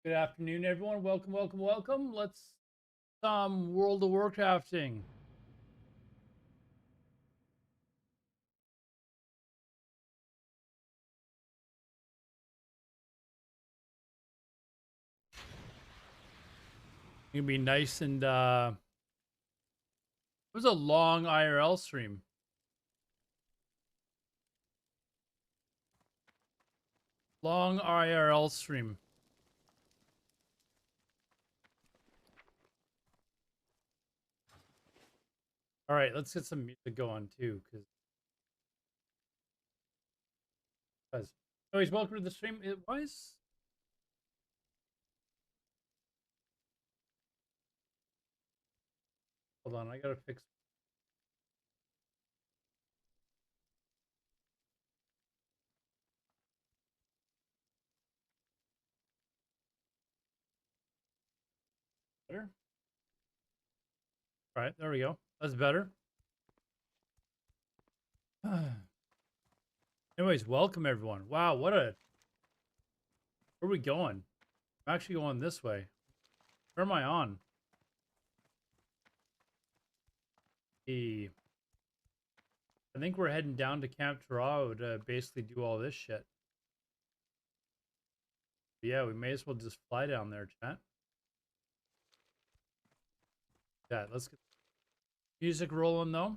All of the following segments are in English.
Good afternoon, everyone. Welcome, welcome, welcome. Let's World of Warcrafting. Gonna be nice and it was a long IRL stream. Long IRL stream. All right, let's get some music going too, because anyways, welcome to the stream. It was hold on, I gotta fix better. All right, there we go. That's better. Anyways, welcome everyone. Wow, where are we going? I'm actually going this way. Where am I on? I think we're heading down to Camp Toronto to basically do all this shit. Yeah, we may as well just fly down there, chat. Yeah, let's get music rolling though.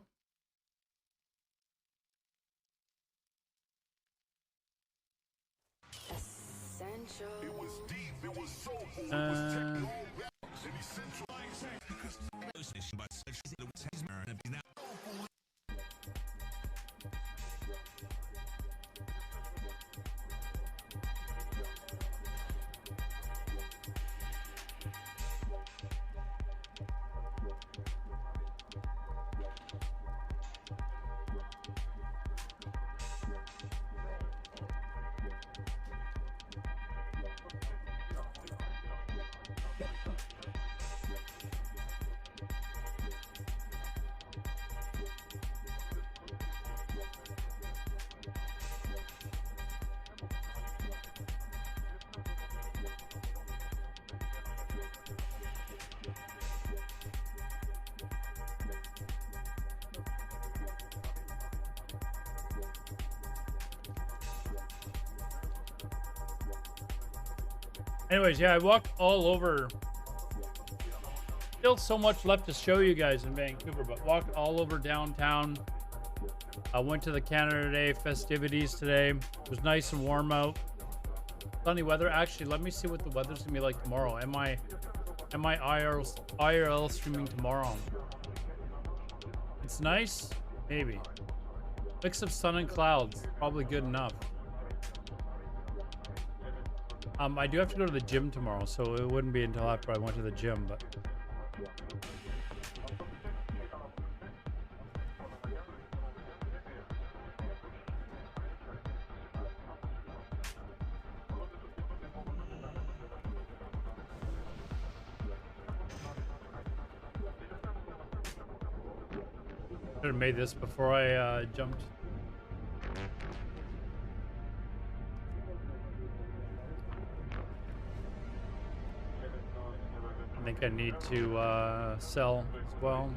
Anyways, yeah, I walked all over. Still so much left to show you guys in Vancouver, but walked all over downtown. I went to the Canada Day festivities today. It was nice and warm out. Sunny weather. Actually, let me see what the weather's gonna be like tomorrow. Am I IRL streaming tomorrow? It's nice, maybe. Mix of sun and clouds, probably good enough. I do have to go to the gym tomorrow, so it wouldn't be until after I went to the gym, but should have made this before I jumped. I think I need to sell as well.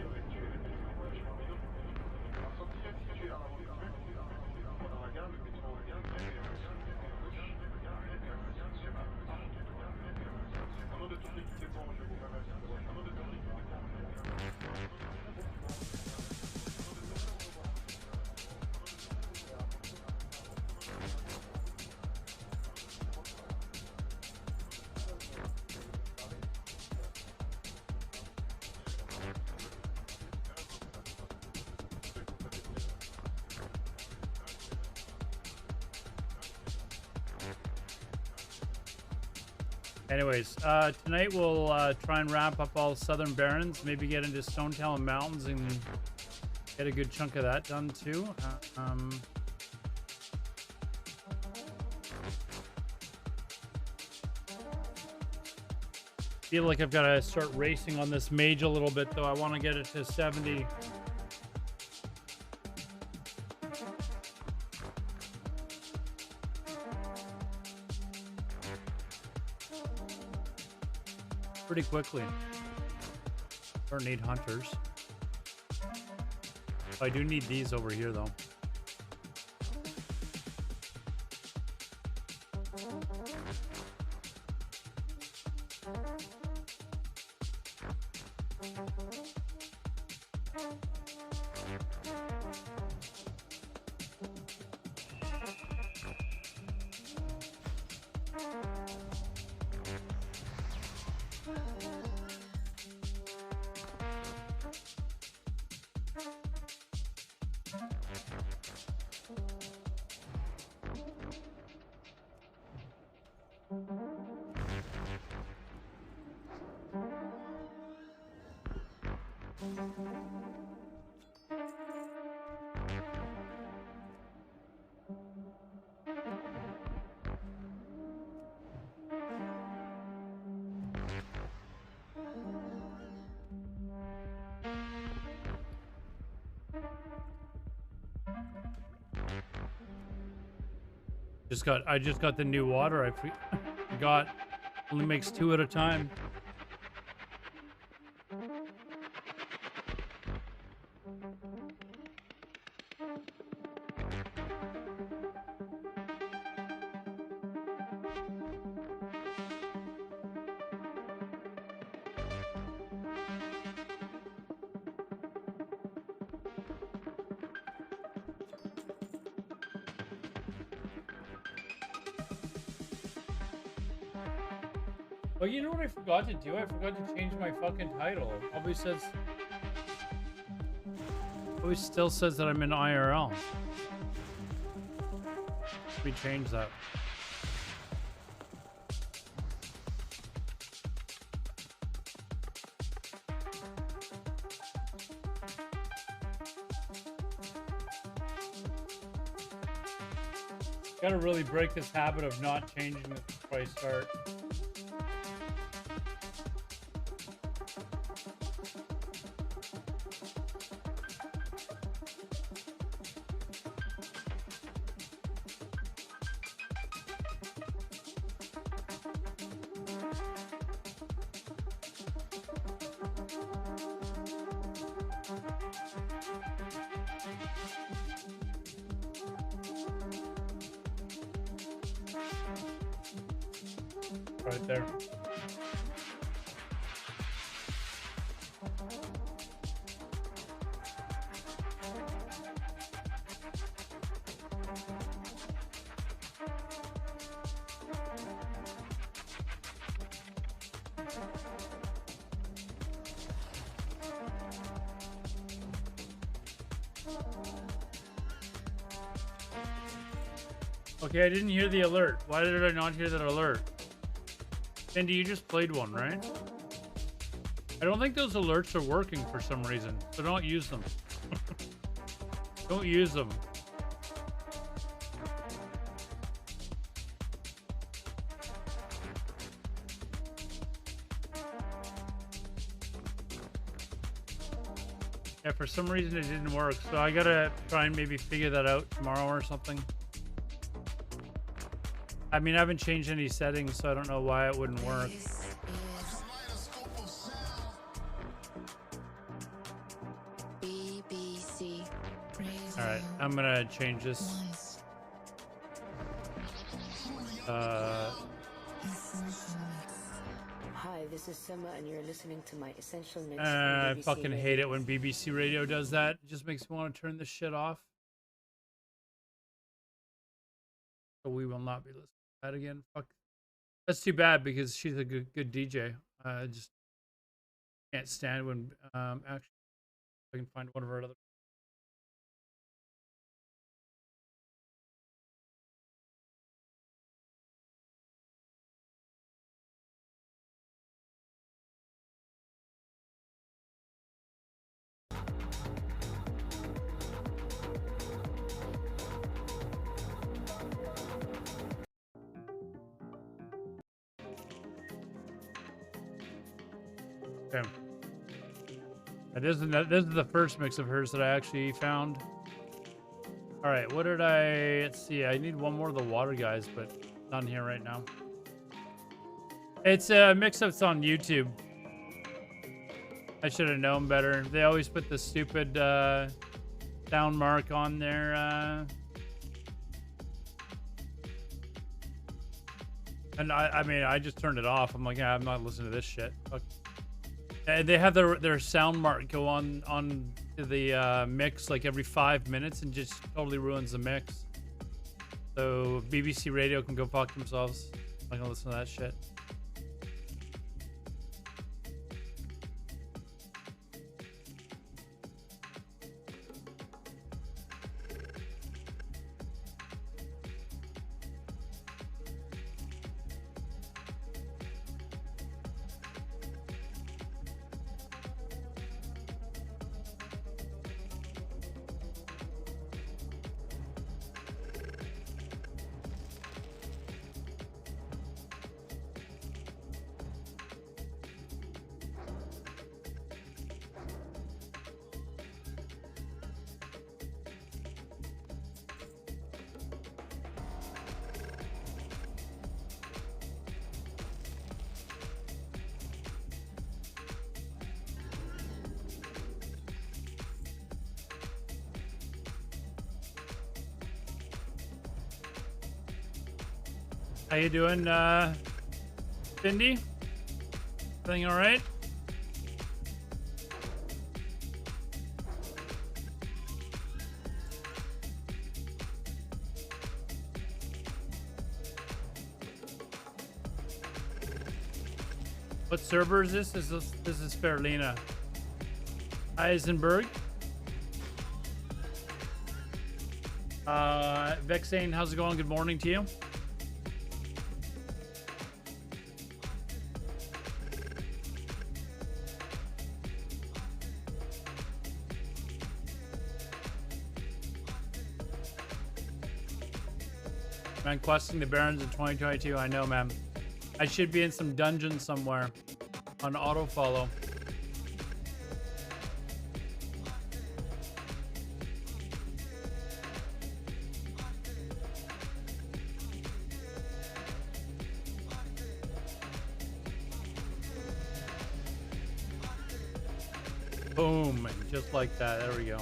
Anyways, tonight we'll try and wrap up all Southern Barrens, maybe get into Stonetown Mountains and get a good chunk of that done too. Feel like I've got to start racing on this Mage a little bit though. I want to get it to 70. pretty quickly. Don't need hunters. I do need these over here though. I just got the new water. I forgot. Only makes 2 at a time. Oh, you know what I forgot to do? I forgot to change my fucking title. It always still says that I'm in IRL. Let me change that. Gotta really break this habit of not changing it before I start. Right there. Okay, I didn't hear the alert. Why did I not hear that alert? Cindy, you just played one, right? I don't think those alerts are working for some reason, so don't use them. Don't use them. Yeah, for some reason it didn't work, so I gotta try and maybe figure that out tomorrow or something. I mean, I haven't changed any settings, so I don't know why it wouldn't work. All right, I'm gonna change this. Hi, this is Summer, and you're listening to my Essential Mix. I fucking hate it when BBC Radio does that. It just makes me want to turn this shit off. So we will not be listening to that again. Fuck. That's too bad because she's a good DJ. I just can't stand when actually I can find one of her other. Okay. This is the first mix of hers that I actually found. All right, what did let's see. I need one more of the water guys, but not in here right now. It's a mix that's on YouTube. I should have known better. They always put the stupid sound mark on their and I mean I just turned it off. I'm like, yeah, I'm not listening to this shit. Fuck. And they have their sound mark go on to the mix like every 5 minutes and just totally ruins the mix. So BBC Radio can go fuck themselves. I'm not gonna listen to that shit. How you doing, Cindy? Everything all right? What server is this? This is Fairlina. Eisenberg. Vexane, how's it going? Good morning to you. Man, questing the Barons in 2022. I know, man. I should be in some dungeon somewhere on auto follow. Boom, just like that. There we go.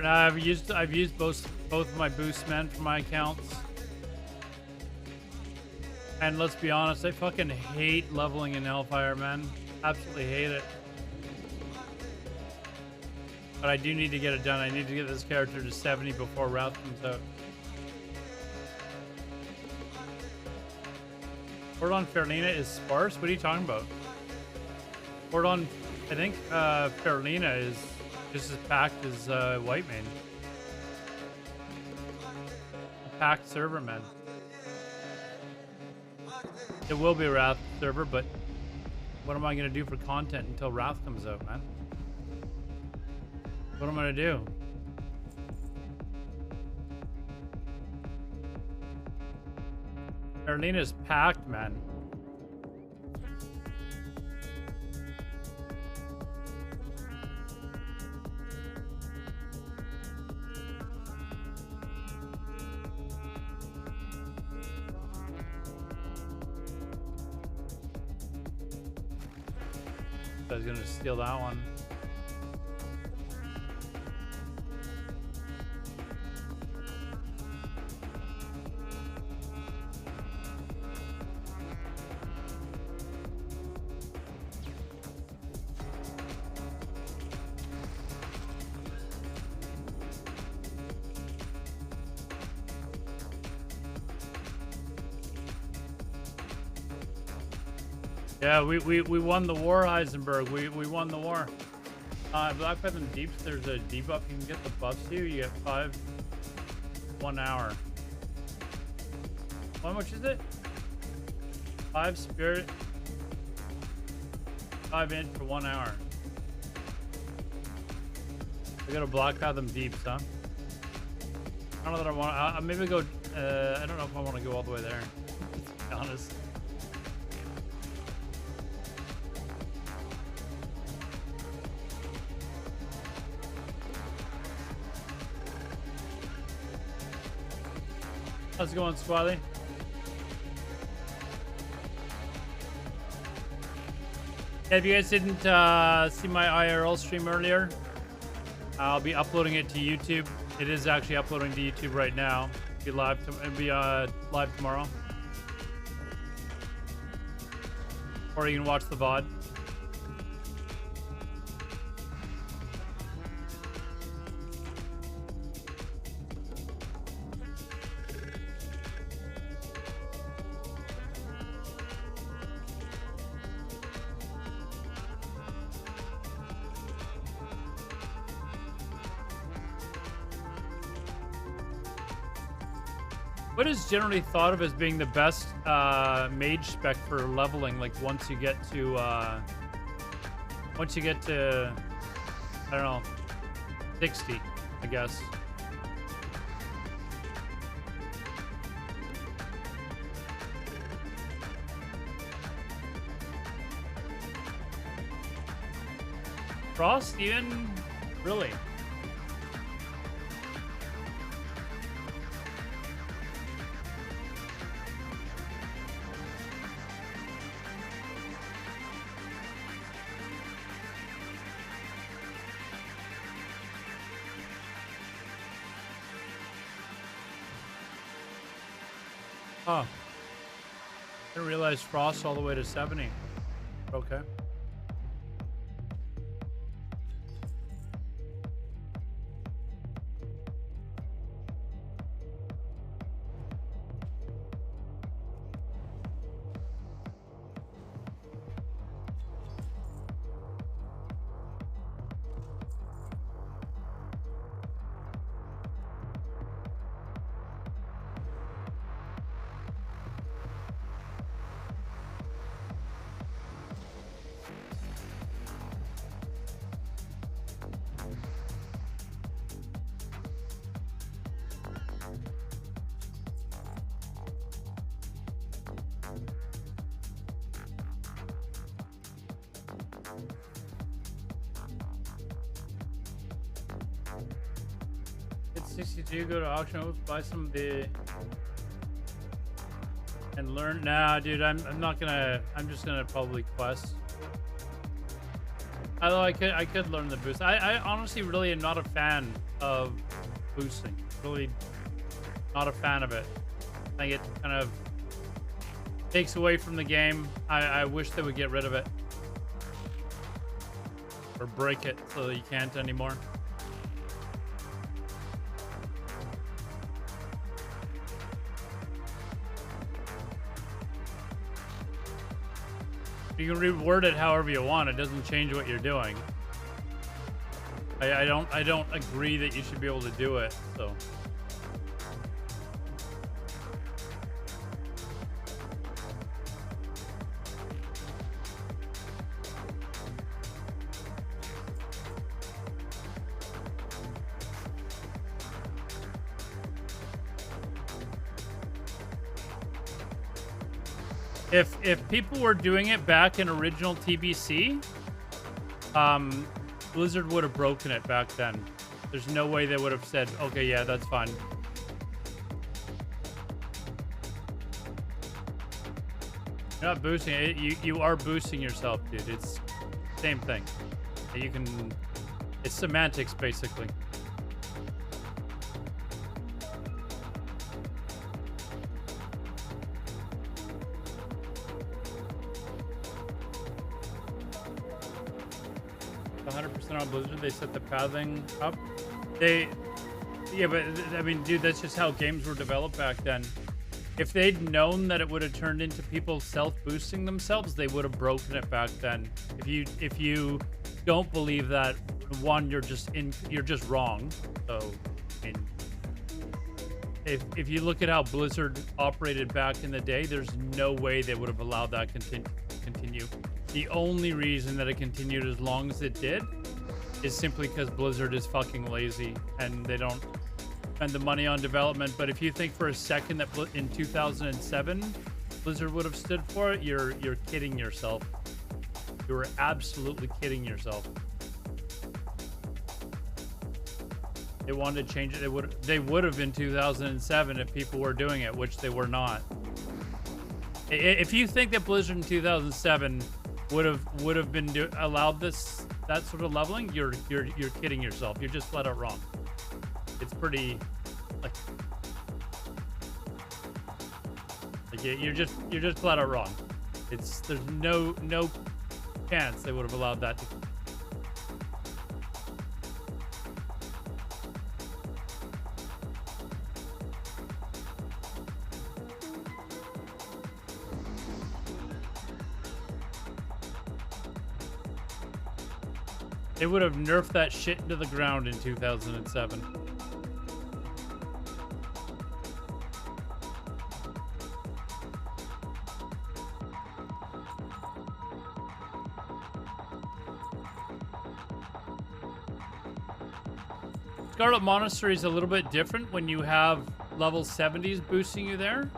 I've used both of my boost men for my accounts, and let's be honest, I fucking hate leveling in Hellfire, man. Absolutely hate it. But I do need to get it done. I need to get this character to 70 before Wrath comes out. Horde on Fairlina is sparse? What are you talking about? Horde on, I think Fairlina is just as packed as White Mane. A packed server, man. It will be a Wrath server, but what am I going to do for content until Wrath comes out, man? What am I going to do? Fairlina's packed, man. I was gonna steal that one. Yeah, we won the war, Heisenberg. We won the war. Black Python Deeps, there's a debuff you can get the buffs to. You get 5 1 hour. How much is it? 5 spirit, 5 inch for 1 hour. We got a Black Python Deeps, huh? I don't know that I want. Maybe go. I don't know if I want to go all the way there. To be honest. How's it going, Squally? Yeah, if you guys didn't see my IRL stream earlier, I'll be uploading it to YouTube. It is actually uploading to YouTube right now. It'll be live tomorrow. Or you can watch the VOD. What is generally thought of as being the best mage spec for leveling? Like once you get to, I don't know, 60, I guess. Frost, even really? Huh. Didn't realize Frost all the way to 70. Okay. It's 62, go to auction house, buy some of the and learn. Nah, dude, I'm not gonna. I'm just gonna probably quest. Although I could learn the boost. I honestly really am not a fan of boosting. Really not a fan of it. I think it kind of takes away from the game. I wish they would get rid of it or break it so that you can't anymore. You can reword it however you want. It doesn't change what you're doing. I don't agree that you should be able to do it. So. If people were doing it back in original TBC, Blizzard would have broken it back then. There's no way they would have said, okay, yeah, that's fine. You're not boosting it. You are boosting yourself, dude. It's same thing. You can, it's semantics basically. On Blizzard, they set the pathing up. Yeah, but I mean, dude, that's just how games were developed back then. If they'd known that it would have turned into people self-boosting themselves, they would have broken it back then. If you don't believe that, one, you're just wrong. So, I mean, if you look at how Blizzard operated back in the day, there's no way they would have allowed that continue. The only reason that it continued as long as it did is simply because Blizzard is fucking lazy and they don't spend the money on development. But if you think for a second that in 2007 Blizzard would have stood for it, you're kidding yourself. You're absolutely kidding yourself. They wanted to change it. They would have in 2007 if people were doing it, which they were not. If you think that Blizzard in 2007 would have been allowed that sort of leveling, you're kidding yourself. You're just flat out wrong. It's pretty like you're just flat out wrong. There's no chance they would have allowed that to. They would have nerfed that shit into the ground in 2007. Scarlet Monastery is a little bit different when you have level 70s boosting you there,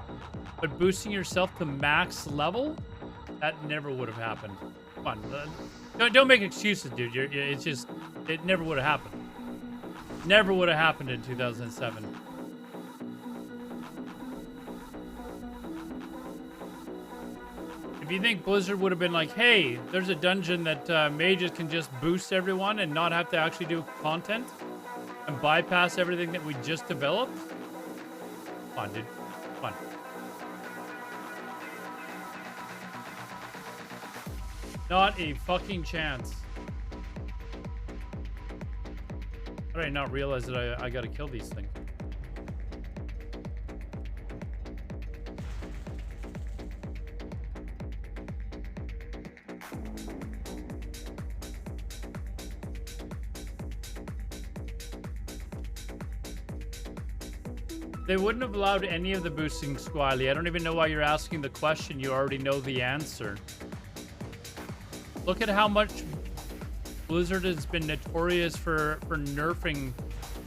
but boosting yourself to max level, that never would have happened. Come on. Don't make excuses, dude. It's just, it never would have happened. Never would have happened in 2007. If you think Blizzard would have been like, hey, there's a dungeon that mages can just boost everyone and not have to actually do content and bypass everything that we just developed. Come on, dude. Come on. Not a fucking chance. How did I not realize that I gotta kill these things? They wouldn't have allowed any of the boosting, Squiley. I don't even know why you're asking the question. You already know the answer. Look at how much Blizzard has been notorious for nerfing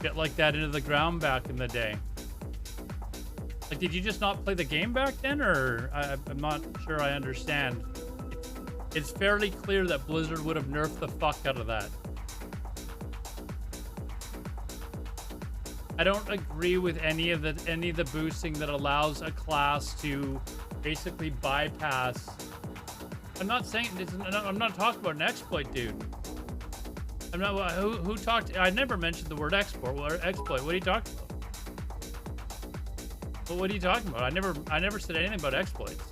shit like that into the ground back in the day. Like, did you just not play the game back then, or I'm not sure I understand. It's fairly clear that Blizzard would have nerfed the fuck out of that. I don't agree with any of the boosting that allows a class to basically bypass. I'm not saying this. I'm not talking about an exploit, dude. I'm not. Who talked? I never mentioned the word export or exploit. What are you talking about? Well, what are you talking about? I never said anything about exploits.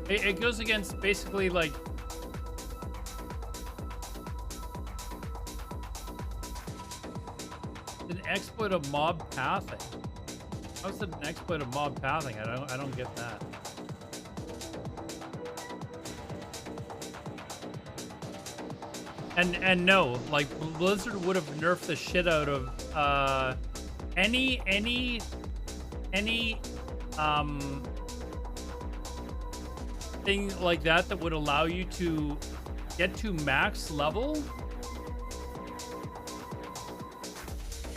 It goes against basically like. An exploit of mob pathing. How's it an exploit of mob pathing? I don't get that. And no, like Blizzard would have nerfed the shit out of any thing like that would allow you to get to max level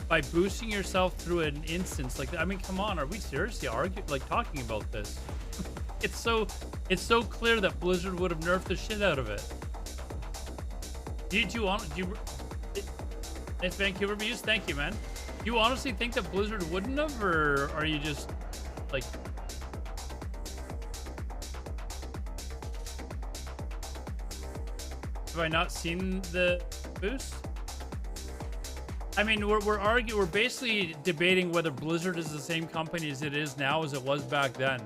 by boosting yourself through an instance. Like, I mean, come on, are we seriously talking about this? It's so clear that Blizzard would have nerfed the shit out of it. It's Vancouver Views. Thank you, man. Do you honestly think that Blizzard wouldn't have, or are you just like? Have I not seen the boost? I mean, we're basically debating whether Blizzard is the same company as it is now as it was back then.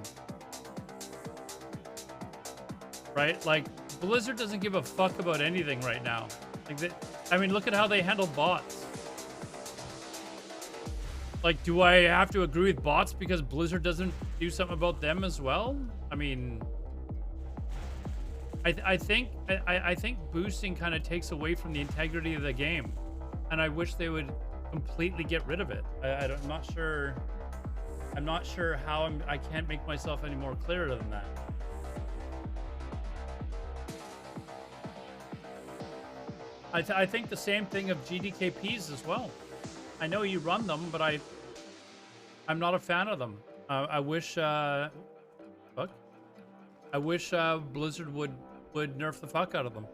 Right? Like, Blizzard doesn't give a fuck about anything right now. Like, I mean, look at how they handle bots. Like, do I have to agree with bots because Blizzard doesn't do something about them as well? I mean, I think boosting kind of takes away from the integrity of the game, and I wish they would completely get rid of it. I'm not sure. I'm not sure how I can't make myself any more clearer than that. I think the same thing of GDKPs as well. I know you run them, but I I'm not a fan of them. I wish fuck. I wish Blizzard would nerf the fuck out of them.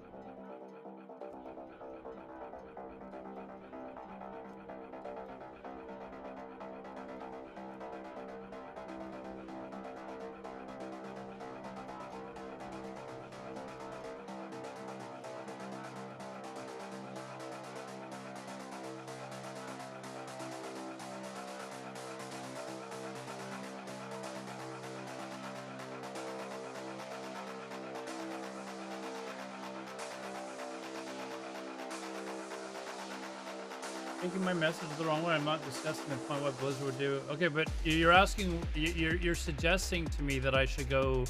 Taking my message the wrong way. I'm not discussing the point what Blizzard would do. Okay, but you're asking, you're suggesting to me that I should go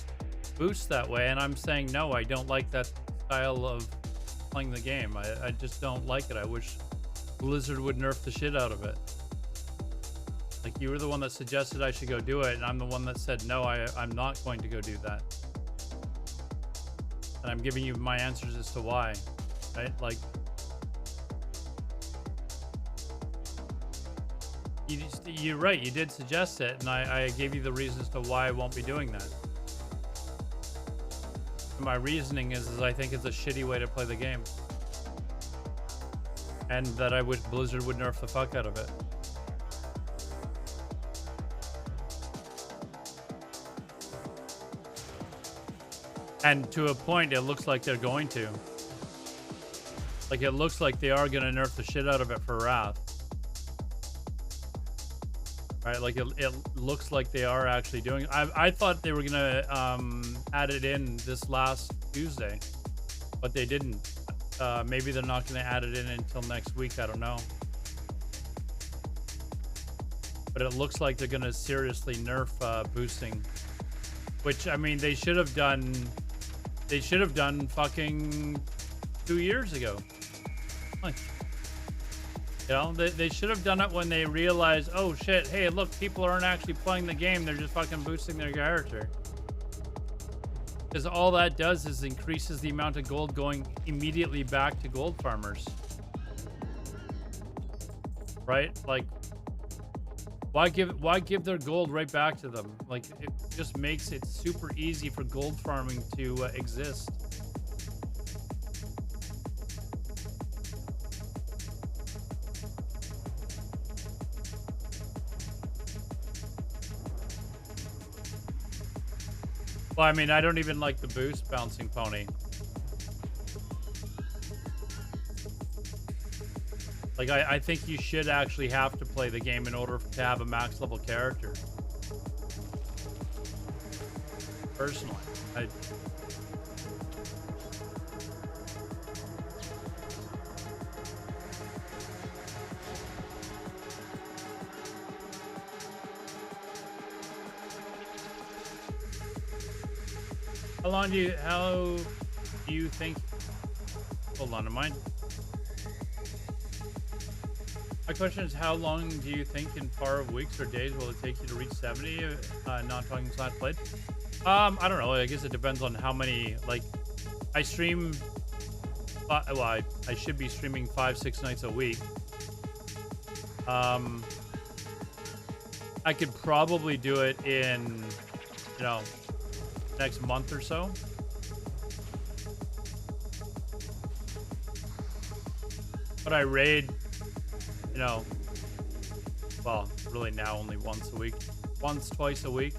boost that way, and I'm saying no. I don't like that style of playing the game. I just don't like it. I wish Blizzard would nerf the shit out of it. Like, you were the one that suggested I should go do it, and I'm the one that said no. I'm not going to go do that, and I'm giving you my answers as to why. Right? Like. You're right, you did suggest it, and I gave you the reasons to why I won't be doing that. And my reasoning is I think it's a shitty way to play the game. And that I wish Blizzard would nerf the fuck out of it. And to a point, it looks like they're going to. Like, it looks like they are going to nerf the shit out of it for Wrath. Right, like it looks like they are actually doing it. I thought they were gonna add it in this last Tuesday, but they didn't. Maybe they're not gonna add it in until next week. I don't know. But it looks like they're gonna seriously nerf boosting, which, I mean, they should have done. They should have done fucking 2 years ago. Like, you know, they should have done it when they realized, oh shit, hey, look, people aren't actually playing the game, they're just fucking boosting their character. Because all that does is increases the amount of gold going immediately back to gold farmers. Right? Like, why give their gold right back to them? Like, it just makes it super easy for gold farming to exist. Well, I mean, I don't even like the boost bouncing pony. Like, I think you should actually have to play the game in order to have a max level character. Personally, how do you think, hold on, my question is, how long do you think in par of weeks or days will it take you to reach 70, not talking slash played? I don't know, I guess it depends on how many, like, I stream, well, I should be streaming 5-6 nights a week. I could probably do it in, you know, next month or so. But I raid, you know, well, really now only once, twice a week.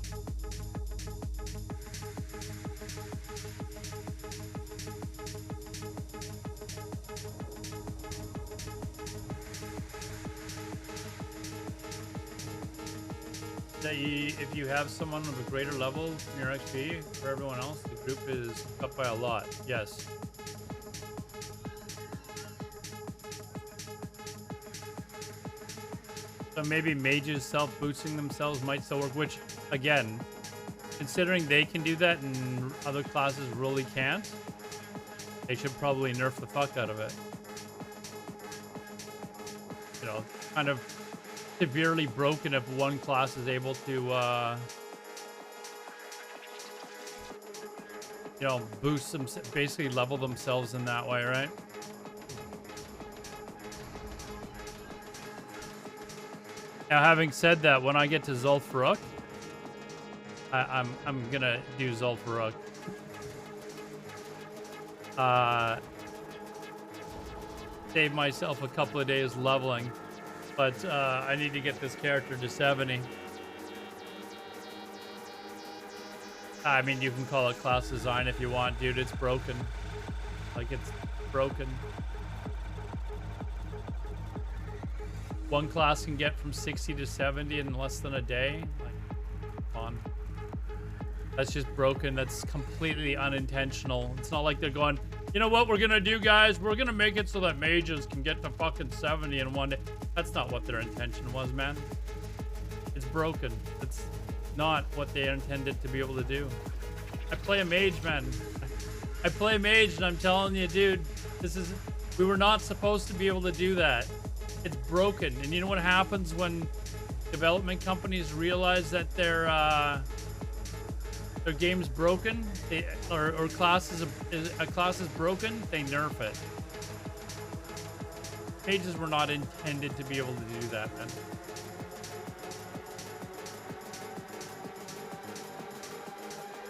That if you have someone with a greater level in your XP for everyone else, the group is up by a lot. Yes. So maybe mages self-boosting themselves might still work, which, again, considering they can do that and other classes really can't, they should probably nerf the fuck out of it. You know, kind of severely broken if one class is able to, you know, boost them, basically level themselves in that way, right? Now, having said that, when I get to Zul'Farrak, I'm gonna do Zul'Farrak. Save myself a couple of days leveling, but I need to get this character to 70. I mean, you can call it class design if you want, dude. It's broken. Like, it's broken. One class can get from 60 to 70 in less than a day. Like, come on. That's just broken. That's completely unintentional. It's not like they're going, you know what we're gonna do, guys? We're gonna make it so that mages can get to fucking 70 in one day. That's not what their intention was, man. It's broken. It's not what they intended to be able to do. I play a mage, man. I play a mage, and I'm telling you, dude, we were not supposed to be able to do that. It's broken. And you know what happens when development companies realize that their game's broken, or a class is broken, they nerf it. Mages were not intended to be able to do that, man.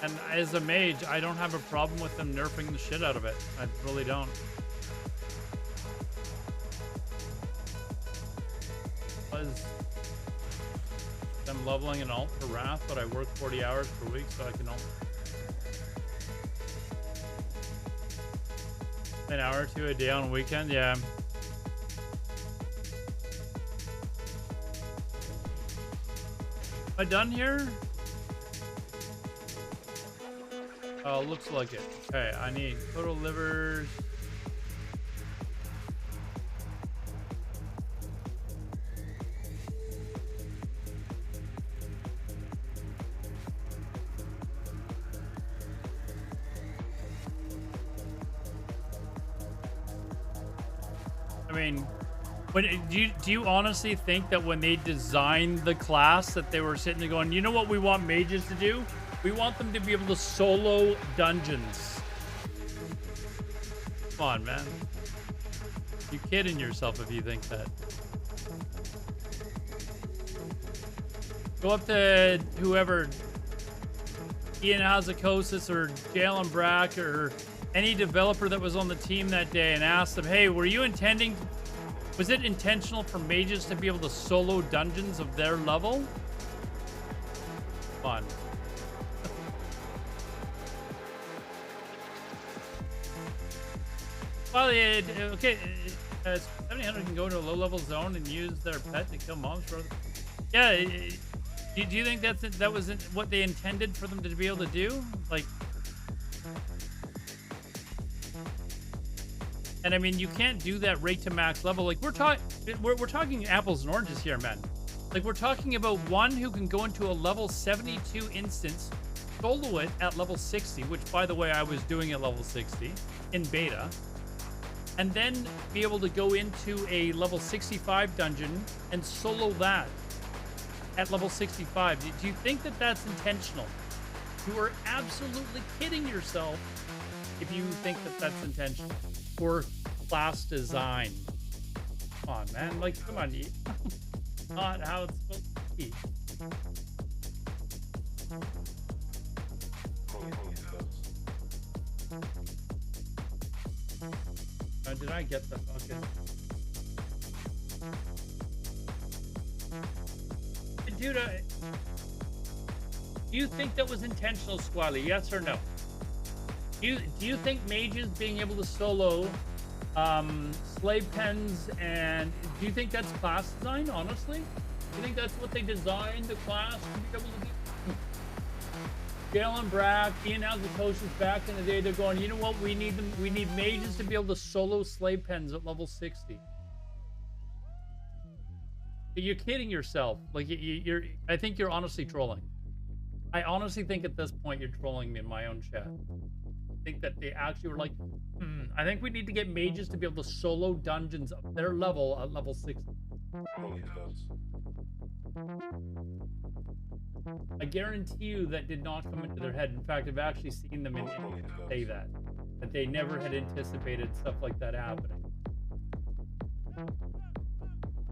And as a mage, I don't have a problem with them nerfing the shit out of it. I really don't. Because I'm leveling an alt for Wrath, but I work 40 hours per week, so I can only an hour or two a day on a weekend. Yeah. Am I done here? Oh, looks like it. Okay, I need total livers. I mean, do you honestly think that when they designed the class that they were sitting there going, you know what we want mages to do? We want them to be able to solo dungeons. Come on, man. You're kidding yourself if you think that. Go up to whoever, Ian Hazakosis or Jalen Brack or any developer that was on the team that day and ask them, hey, was it intentional for mages to be able to solo dungeons of their level? Come on. Well, okay, 700 can go into a low-level zone and use their pet to kill mobs. Yeah, do you think that was what they intended for them to be able to do? Like, and I mean, you can't do that right to max level. Like, we're talking apples and oranges here, man. Like, we're talking about one who can go into a level 72 instance, solo it at level 60, which, by the way, I was doing at level 60 in beta. And then be able to go into a level 65 dungeon and solo that at level 65. Do you think that that's intentional? You are absolutely kidding yourself if you think that that's intentional. Or class design. Come on, man. Like, come on. Not how it's supposed to be. Did I get the fucking... Dude, do you think that was intentional, Squally? Yes or no? Do you think mages being able to solo slave pens, and do you think that's class design, honestly? Do you think that's what they designed the class to be able to do? Jalen Brack, Ian Alzatosh's back in the day, they're going, you know what, we need mages to be able to solo slave pens at level 60. You're kidding yourself. Like, I think you're honestly trolling. I honestly think at this point you're trolling me in my own chat. I think that they actually were like, I think we need to get mages to be able to solo dungeons of their level at level 60. I guarantee you that did not come into their head. In fact, I've actually seen them say that they never had anticipated stuff like that happening.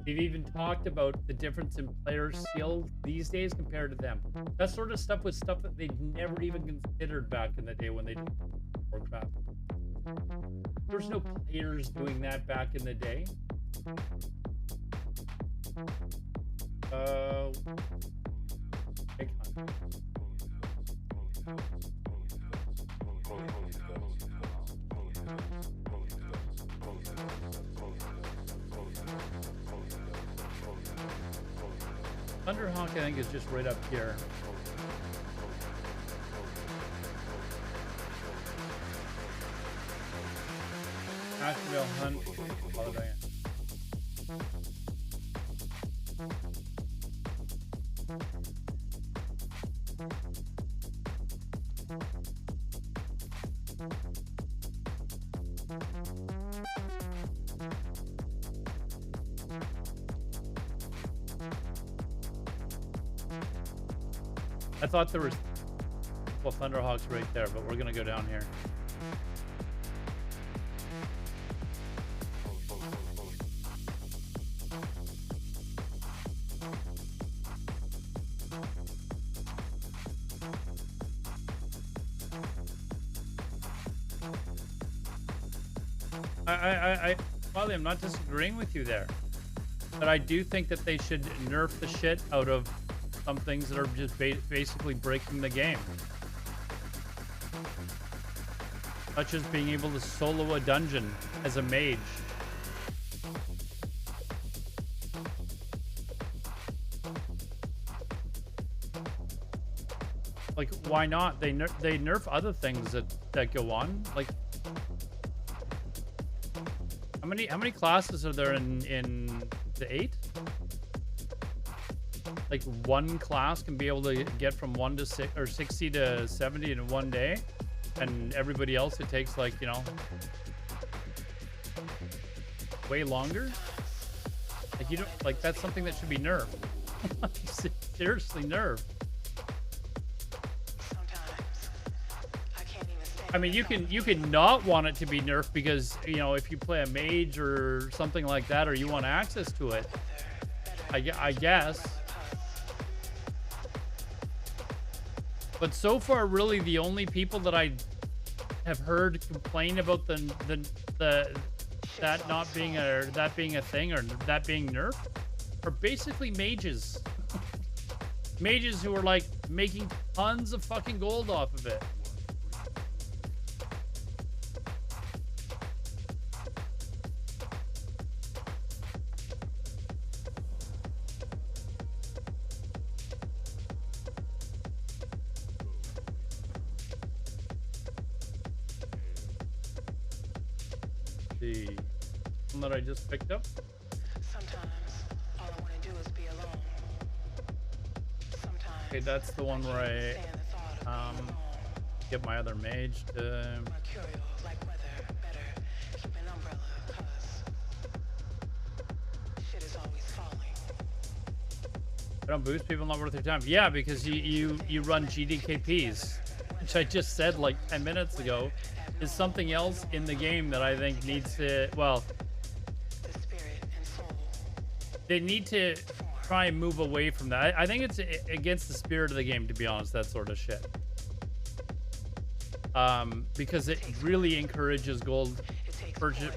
They've even talked about the difference in player skill these days compared to them. That sort of stuff was stuff that they'd never even considered back in the day when they did Warcraft. There was no players doing that back in the day. Big hunt. Thunderhawk, I think, is just right up here. Asheville Hunt. I thought there was, well, Thunderhawk's right there, but we're gonna go down here. Probably I'm not disagreeing with you there, but I do think that they should nerf the shit out of some things that are just basically breaking the game. Such as being able to solo a dungeon as a mage. Like, why not? They nerf other things that go on. Like, how many classes are there in the 8? Like, one class can be able to get from 1 to 6 or 60 to 70 in one day, and everybody else it takes, like, you know, way longer. Like, you don't, like, that's something that should be nerfed. Seriously nerfed. I mean, you can not want it to be nerfed because, you know, if you play a mage or something like that, or you want access to it, I guess. But so far, really, the only people that I have heard complain about that not being a thing or that being nerfed are basically mages. Mages who are like making tons of fucking gold off of it. The one that I just picked up. Sometimes all I want to do is be alone. Sometimes Okay, that's the one where I get my other mage to. Mercurial like weather, better keep an umbrella, 'cause shit is always falling. I don't boost people, not worth their time. Yeah, because you run GDKPs, which I just said like 10 minutes ago, is something else in the game that I think needs to, well, The spirit and soul. they need to try and move away from that. I think it's against the spirit of the game, to be honest, that sort of shit. Because it really encourages gold,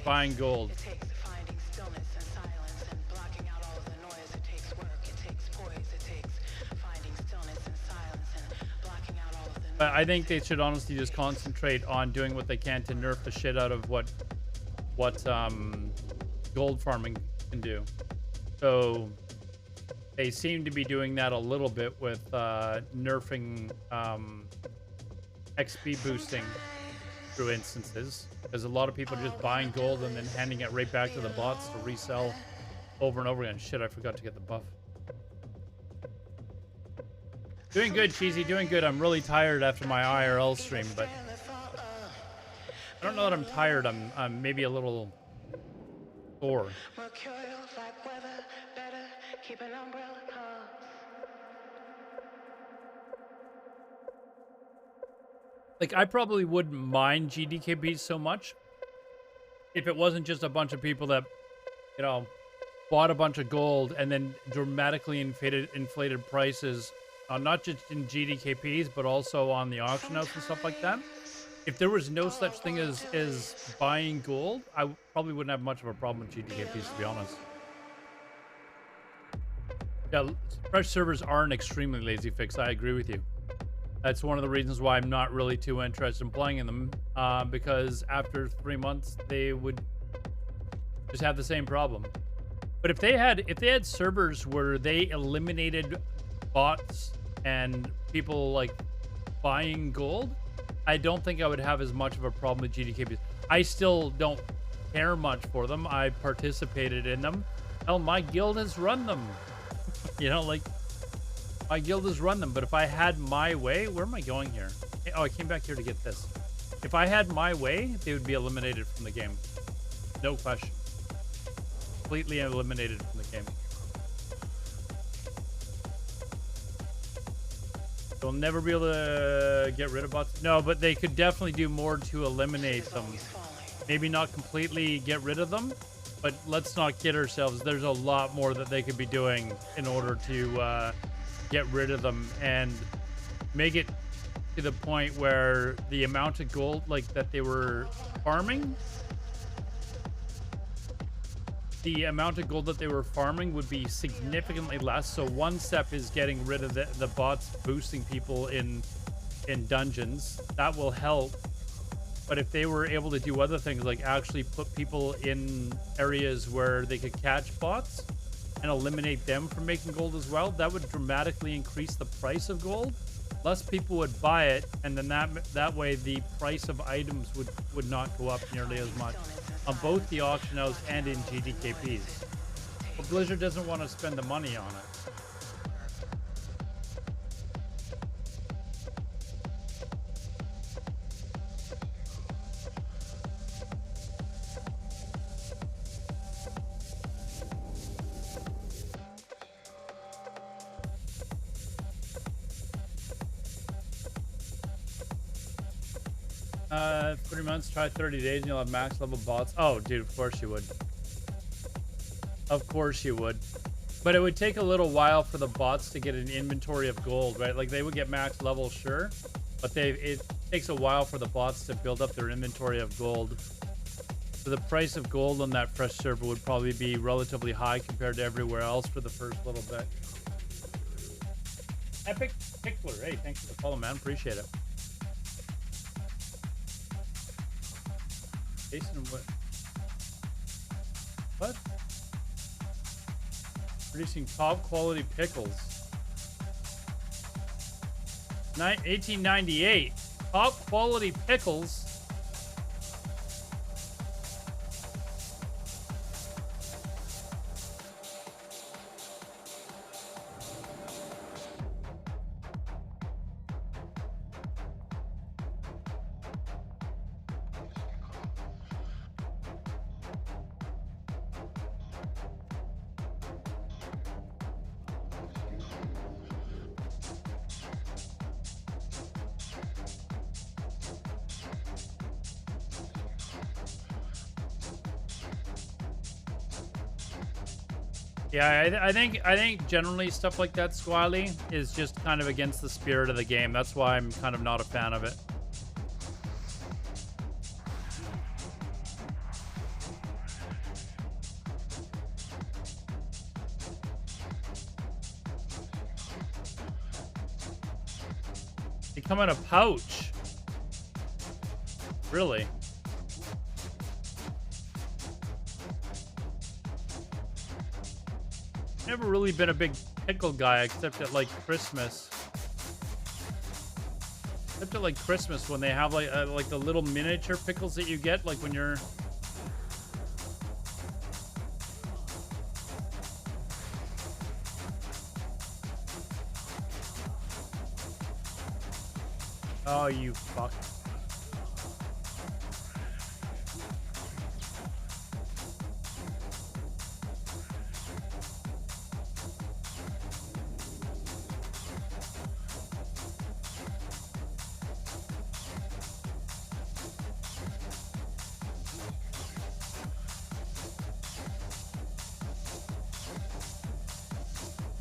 buying gold. It takes finding stillness and silence and blocking out all of the noise. It takes work. It takes poise. It takes finding stillness and silence and blocking out all of the noise. But I think they should honestly just concentrate on doing what they can to nerf the shit out of what gold farming can do. So they seem to be doing that a little bit with nerfing XP boosting through instances, because a lot of people are just buying gold and then handing it right back to the bots to resell over and over again. Shit, I forgot to get the buff. Doing good, Cheesy, doing good. I'm really tired after my IRL stream, but I don't know that I'm tired. I'm maybe a little sore. Mercurial like weather, better keep an umbrella, 'cause Like, I probably wouldn't mind GDKBs so much if it wasn't just a bunch of people that, you know, bought a bunch of gold and then dramatically inflated prices, not just in GDKPs, but also on the auction house and stuff like that. If there was no such thing as buying gold, I probably wouldn't have much of a problem with GDKPs, to be honest. Yeah, fresh servers are an extremely lazy fix. I agree with you. That's one of the reasons why I'm not really too interested in playing in them, because after 3 months they would just have the same problem. But if they had servers where they eliminated bots and people like buying gold, I don't think I would have as much of a problem with GDKPs. I still don't care much for them. I participated in them. Hell, my guild has run them. You know, like, my guild has run them. But if I had my way, where am I going here? Oh, I came back here to get this. If I had my way, they would be eliminated from the game. No question. Completely eliminated from the game. They'll never be able to get rid of bots. No, but they could definitely do more to eliminate them. Maybe not completely get rid of them, but let's not kid ourselves. There's a lot more that they could be doing in order to get rid of them and make it to the point where the amount of gold like that they were farming, would be significantly less. So one step is getting rid of the bots boosting people in dungeons. That will help. But if they were able to do other things, like actually put people in areas where they could catch bots and eliminate them from making gold as well, that would dramatically increase the price of gold. Less people would buy it, and then that way the price of items would not go up nearly as much on both the auction house and in GDKPs. But Blizzard doesn't want to spend the money on it. Uh, 3 months, try 30 days, and you'll have max level bots. Oh, dude, of course you would. Of course you would. But it would take a little while for the bots to get an inventory of gold, right? Like, they would get max level, sure. But it takes a while for the bots to build up their inventory of gold. So the price of gold on that fresh server would probably be relatively high compared to everywhere else for the first little bit. Epic Pickler, hey, thanks for the follow, man. Appreciate it. Jason, what? Producing top quality pickles. 1898. Top quality pickles. Yeah, I think generally stuff like that, Squally, is just kind of against the spirit of the game. That's why I'm kind of not a fan of it. They come in a pouch. Really? Never really been a big pickle guy except at like Christmas. Except at like Christmas when they have like the little miniature pickles that you get like when you're. Oh, you fuck.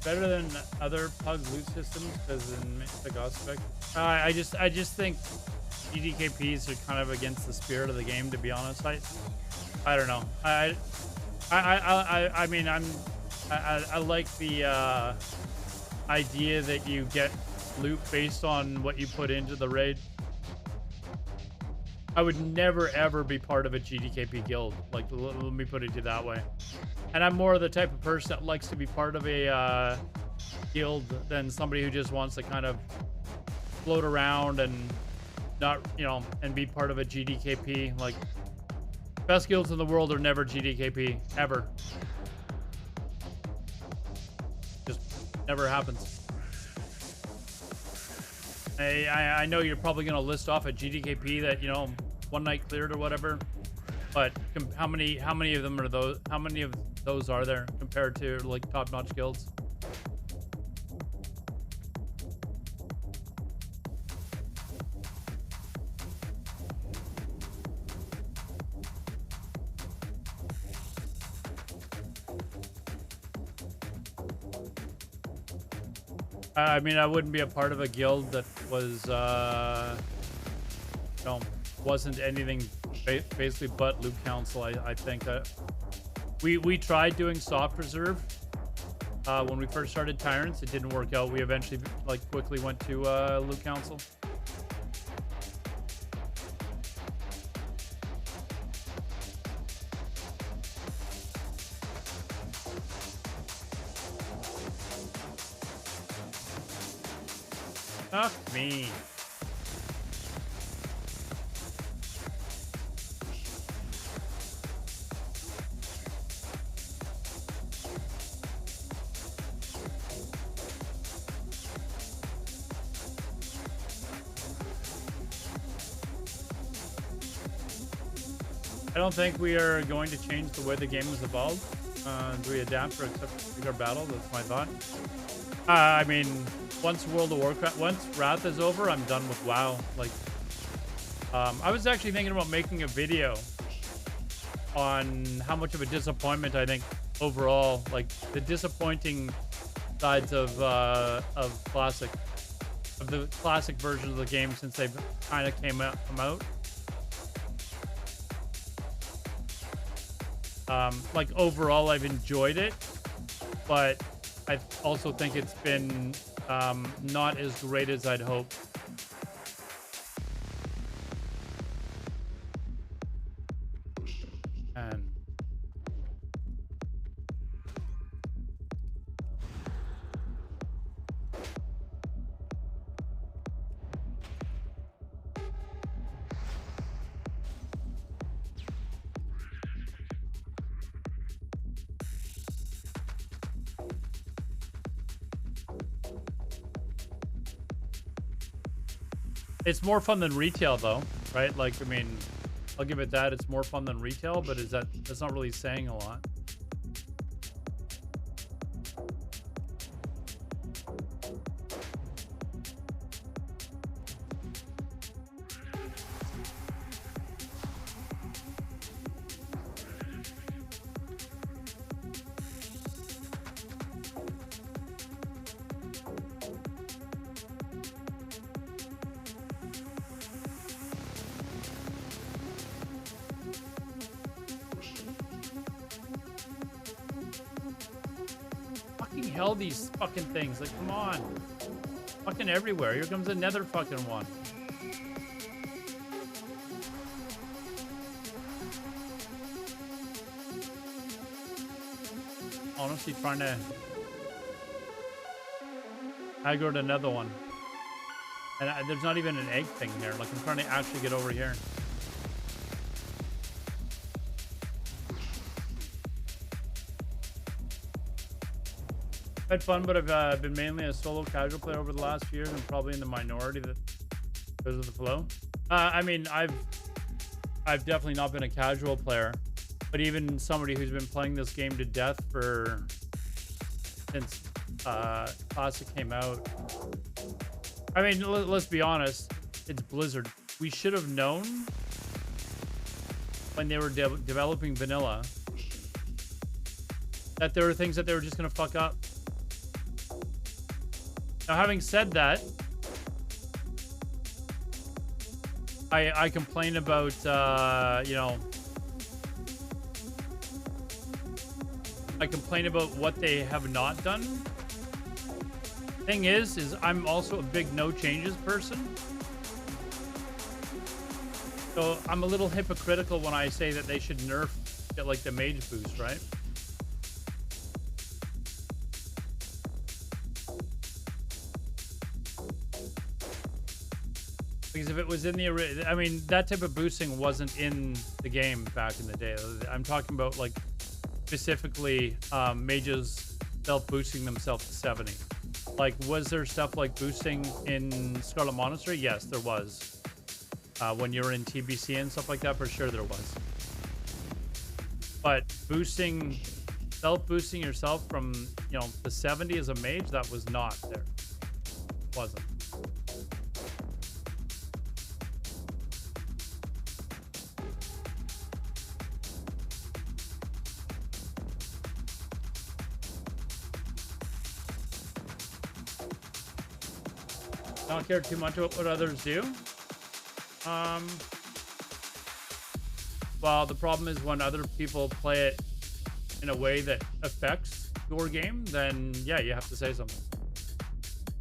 better than other pug loot systems because in the aspect. I just think GDKPs are kind of against the spirit of the game, to be honest. I don't know. I mean, I like the idea that you get loot based on what you put into the raid. I would never ever be part of a GDKP guild. Like, let me put it to you that way. And I'm more the type of person that likes to be part of a guild than somebody who just wants to kind of float around and not, you know, and be part of a GDKP. Like, best guilds in the world are never GDKP, ever. Just never happens. I know you're probably going to list off a GDKP that, you know, one night cleared or whatever, but how many of them are those? How many of those are there compared to like top-notch guilds? I mean, I wouldn't be a part of a guild that was, you know, wasn't anything basically but loot council. I think that we tried doing soft reserve when we first started Tyrants. It didn't work out. We eventually like quickly went to loot council. Fuck me. I don't think we are going to change the way the game has evolved. Do we adapt or accept bigger battle? That's my thought. I mean, once World of Warcraft, once Wrath is over, I'm done with WoW. Like, I was actually thinking about making a video on how much of a disappointment I think overall, like the disappointing sides of classic, of the classic version of the game since they've kind of come out. Like overall, I've enjoyed it, but I also think it's been not as great as I'd hoped. And it's more fun than retail, though, right? Like, I mean, I'll give it that. It's more fun than retail, but that's not really saying a lot. Hell, these fucking things, like, come on, fucking everywhere. Here comes another fucking one. Honestly, trying to aggro to another one, and there's not even an egg thing here. Like, I'm trying to actually get over here. Had fun, but I've been mainly a solo casual player over the last few years, and probably in the minority that because of the flow. I mean, I've definitely not been a casual player, but even somebody who's been playing this game to death since Classic came out. I mean, let's be honest, it's Blizzard. We should have known when they were developing vanilla that there were things that they were just gonna fuck up. Now, having said that, I complain about, you know, I complain about what they have not done. Thing is I'm also a big no changes person. So I'm a little hypocritical when I say that they should nerf it like the Mage boost, right? Because if it was in the, I mean, that type of boosting wasn't in the game back in the day. I'm talking about like specifically mages self-boosting themselves to 70. Like, was there stuff like boosting in Scarlet Monastery? Yes, there was. When you were in TBC and stuff like that, for sure there was. But boosting, self-boosting yourself from, you know, the 70 as a mage, that was not there. Wasn't. I don't care too much about what others do. Well, the problem is when other people play it in a way that affects your game, then yeah, you have to say something.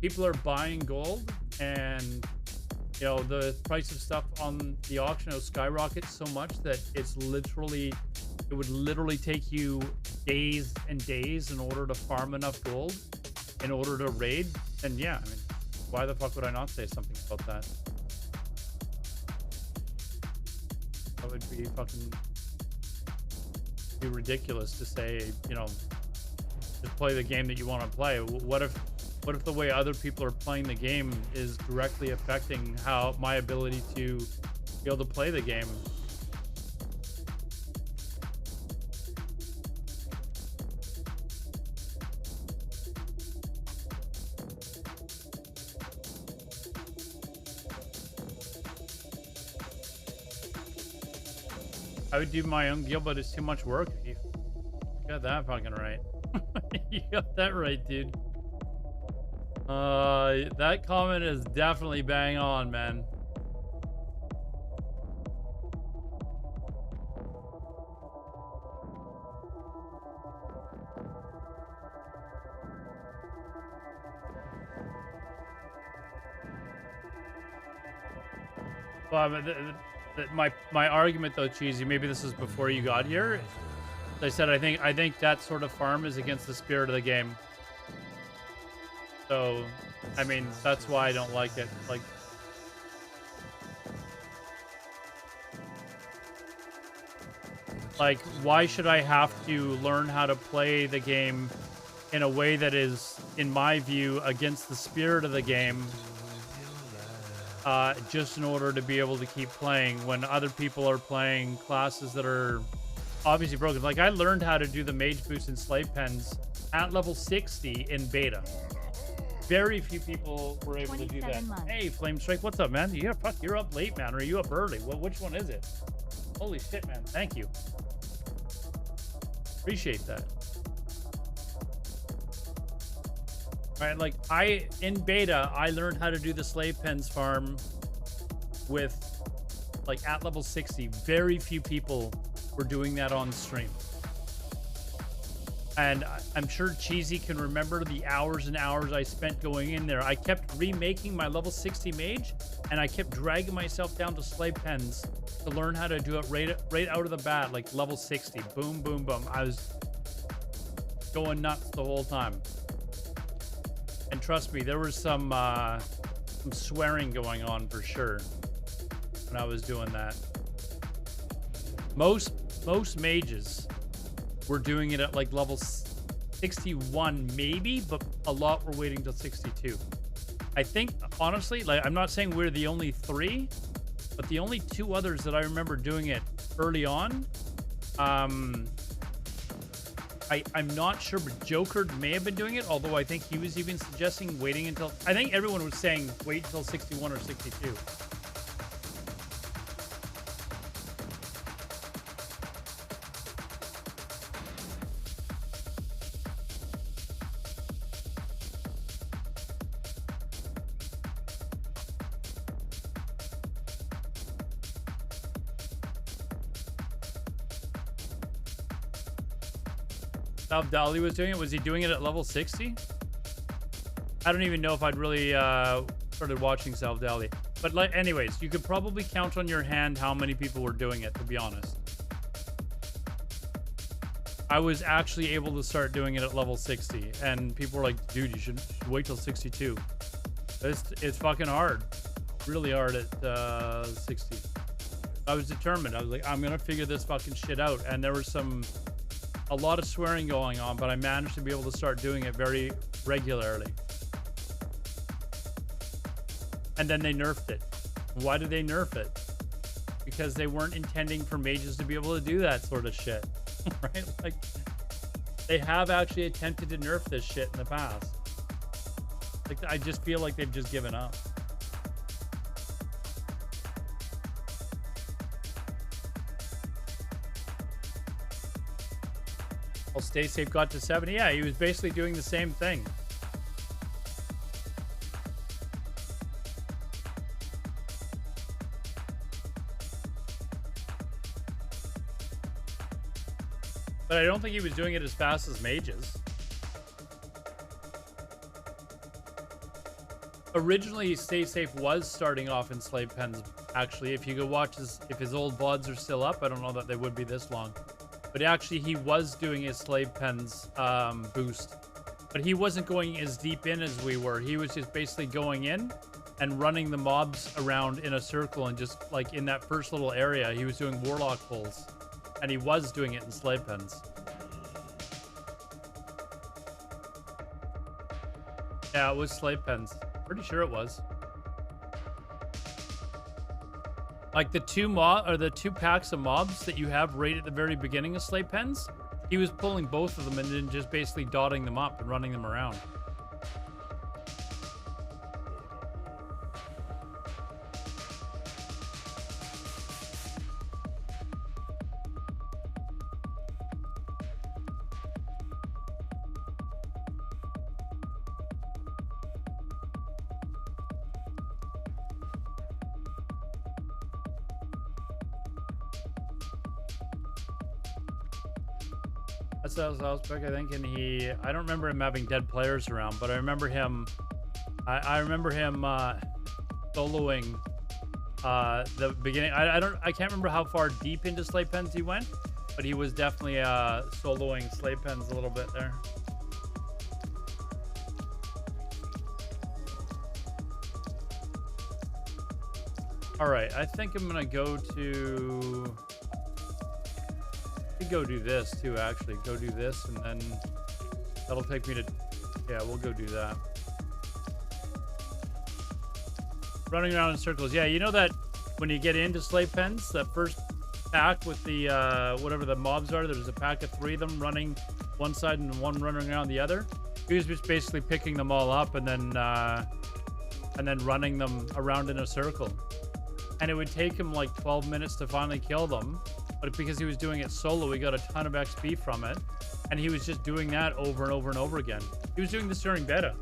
People are buying gold, and you know the price of stuff on the auction will skyrocket so much that it's literally, it would literally take you days and days in order to farm enough gold in order to raid. And yeah, I mean, why the fuck would I not say something about that? That would be fucking be ridiculous to say, you know, just play the game that you want to play. What if the way other people are playing the game is directly affecting how my ability to be able to play the game? I would do my own guild, but it's too much work. You got that fucking right. You got that right, dude. That comment is definitely bang on, man. Well, my argument though, Cheesy, maybe this is before you got here. As I said, I think that sort of farm is against the spirit of the game. So, I mean, that's why I don't like it. Like, why should I have to learn how to play the game in a way that is, in my view, against the spirit of the game, just in order to be able to keep playing when other people are playing classes that are obviously broken? Like, I learned how to do the mage boost in slave pens at level 60 in beta. Very few people were able to do that. Months. Hey, Flame Strike, what's up, man? Yeah, fuck, you're up late, man. Or are you up early? Well, which one is it? Holy shit, man. Thank you. Appreciate that. Right, like, in beta, I learned how to do the slave pens farm with, like, at level 60. Very few people were doing that on stream. And I'm sure Cheesy can remember the hours and hours I spent going in there. I kept remaking my level 60 mage, and I kept dragging myself down to slave pens to learn how to do it right out of the bat, like level 60. Boom, boom, boom. I was going nuts the whole time. And trust me, there was some swearing going on for sure when I was doing that. Most mages were doing it at like level 61 maybe, but a lot were waiting till 62. I think, honestly, like, I'm not saying we're the only three, but the only two others that I remember doing it early on, I'm not sure, but Joker may have been doing it, although I think he was even suggesting waiting until, I think everyone was saying wait until 61 or 62. Salve Dali was doing it. Was he doing it at level 60? I don't even know if I'd really started watching Salve Dali. But like, anyways, you could probably count on your hand how many people were doing it, to be honest. I was actually able to start doing it at level 60, and people were like, dude, you should wait till 62. It's fucking hard. Really hard at 60. I was determined. I was like, I'm gonna figure this fucking shit out. And there was a lot of swearing going on, but I managed to be able to start doing it very regularly. And then they nerfed it. Why did they nerf it? Because they weren't intending for mages to be able to do that sort of shit. Right? Like, they have actually attempted to nerf this shit in the past. Like, I just feel like they've just given up. Well, Stay Safe got to 70. Yeah, he was basically doing the same thing. But I don't think he was doing it as fast as mages. Originally, Stay Safe was starting off in slave pens. Actually, if you go watch if his old VODs are still up, I don't know that they would be this long. But actually, he was doing his slave pens boost. But he wasn't going as deep in as we were. He was just basically going in and running the mobs around in a circle, and just like in that first little area, he was doing warlock pulls. And he was doing it in slave pens. Yeah, it was slave pens. Pretty sure it was. Like the two packs of mobs that you have right at the very beginning of slave pens, he was pulling both of them and then just basically dotting them up and running them around. That's Southwick, I think, and I don't remember him having dead players around, but I remember him. I remember him soloing the beginning. I can't remember how far deep into slave pens he went, but he was definitely soloing slave pens a little bit there. All right, I think I'm gonna go to. Go do this too, actually. Go do this, and then that'll take me to. Yeah, we'll go do that. Running around in circles. Yeah, you know that when you get into slave pens, that first pack with the whatever the mobs are, there's a pack of 3 of them running one side and one running around the other. He was just basically picking them all up and then running them around in a circle. And it would take him like 12 minutes to finally kill them. But because he was doing it solo, he got a ton of XP from it. And he was just doing that over and over and over again. He was doing this during beta.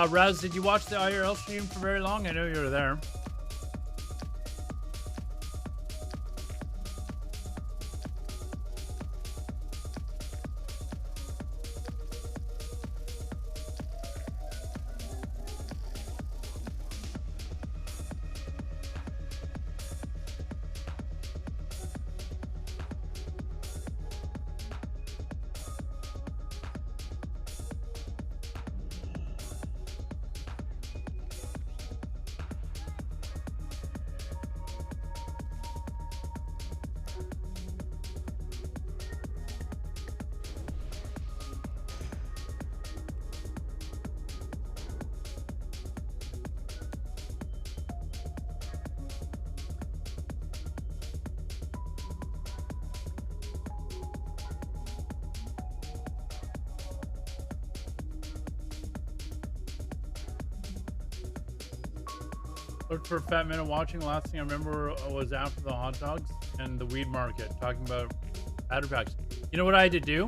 Raz, did you watch the IRL stream for very long? I know you were there. Looked for a fat minute watching. Last thing I remember was after the hot dogs and the weed market, talking about battery packs. You know what I had to do?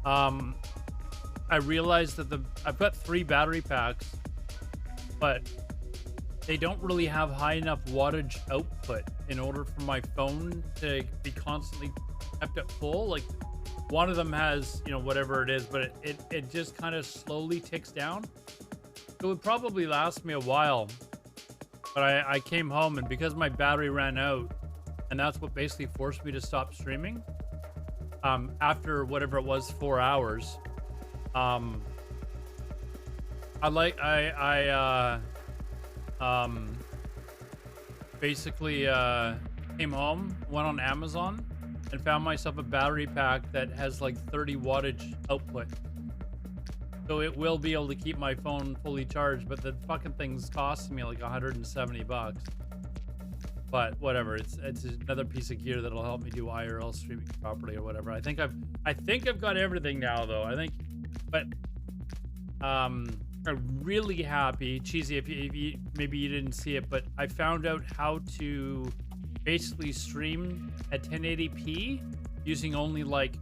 I realized that I've got 3 battery packs, but they don't really have high enough wattage output in order for my phone to be constantly kept at full. Like, one of them has, you know, whatever it is, but it just kind of slowly ticks down. It would probably last me a while, but I came home, and because my battery ran out, and that's what basically forced me to stop streaming, after whatever it was, 4 hours, basically came home, went on Amazon, and found myself a battery pack that has like 30 wattage output. So it will be able to keep my phone fully charged, but the fucking thing's costing me like 170 bucks. But whatever, it's another piece of gear that'll help me do IRL streaming properly or whatever. I think I've got everything now though. I'm really happy. Cheesy, if you maybe you didn't see it, but I found out how to basically stream at 1080p using only, like,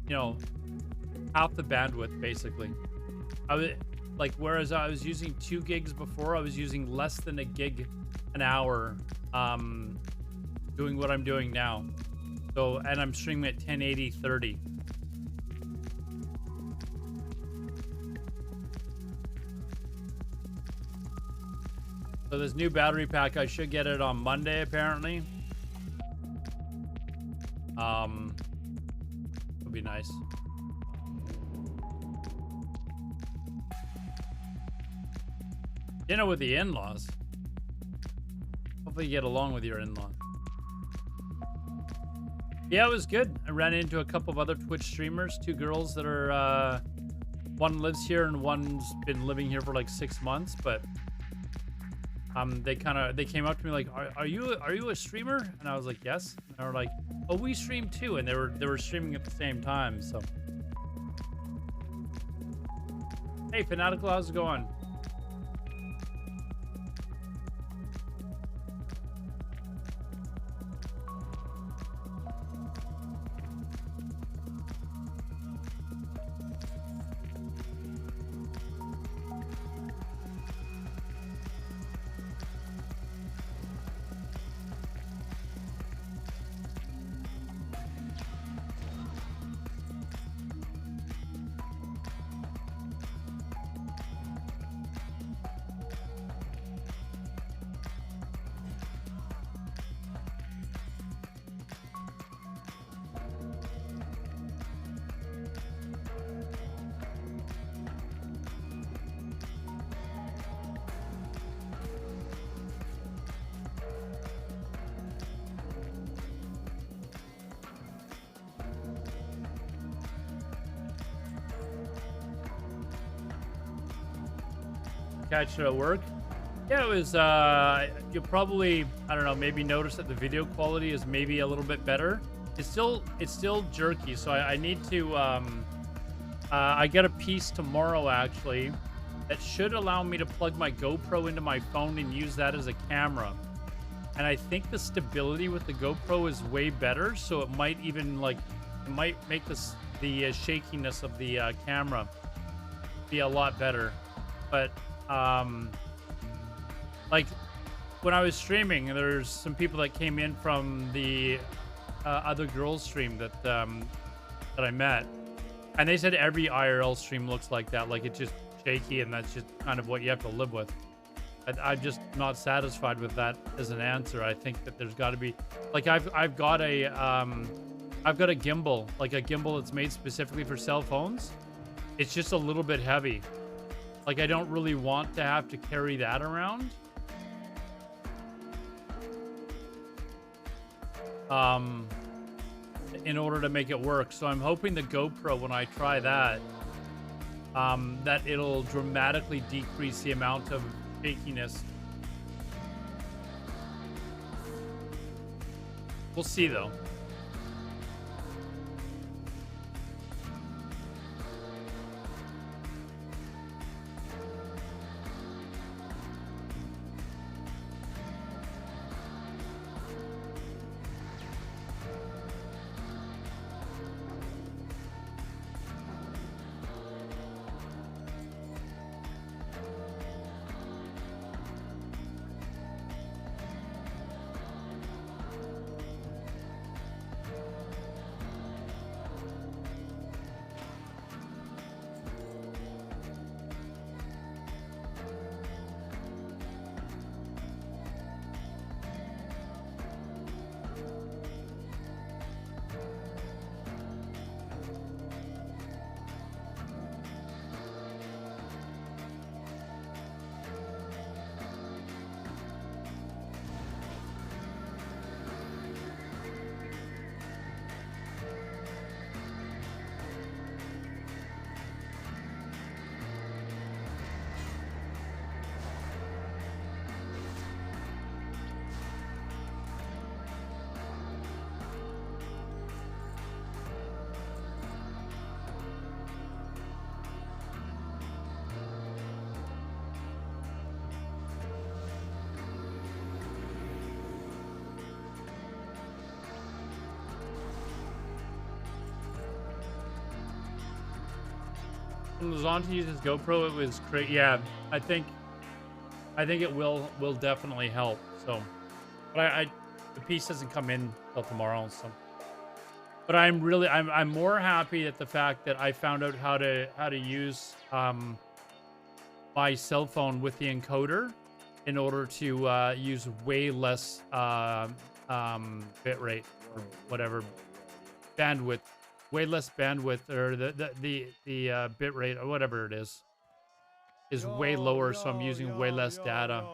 you know, half the bandwidth basically. Whereas I was using 2 gigs before, I was using less than a gig an hour doing what I'm doing now. So, and I'm streaming at 1080 30. So this new battery pack, I should get it on Monday apparently. Would be nice. Dinner with the in-laws. Hopefully you get along with your in-law. Yeah, it was good. I ran into a couple of other Twitch streamers, 2 girls that are, one lives here and one's been living here for like 6 months, but they came up to me like, are you a streamer? And I was like, yes. And they were like, oh, we stream too. And they were streaming at the same time. So, hey, Fanatical, how's it going? Catch it at work. Yeah, it was you'll probably, I don't know, maybe notice that the video quality is maybe a little bit better. It's still jerky, so I need to I get a piece tomorrow actually that should allow me to plug my GoPro into my phone and use that as a camera. And I think the stability with the GoPro is way better, so it might even make the shakiness of the camera be a lot better. But like when I was streaming, there's some people that came in from the other girls stream that I met, and they said every IRL stream looks like that, like it's just shaky, and that's just kind of what you have to live with. I'm just not satisfied with that as an answer. I think that there's got to be, like, I've got a gimbal, like a gimbal that's made specifically for cell phones. It's just a little bit heavy. Like, I don't really want to have to carry that around. In order to make it work. So I'm hoping the GoPro, when I try that, that it'll dramatically decrease the amount of shakiness. We'll see though. when Lazonte used his GoPro, it was great. Yeah, I think it will definitely help. So, but I the piece doesn't come in till tomorrow. So, but I'm more happy at the fact that I found out how to use my cell phone with the encoder in order to use way less bit rate or whatever bandwidth, way less bandwidth, or the bit rate or whatever it is way lower, so I'm using way less data.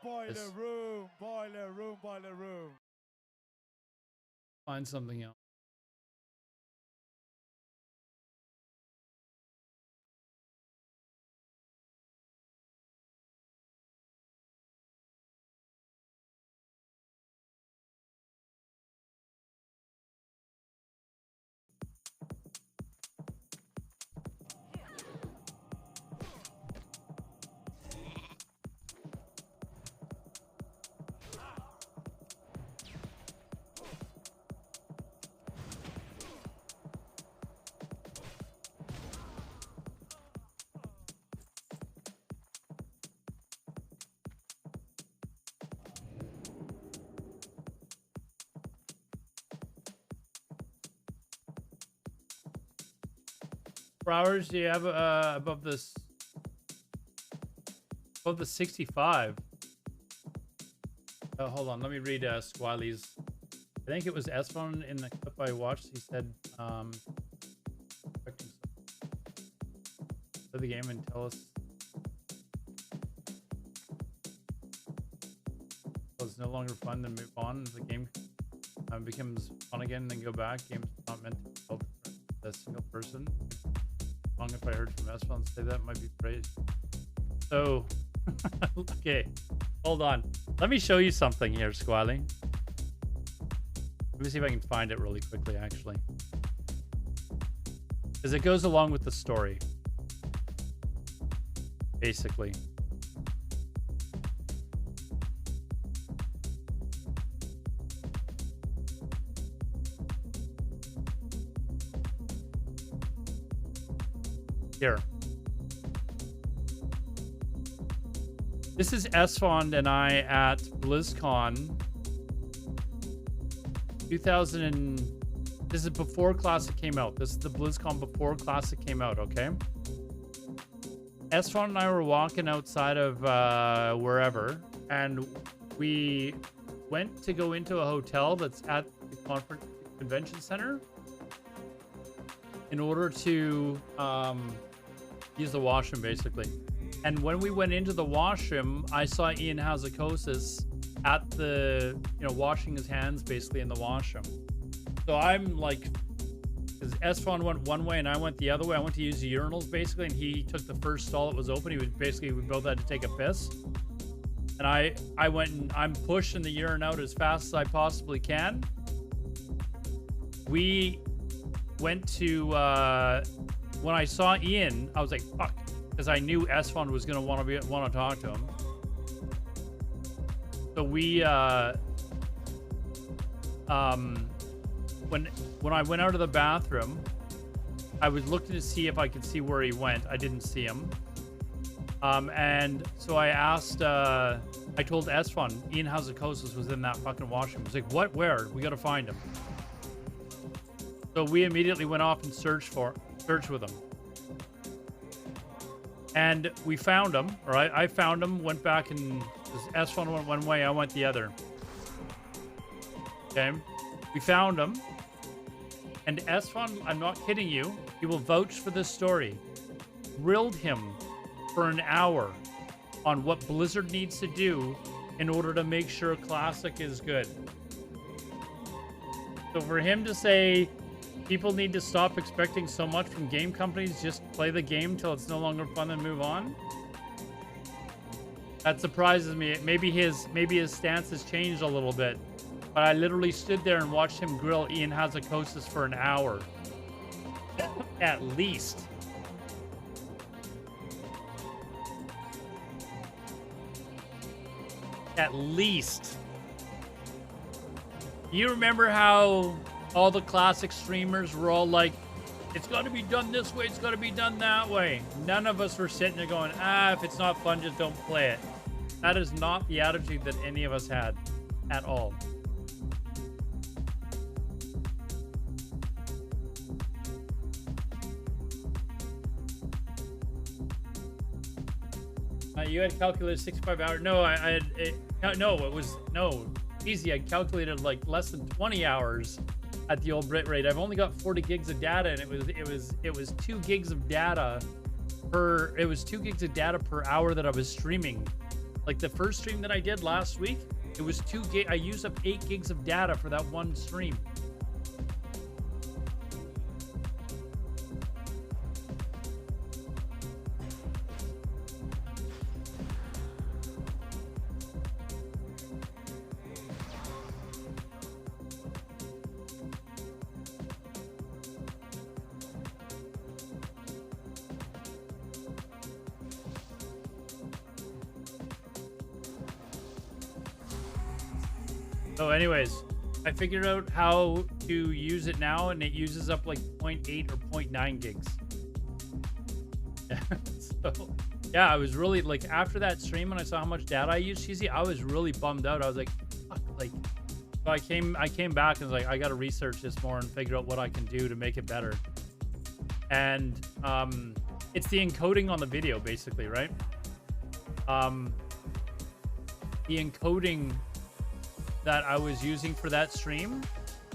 Boiler room, boiler room, boiler room. Find something else. Hours do you have above this? Above the 65. Hold on, let me read Squiley's. I think it was Esfon in the clip I watched. He said, "Play the game and tell us it's no longer fun. Then move on. The game becomes fun again, then go back. Game's not meant to help a single person." Long if I heard from Esfon say that might be great. So, okay, hold on. Let me show you something here, Squally. Let me see if I can find it really quickly, actually, because it goes along with the story, basically. Here. This is Esfond and I at BlizzCon 2000 this is before Classic came out. This is the BlizzCon before Classic came out, okay? Esfond and I were walking outside of wherever, and we went to go into a hotel that's at the convention center in order to use the washroom, basically. And when we went into the washroom, I saw Ian Hazakosis at the, washing his hands basically in the washroom. So I'm like, because Esfon went one way and I went the other way. I went to use the urinals basically, and he took the first stall that was open. We both had to take a piss. And I went and I'm pushing the urine out as fast as I possibly can. We went to, when I saw Ian, I was like, fuck. Because I knew Esfond was gonna want to talk to him. So we when I went out of the bathroom, I was looking to see if I could see where he went. I didn't see him. And so I asked, I told Esfond, Ian Hazakosis was in that fucking washroom. He's like, what? Where? We gotta find him. So we immediately went off and searched with him. And we found him, or I found him, went back, and Esfond went one way, I went the other. Okay? We found him. And Esfond, I'm not kidding you, he will vouch for this story, grilled him for an hour on what Blizzard needs to do in order to make sure Classic is good. So for him to say, people need to stop expecting so much from game companies. Just play the game till it's no longer fun and move on. That surprises me. Maybe his stance has changed a little bit. But I literally stood there and watched him grill Ian Hazakosis for an hour. At least. At least. You remember how all the Classic streamers were all like, it's got to be done this way, it's got to be done that way. None of us were sitting there going, ah, if it's not fun, just don't play it. That is not the attitude that any of us had at all. You had calculated 65 hours. No, I had no. It was no easy. I calculated like less than 20 hours at the old Brit rate. I've only got 40 gigs of data, and it was 2 gigs of data per. It was 2 gigs of data per hour that I was streaming. Like the first stream that I did last week, it was 2 gig. I used up 8 gigs of data for that one stream. So anyways, I figured out how to use it now, and it uses up like 0.8 or 0.9 gigs. So yeah, I was really like, after that stream and I saw how much data I used, cheesy, I was really bummed out. I was like, fuck, like, so I came back and was like, I got to research this more and figure out what I can do to make it better. And it's the encoding on the video, basically, right? The encoding that I was using for that stream,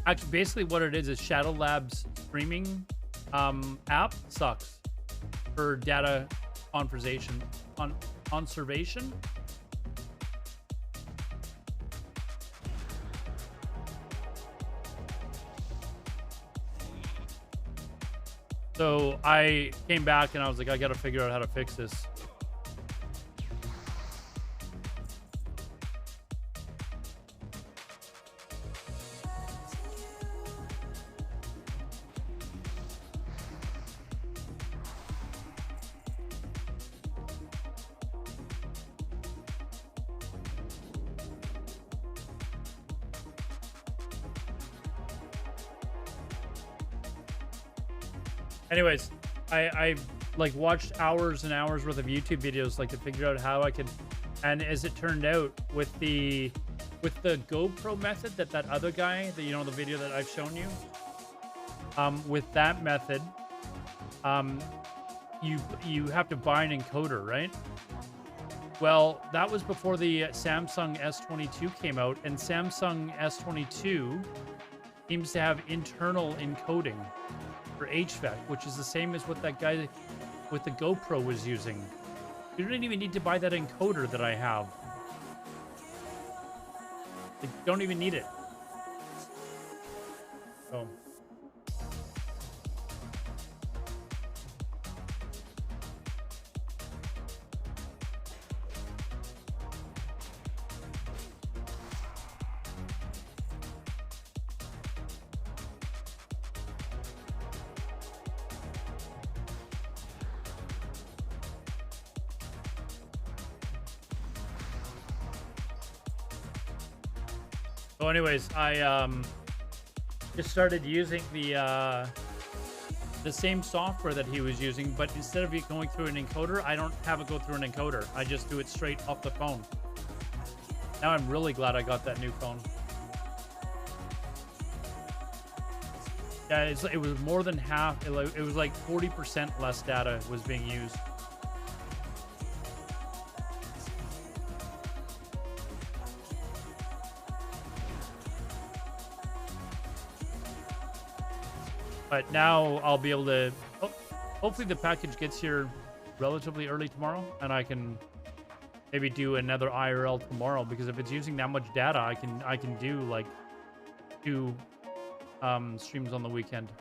actually, basically what it is Shadow Labs streaming app sucks for data conservation. So I came back and I was like, I got to figure out how to fix this. Anyways, I like watched hours and hours worth of YouTube videos like to figure out how I could, and as it turned out with the GoPro method that other guy, that, you know, the video that I've shown you, with that method, you have to buy an encoder, right? Well, that was before the Samsung S22 came out, and Samsung S22 seems to have internal encoding for HVAC, which is the same as what that guy with the GoPro was using. You don't even need to buy that encoder that I have. You don't even need it. So. So anyways, I just started using the same software that he was using, but instead of it going through an encoder, I don't have it go through an encoder. I just do it straight off the phone. Now I'm really glad I got that new phone. Yeah, it was more than half. It was like 40% less data was being used. But now I'll be able to, hopefully the package gets here relatively early tomorrow, and I can maybe do another IRL tomorrow, because if it's using that much data, I can do like 2 streams on the weekend.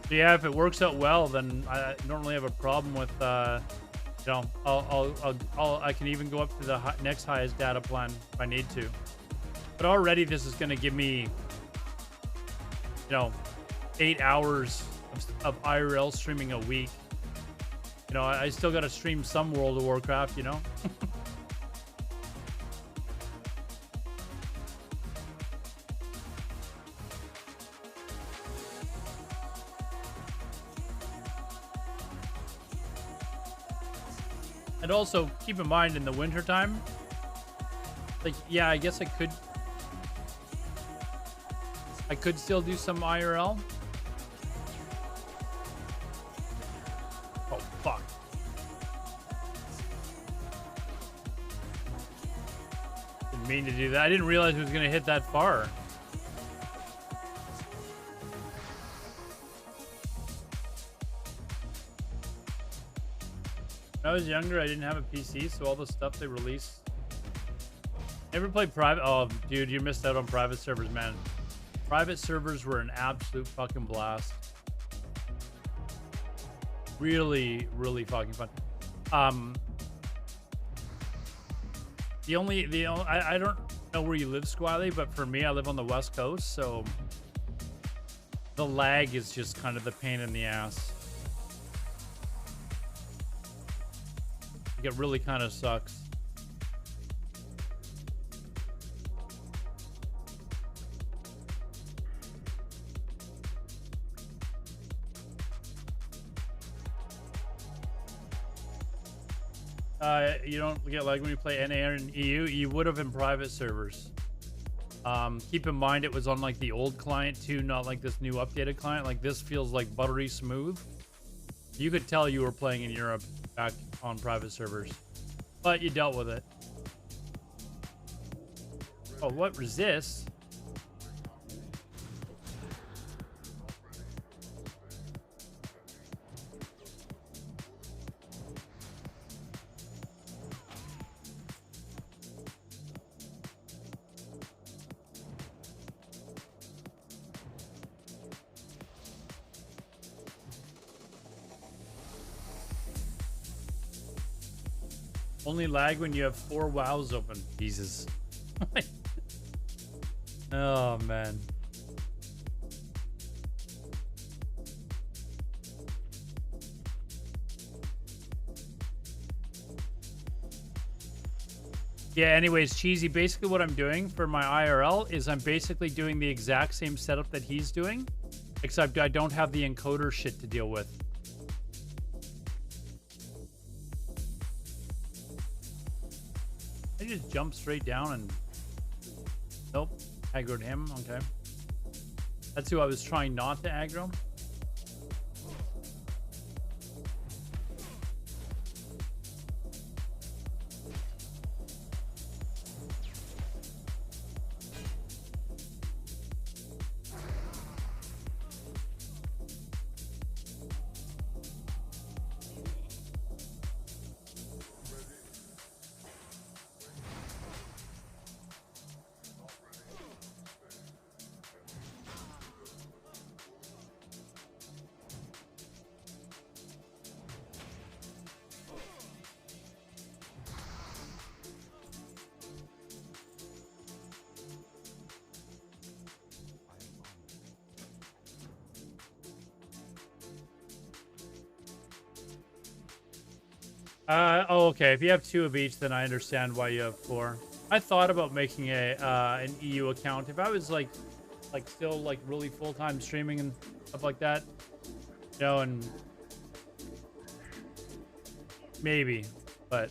So yeah, if it works out well, then I don't really have a problem with, you know, I can even go up to the next highest data plan if I need to. But already this is going to give me, you know, 8 hours of IRL streaming a week. You know, I still got to stream some World of Warcraft, you know? And also, keep in mind, in the wintertime, like, yeah, I guess I could still do some IRL. Oh, fuck. Didn't mean to do that. I didn't realize it was going to hit that far. When I was younger, I didn't have a PC, so all the stuff they released. Never played private. Oh, dude, you missed out on private servers, man. Private servers were an absolute fucking blast. Really, really fucking fun. I don't know where you live, Squally, but for me, I live on the West Coast, so the lag is just kind of the pain in the ass. It really kind of sucks. You don't get lag when you play NA and EU. You would have in private servers. Keep in mind it was on like the old client too, not like this new updated client. Like this feels like buttery smooth. You could tell you were playing in Europe back on private servers, but you dealt with it. Oh, what resists? Only lag when you have 4 WoWs open. Jesus. Oh, man. Yeah, anyways, Cheesy, basically what I'm doing for my IRL is I'm basically doing the exact same setup that he's doing, except I don't have the encoder shit to deal with. I just jump straight down and... Nope. Aggroed him. Okay. That's who I was trying not to aggro. Oh, okay. If you have 2 of each, then I understand why you have 4. I thought about making a an EU account. If I was like still like really full-time streaming and stuff like that, you know, and maybe, but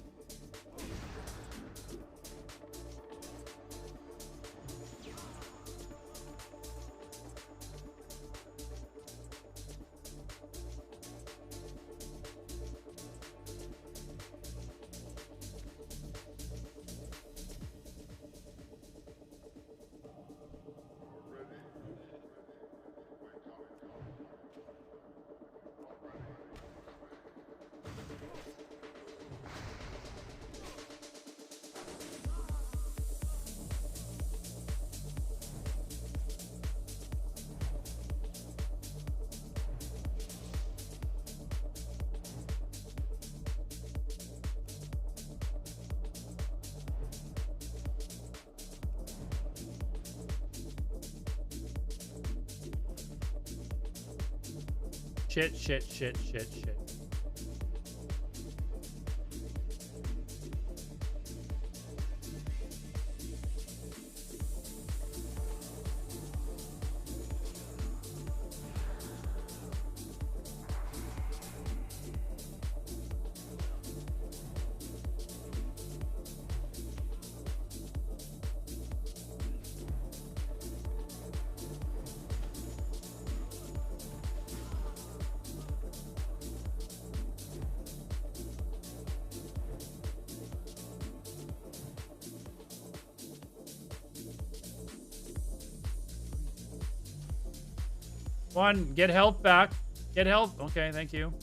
Shit. Come on, get health back. Get health. Okay, thank you.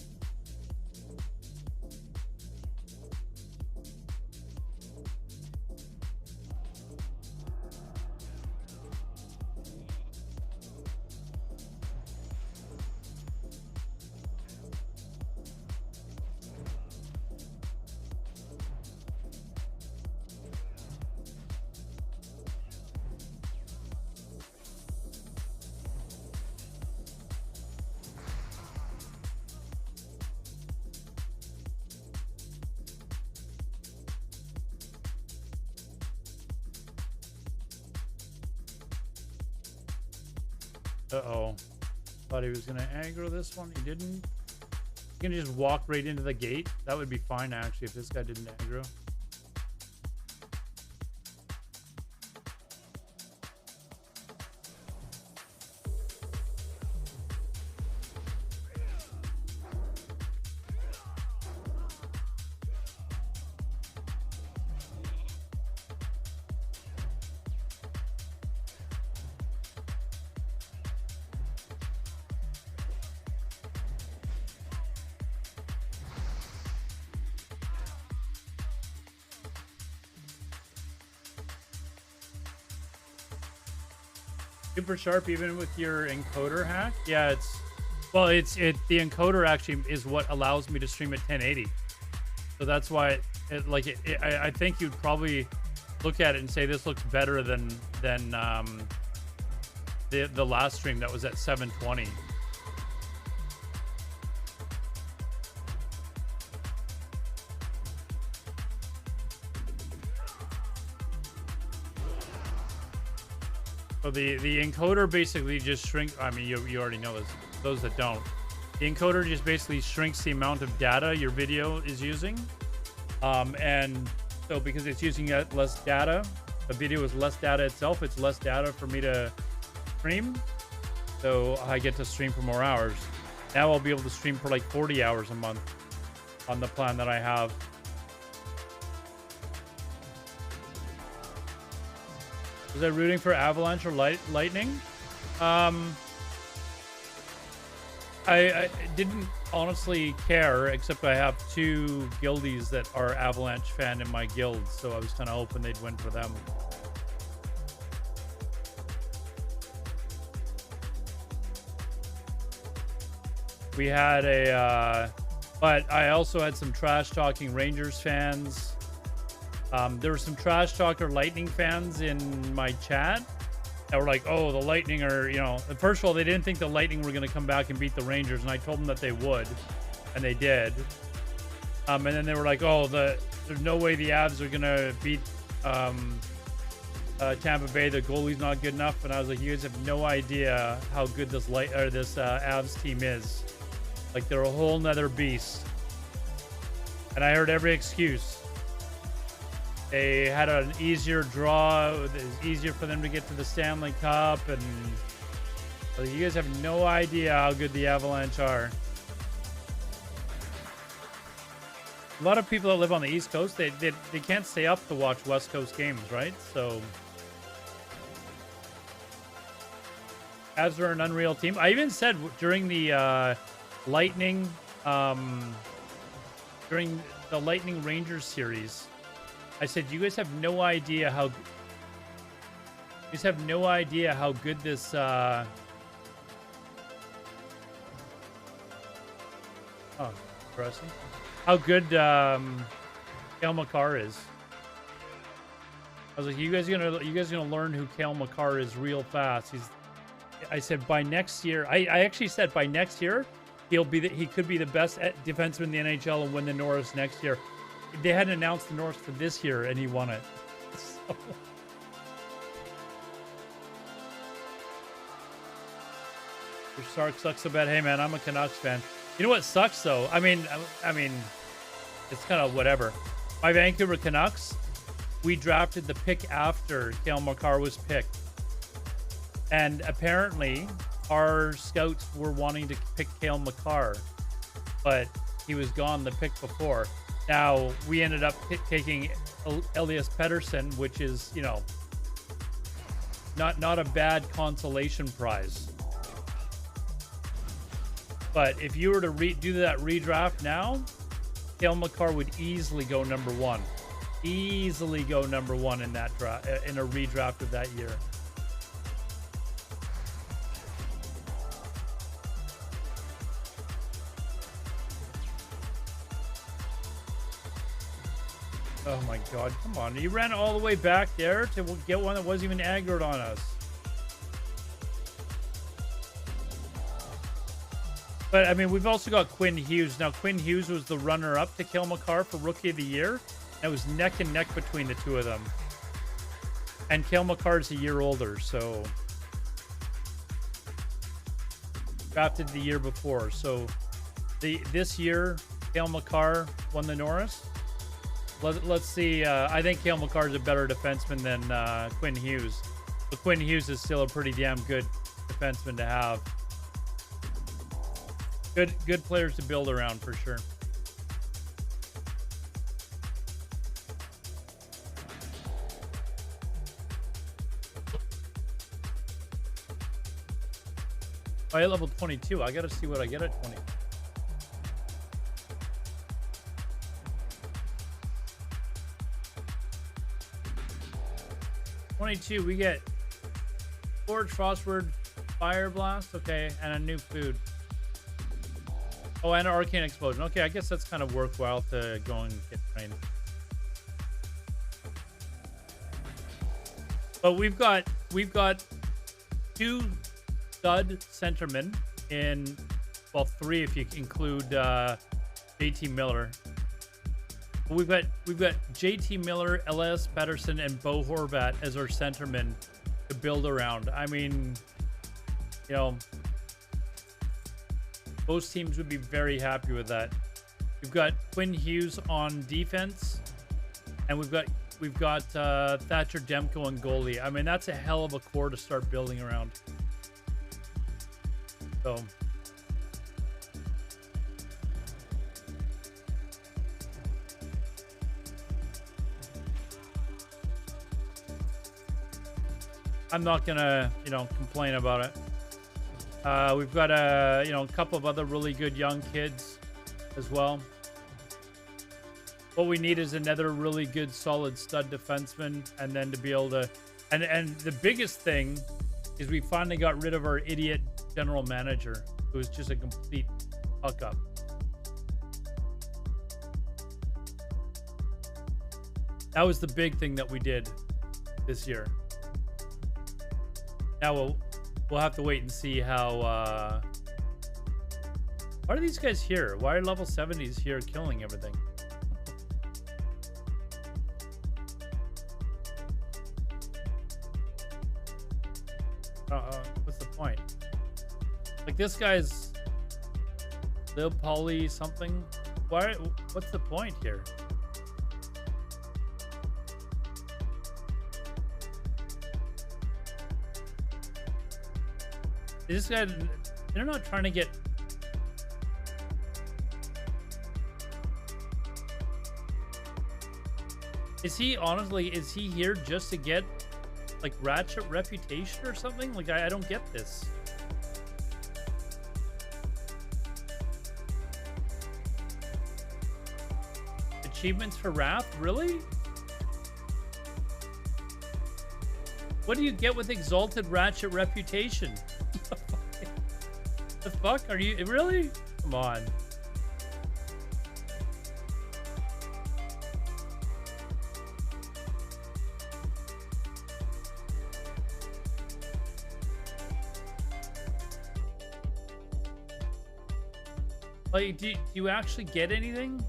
Uh-oh. Thought he was going to aggro this one. He didn't. You can just walk right into the gate. That would be fine, actually, if this guy didn't aggro. Super sharp even with your encoder hack. Yeah, the encoder actually is what allows me to stream at 1080. So that's why I think you'd probably look at it and say this looks better than the last stream that was at 720. So the encoder basically just shrinks. I mean, you already know this. Those that don't, the encoder just basically shrinks the amount of data your video is using. And so because it's using less data, the video is less data itself. It's less data for me to stream. So I get to stream for more hours. Now I'll be able to stream for like 40 hours a month on the plan that I have. Was I rooting for Avalanche or Lightning? I didn't honestly care, except I have two guildies that are Avalanche fan in my guild, so I was kind of hoping they'd win for them. We had but I also had some trash talking Rangers fans. There were some trash talker Lightning fans in my chat that were like, oh, the Lightning are, first of all, they didn't think the Lightning were going to come back and beat the Rangers, and I told them that they would, and they did. And then they were like, oh, there's no way the Avs are going to beat Tampa Bay. The goalie's not good enough. And I was like, you guys have no idea how good this Avs team is. Like, they're a whole nother beast. And I heard every excuse. They had an easier draw. It was easier for them to get to the Stanley Cup. And you guys have no idea how good the Avalanche are. A lot of people that live on the East Coast, they can't stay up to watch West Coast games, right? So Avs are an unreal team. I even said during the Lightning Rangers series, I said, you guys have no idea how good this interesting. How good Cale Makar is. I was like, you guys gonna learn who Cale Makar is real fast. I said by next year, I actually said by next year, he could be the best defenseman in the NHL and win the Norris next year. They hadn't announced the Norris for this year, and he won it. So. Your Sark sucks so bad. Hey man, I'm a Canucks fan. You know what sucks though? I mean, it's kind of whatever. My Vancouver Canucks, we drafted the pick after Cale Makar was picked, and apparently our scouts were wanting to pick Cale Makar, but he was gone the pick before. Now we ended up taking Elias Pettersson, which is, you know, not a bad consolation prize. But if you were to do that redraft now, Cale Makar would easily go number one. Easily go number one in that draft, in a redraft of that year. Oh my God, come on. You ran all the way back there to get one that wasn't even aggroed on us. But, I mean, we've also got Quinn Hughes. Now, Quinn Hughes was the runner-up to Cale Makar for Rookie of the Year. And it was neck and neck between the two of them. And Cale Makar's a year older, so... drafted the year before. So, this year, Cale Makar won the Norris. Let's see. I think Cale Makar is a better defenseman than Quinn Hughes. But Quinn Hughes is still a pretty damn good defenseman to have. Good players to build around for sure. I level 22. I gotta see what I get at 20. We get Forge, Frostword, Fire Blast, okay, and a new food. Oh, and an Arcane Explosion. Okay, I guess that's kind of worthwhile to go and get trained. But we've got 2 stud centermen in, well, 3 if you include JT Miller. We've got JT Miller, Elias Pettersson, and Bo Horvat as our centermen to build around. I mean, you know, most teams would be very happy with that. We've got Quinn Hughes on defense, and we've got Thatcher Demko on goalie. I mean, that's a hell of a core to start building around. So. I'm not gonna, you know, complain about it. We've got a couple of other really good young kids as well. What we need is another really good, solid stud defenseman, and then to be able to, and the biggest thing is we finally got rid of our idiot general manager, who was just a complete fuck up. That was the big thing that we did this year. Now we'll have to wait and see how. Why are these guys here? Why are level 70s here killing everything? What's the point? Like, this guy's Lil Polly something. Why? What's the point here? This guy, they're not trying to get. Is he here just to get like Ratchet reputation or something? Like, I don't get this. Achievements for Wrath? Really? What do you get with Exalted Ratchet reputation? The fuck? Are you really? Come on. Like, do you actually get anything?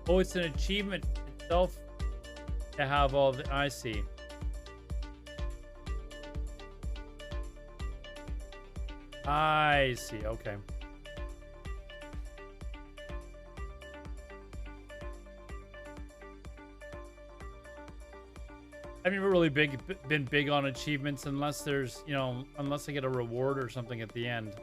Oh, it's an achievement itself to have all the... I see. I see, okay. I've never really been big on achievements unless there's, you know, unless I get a reward or something at the end.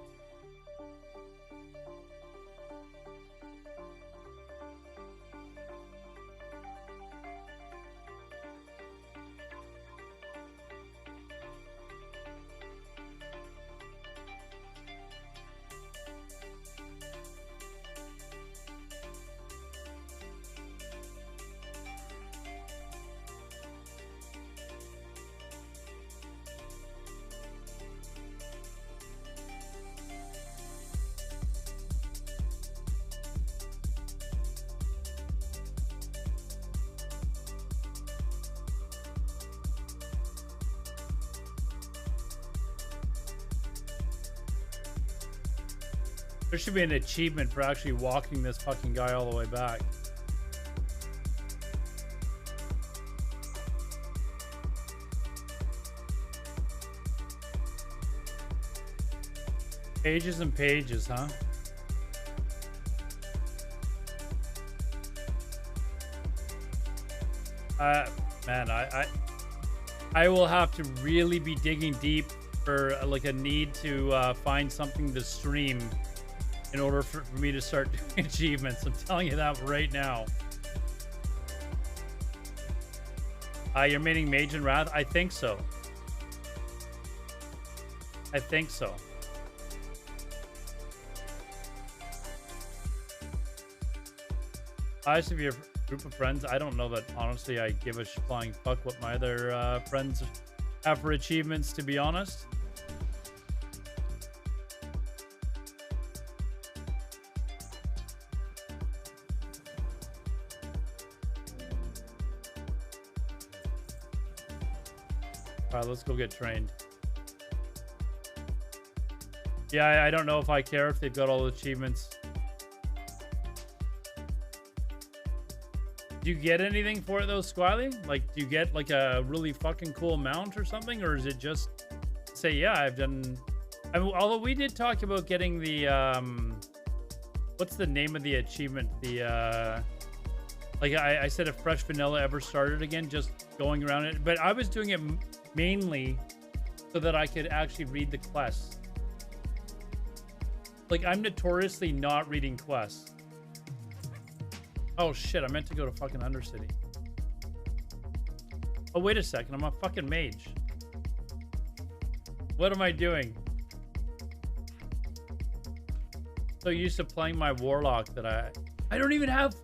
There should be an achievement for actually walking this fucking guy all the way back. Pages and pages, huh? Man, I will have to really be digging deep for like a need to find something to stream in order for me to start doing achievements. I'm telling you that right now. You're meaning Mage and Wrath? I think so. I think so. Eyes of your group of friends. I don't know that, honestly. I give a flying fuck what my other friends have for achievements, to be honest. All right, let's go get trained. Yeah, I don't know if I care if they've got all the achievements. Do you get anything for it though, Squiley? Like, do you get like a really fucking cool mount or something? Or is it just say, yeah, I've done... I mean, although we did talk about getting the... what's the name of the achievement? The... like I said, if Fresh Vanilla ever started again, just going around it. But I was doing it mainly so that I could actually read the quests. Like, I'm notoriously not reading quests. Oh shit, I meant to go to fucking Undercity. Oh, wait a second, I'm a fucking mage. What am I doing? So used to playing my warlock that I don't even have...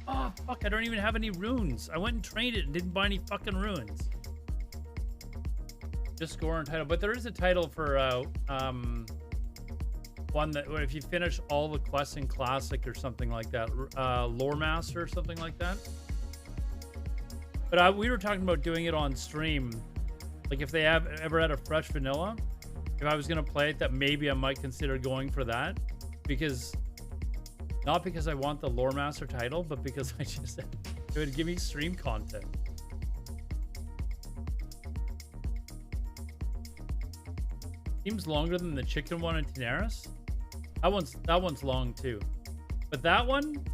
Oh fuck, I don't even have any runes. I went and trained it and didn't buy any fucking runes. Just score and title. But there is a title for one that if you finish all the quests in Classic or something like that, Lore Master or something like that. But we were talking about doing it on stream. Like if they have ever had a Fresh Vanilla, if I was gonna play it, that maybe I might consider going for that, because not because I want the Lore Master title, but because I just it would give me stream content. Seems longer than the chicken one in Daenerys. That one's long too, but that one,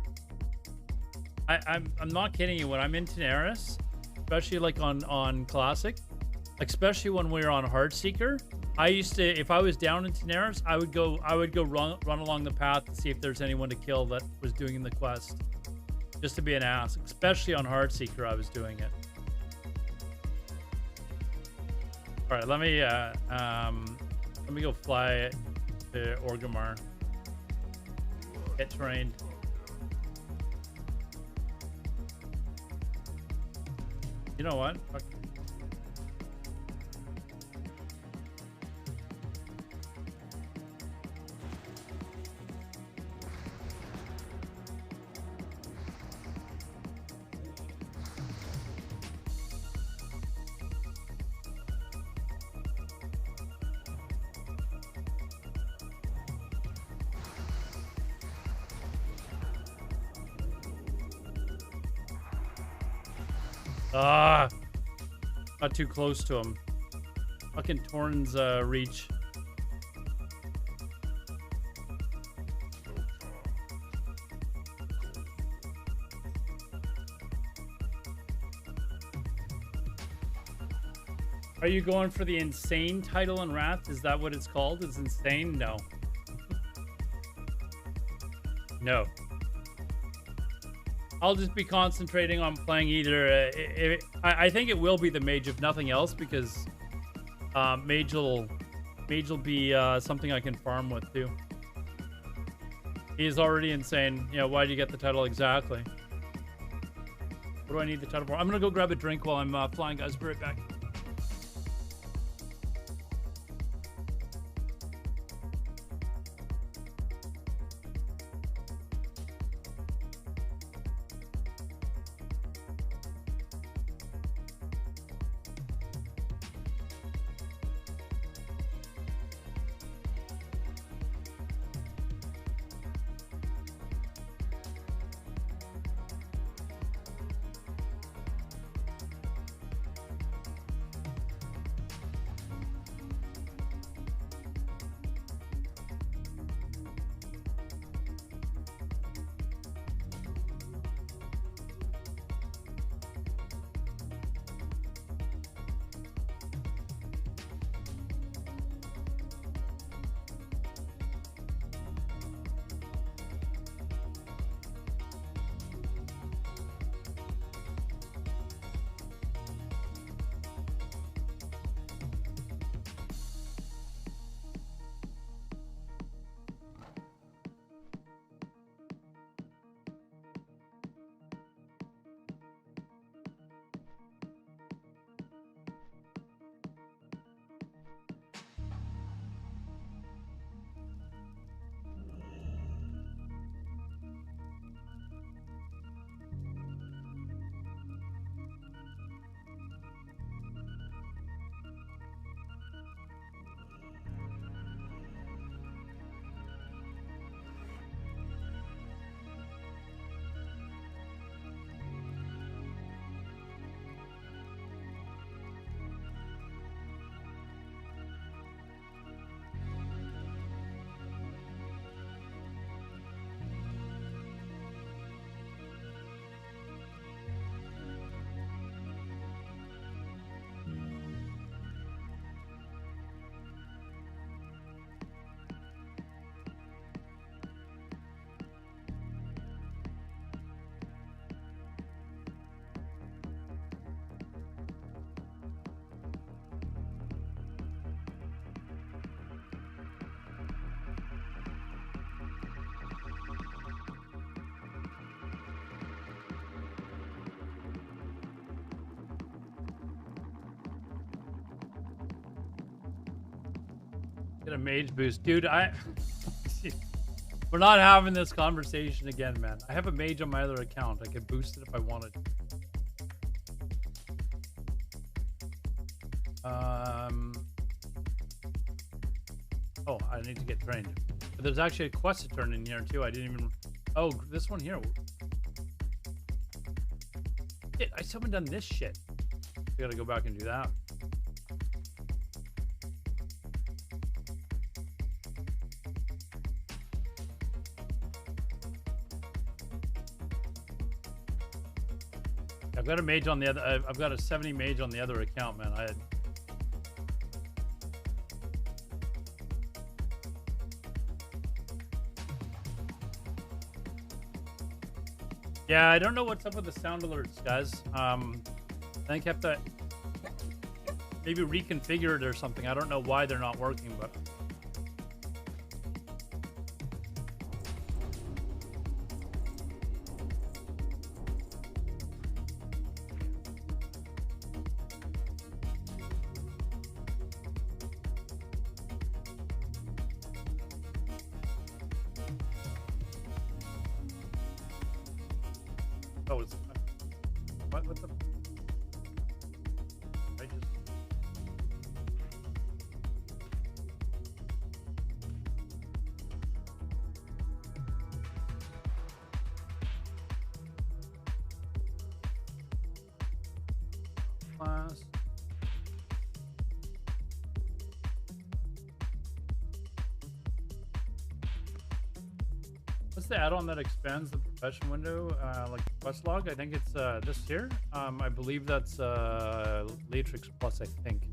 I'm not kidding you. When I'm in Daenerys, especially like on Classic, especially when we were on Heartseeker, I used to, if I was down in Daenerys, I would go run along the path to see if there's anyone to kill that was doing the quest, just to be an ass. Especially on Heartseeker, I was doing it. All right, let me go fly to Orgrimmar. Get trained. You know what? Fuck. Ah, not too close to him. Fucking Torn's reach. Are you going for the insane title in Wrath? Is that what it's called? It's insane? No. No. I'll just be concentrating on playing either. I think it will be the Mage, if nothing else, because Mage will be something I can farm with too. He's already insane. Yeah, why do you get the title exactly? What do I need the title for? I'm gonna go grab a drink while I'm flying, guys. Be right back. Get a mage boost. Dude, we're not having this conversation again, man. I have a mage on my other account. I could boost it if I wanted. Oh, I need to get trained. But there's actually a quest to turn in here too. I didn't even... Oh, this one here. Shit, I still haven't done this shit. I gotta go back and do that. I've got a mage on the other. I've got a 70 mage on the other account, man. Yeah, I don't know what's up with the sound alerts, guys. I think I have to maybe reconfigure it or something. I don't know why they're not working, but. Oh, it's what the? I just. class. What's the add-on that expands the profession window, like the quest log? I think it's this here. I believe that's Latrix Plus, I think.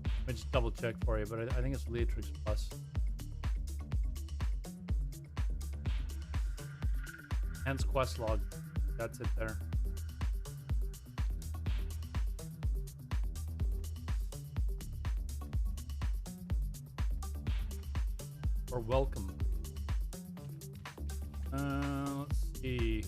Let me just double check for you, but I think it's Latrix Plus. Hence quest log. That's it there. Or welcome. Let's see.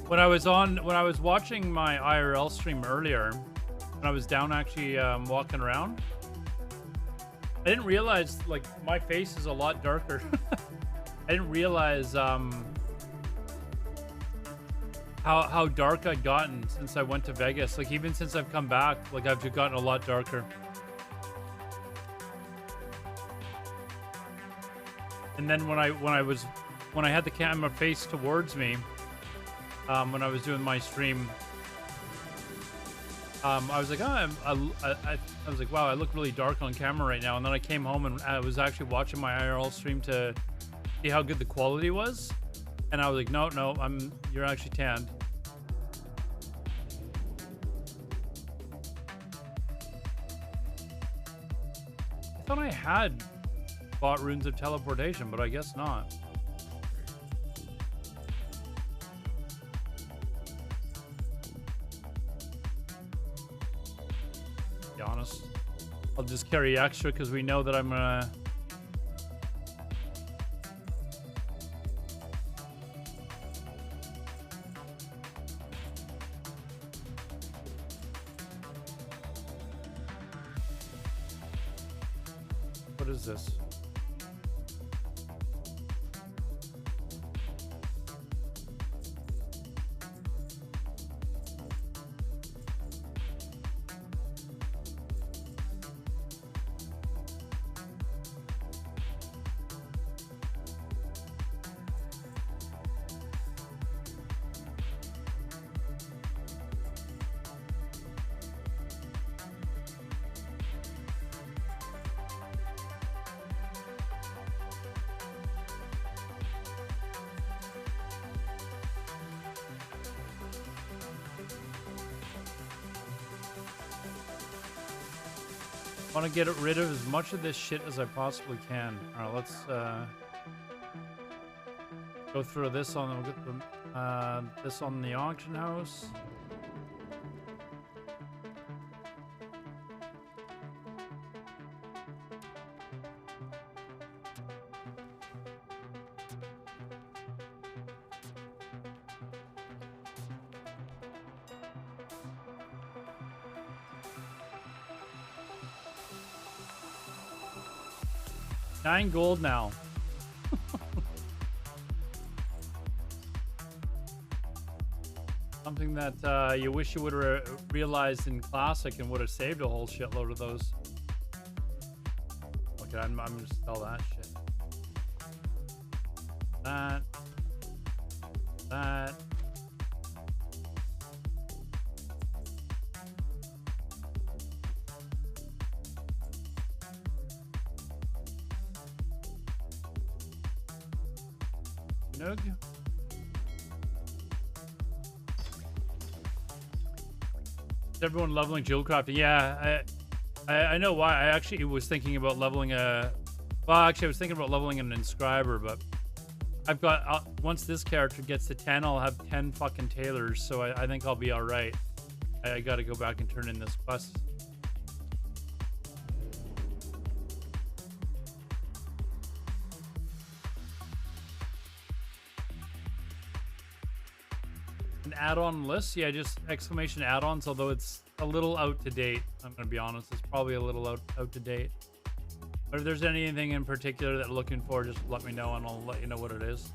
When I was watching my IRL stream earlier, when I was down actually walking around, I didn't realize like my face is a lot darker. I didn't realize how dark I'd gotten since I went to Vegas. Like even since I've come back, like I've just gotten a lot darker. And then when I had the camera face towards me, when I was doing my stream, I was like, oh, I was like, wow, I look really dark on camera right now. And then I came home and I was actually watching my IRL stream to see how good the quality was. And I was like, no, you're actually tanned. I thought I had bought Runes of Teleportation, but I guess not. Honest, I'll just carry extra because we know that I'm gonna what is this? I want to get rid of as much of this shit as I possibly can. All right, let's go through this on. We'll get this on the auction house. $9 gold now. Something that you wish you would have realized in Classic and would have saved a whole shitload of those. Okay, I'm gonna sell that shit. That. Nug. Is everyone leveling jewel crafting? Yeah, I know why. I actually was thinking about leveling a... Well, actually, I was thinking about leveling an inscriber, but I've got... once this character gets to 10, I'll have 10 fucking tailors, so I think I'll be alright. I gotta go back and turn in this quest. An add-on list? Yeah, just exclamation add-ons, although it's a little out to date. I'm gonna be honest, it's probably a little out to date. But if there's anything in particular that I'm looking for, just let me know and I'll let you know what it is.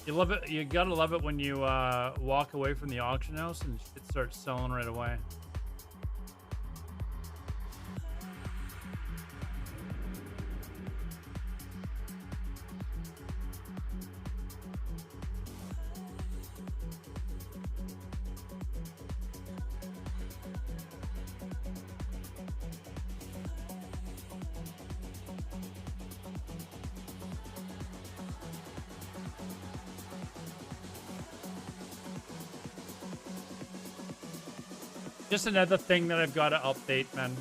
You love it. You gotta love it when you walk away from the auction house and it starts selling right away. Just another thing that I've got to update, man.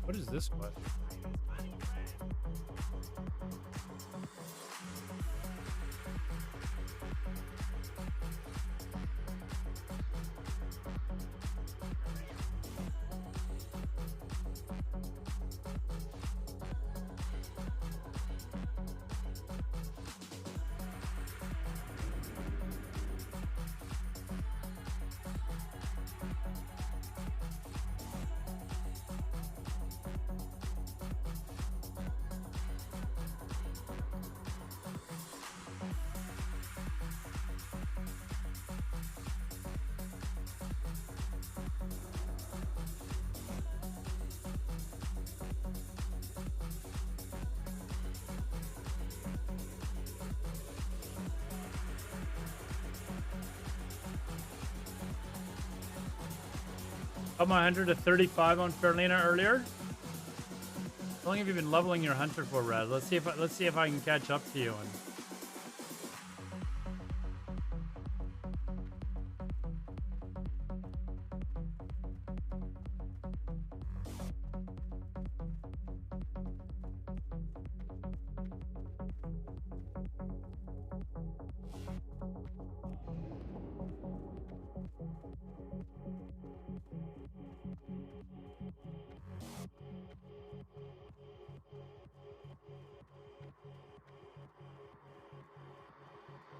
What is this quest? Up my 100 to 35 on Ferlina earlier. How long have you been leveling your hunter for, Raz? Let's see if I can catch up to you.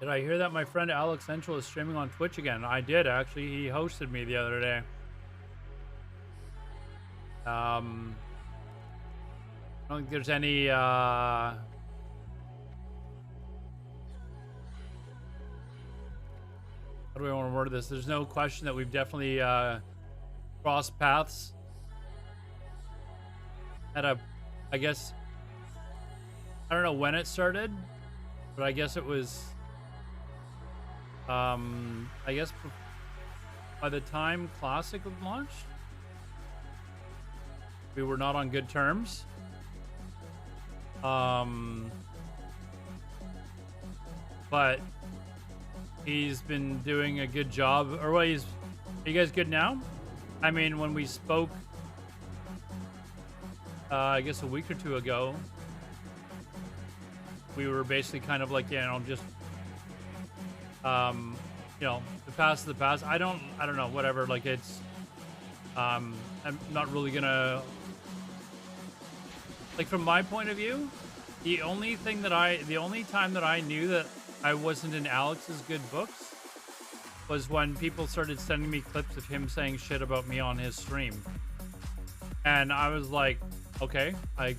And did I hear that my friend Alex Central is streaming on Twitch again? I did, actually. He hosted me the other day. I don't think there's any how do I want to word this? There's no question that we've definitely crossed paths at I guess, I don't know when it started, but I guess it was I guess by the time Classic launched, we were not on good terms. But he's been doing a good job. Or what? Are you guys good now? I mean, when we spoke, I guess a week or two ago, we were basically kind of like, you know, just you know, the past is the past. I don't know, whatever, like it's I'm not really gonna, like, from my point of view, the only time that I knew that I wasn't in Alex's good books was when people started sending me clips of him saying shit about me on his stream. And I was like, okay, I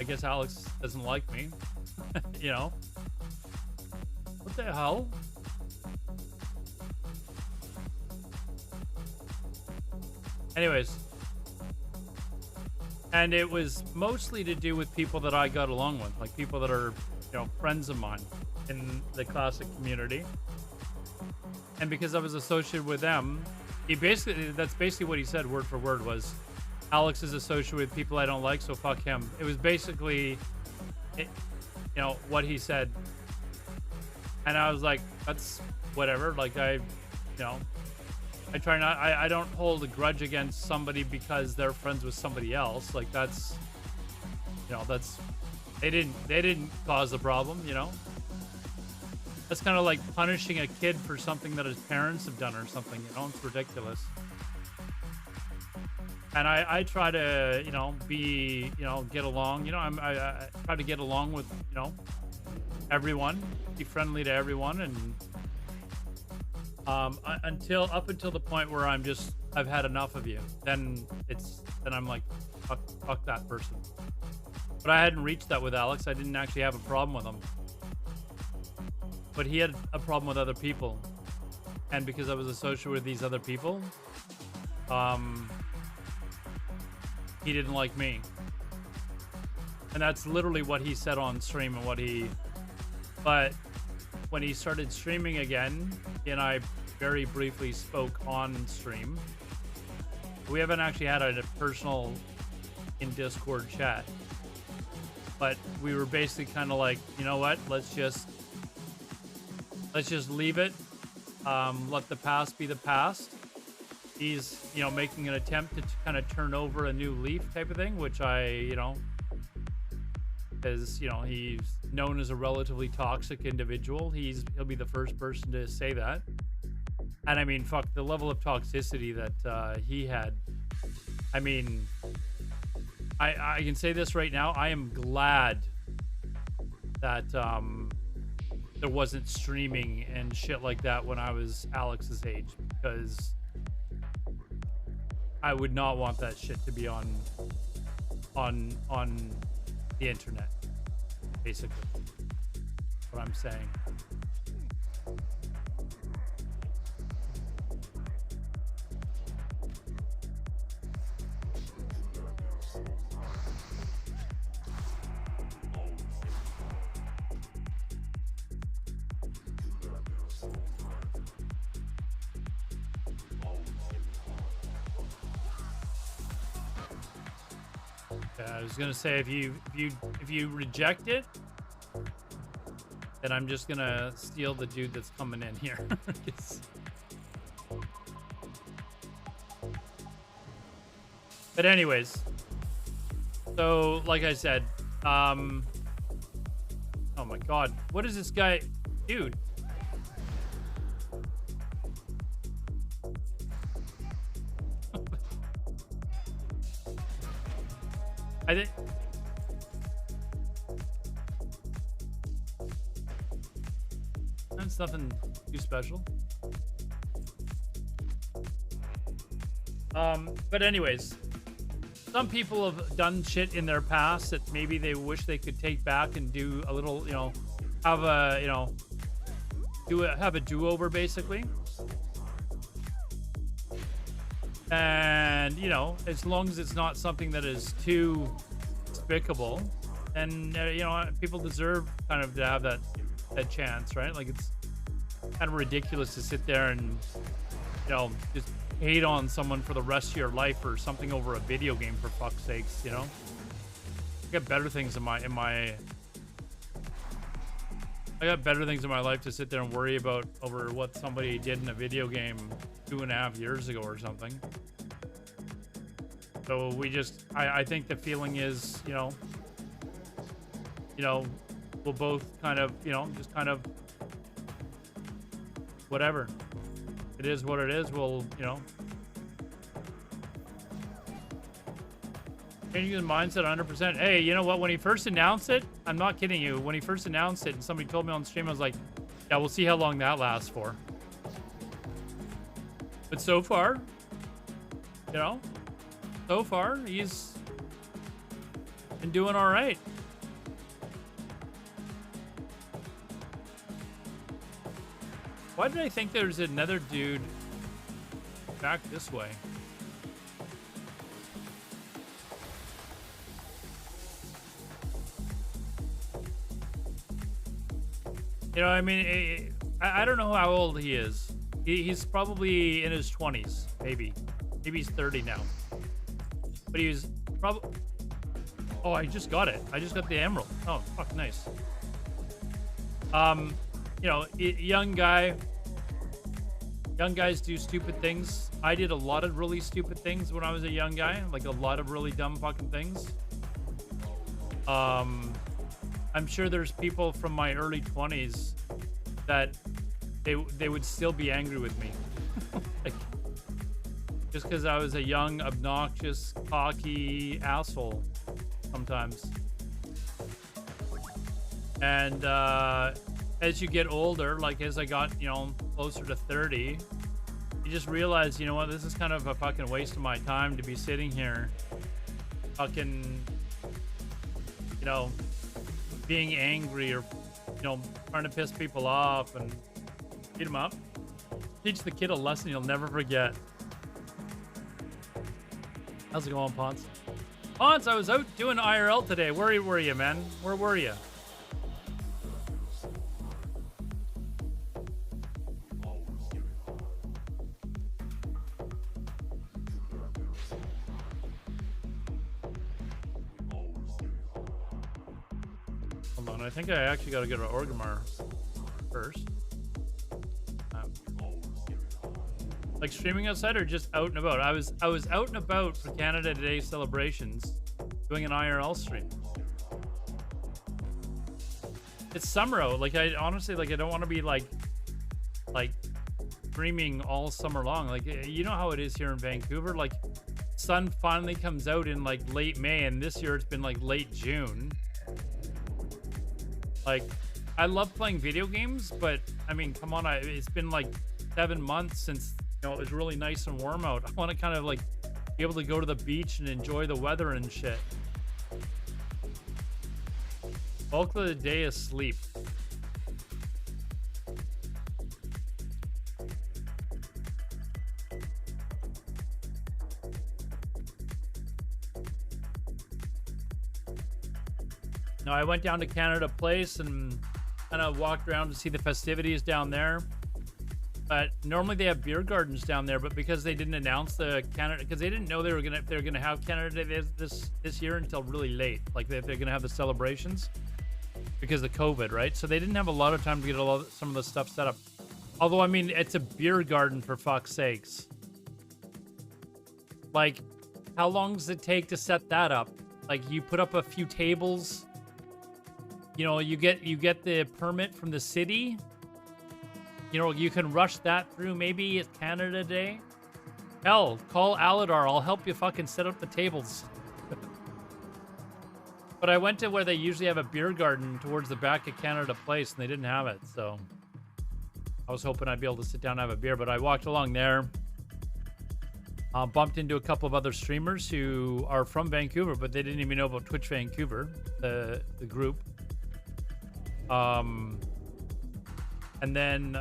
guess Alex doesn't like me. You know? What the hell? Anyways, And it was mostly to do with people that I got along with, like people that are, friends of mine in the classic community. And because I was associated with them, that's basically what he said word for word was, Alex is associated with people I don't like, so fuck him. It was basically, what he said. And I was like, that's whatever. Like I try not, I don't hold a grudge against somebody because they're friends with somebody else. Like that's, they didn't cause the problem, That's kind of like punishing a kid for something that his parents have done or something, it's ridiculous. And I try to, get along, I try to get along with, everyone, be friendly to everyone. And up until the point where I've had enough of you, then I'm like, fuck that person. But I hadn't reached that with Alex. I didn't actually have a problem with him. But he had a problem with other people. And because I was associated with these other people, he didn't like me. And that's literally what he said on stream and but when he started streaming again, he and I very briefly spoke on stream. We haven't actually had a personal in Discord chat. But we were basically kind of like, you know what? Let's just leave it. Let the past be the past. He's, making an attempt to kind of turn over a new leaf type of thing, which because, he's known as a relatively toxic individual. He'll be the first person to say that. And I mean, fuck, the level of toxicity that he had. I mean, I can say this right now. I am glad that there wasn't streaming and shit like that when I was Alex's age, because I would not want that shit to be on the internet, basically. What I'm saying. I was gonna say if you reject it, then I'm just gonna steal the dude that's coming in here. But anyways, so like I said, oh my god, what is this guy, dude? I think that's nothing too special. But anyways, some people have done shit in their past that maybe they wish they could take back and do a little, have a, have a do-over basically. And, as long as it's not something that is too despicable, then, people deserve kind of to have that chance, right? Like, it's kind of ridiculous to sit there and, just hate on someone for the rest of your life or something over a video game, for fuck's sakes, I got better things in my life to sit there and worry about over what somebody did in a video game 2.5 years ago or something. So I think the feeling is, we'll both kind of, just kind of whatever. It is what it is. We'll, changing the mindset 100%. Hey, you know what? When he first announced it, I'm not kidding you. When he first announced it and somebody told me on stream, I was like, yeah, we'll see how long that lasts for. But so far, he's been doing all right. Why did I think there's another dude back this way? You know, I mean, I don't know how old he is. He's probably in his 20s, maybe. Maybe he's 30 now. But he was probably... Oh, I just got it. I just got the emerald. Oh, fuck, nice. You know, young guy. Young guys do stupid things. I did a lot of really stupid things when I was a young guy. Like, a lot of really dumb fucking things. I'm sure there's people from my early 20s that they would still be angry with me. Like, just because I was a young, obnoxious, cocky asshole sometimes. And as you get older, like as I got, you know, closer to 30, you just realize, you know what, this is kind of a fucking waste of my time to be sitting here fucking, you know, being angry or, you know, trying to piss people off and beat them up. Teach the kid a lesson he'll never forget. How's it going, Ponce? Ponce, I was out doing IRL today. Where were you, man? Where were you? Hold on, I think I actually got to go to Orgrimmar first. Like streaming outside or just out and about? I was out and about for Canada Day celebrations, doing an IRL stream. It's summer out. Like I honestly, like I don't want to be like streaming all summer long. Like you know how it is here in Vancouver. Like sun finally comes out in like late May, and this year it's been like late June. Like I love playing video games, but I mean, come on, it's been like 7 months since. You know, it was really nice and warm out. I want to kind of like be able to go to the beach and enjoy the weather and shit. Bulk of the day is sleep. No, I went down to Canada Place and kind of walked around to see the festivities down there. But normally they have beer gardens down there, but because they didn't announce the Canada, because they didn't know they were gonna have Canada Day this year until really late. Like they're gonna have the celebrations because of COVID, right? So they didn't have a lot of time to get some of the stuff set up. Although I mean, it's a beer garden for fuck's sakes. Like, how long does it take to set that up? Like you put up a few tables. You know, you get the permit from the city. You know, you can rush that through. Maybe it's Canada Day. Hell, call Alodar. I'll help you fucking set up the tables. But I went to where they usually have a beer garden towards the back of Canada Place, and they didn't have it. So I was hoping I'd be able to sit down and have a beer. But I walked along there. Bumped into a couple of other streamers who are from Vancouver, but they didn't even know about Twitch Vancouver, the group. And then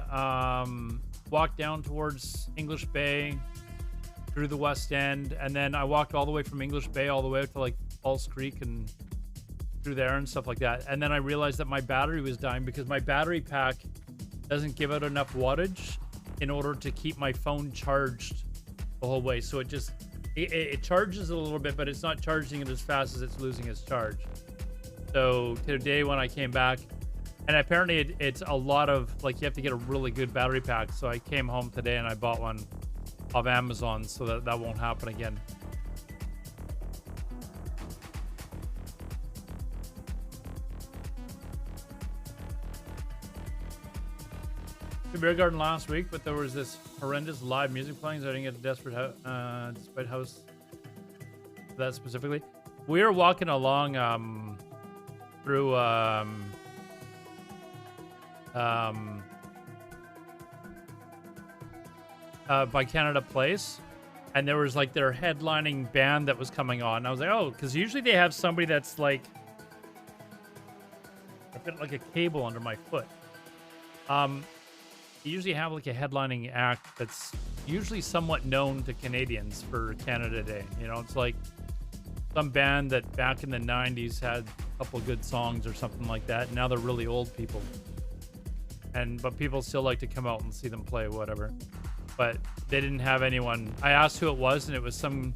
walked down towards English Bay, through the West End, and then I walked all the way from English Bay all the way out to like Falls Creek and through there and stuff like that. And then I realized that my battery was dying because my battery pack doesn't give out enough wattage in order to keep my phone charged the whole way. So it charges a little bit, but it's not charging it as fast as it's losing its charge. So today when I came back, and apparently it's a lot of, like, you have to get a really good battery pack. So I came home today and I bought one off Amazon so that won't happen again. The beer garden last week, but there was this horrendous live music playing, so I didn't get a despite house that specifically. We were walking along through by Canada Place, and there was like their headlining band that was coming on. And I was like, oh, because usually they have somebody that's like, I've got like a cable under my foot. You usually have like a headlining act that's usually somewhat known to Canadians for Canada Day. You know, it's like some band that back in the 90s had a couple good songs or something like that. And now they're really old people. but people still like to come out and see them play, whatever. But they didn't have anyone. I asked who it was, and it was some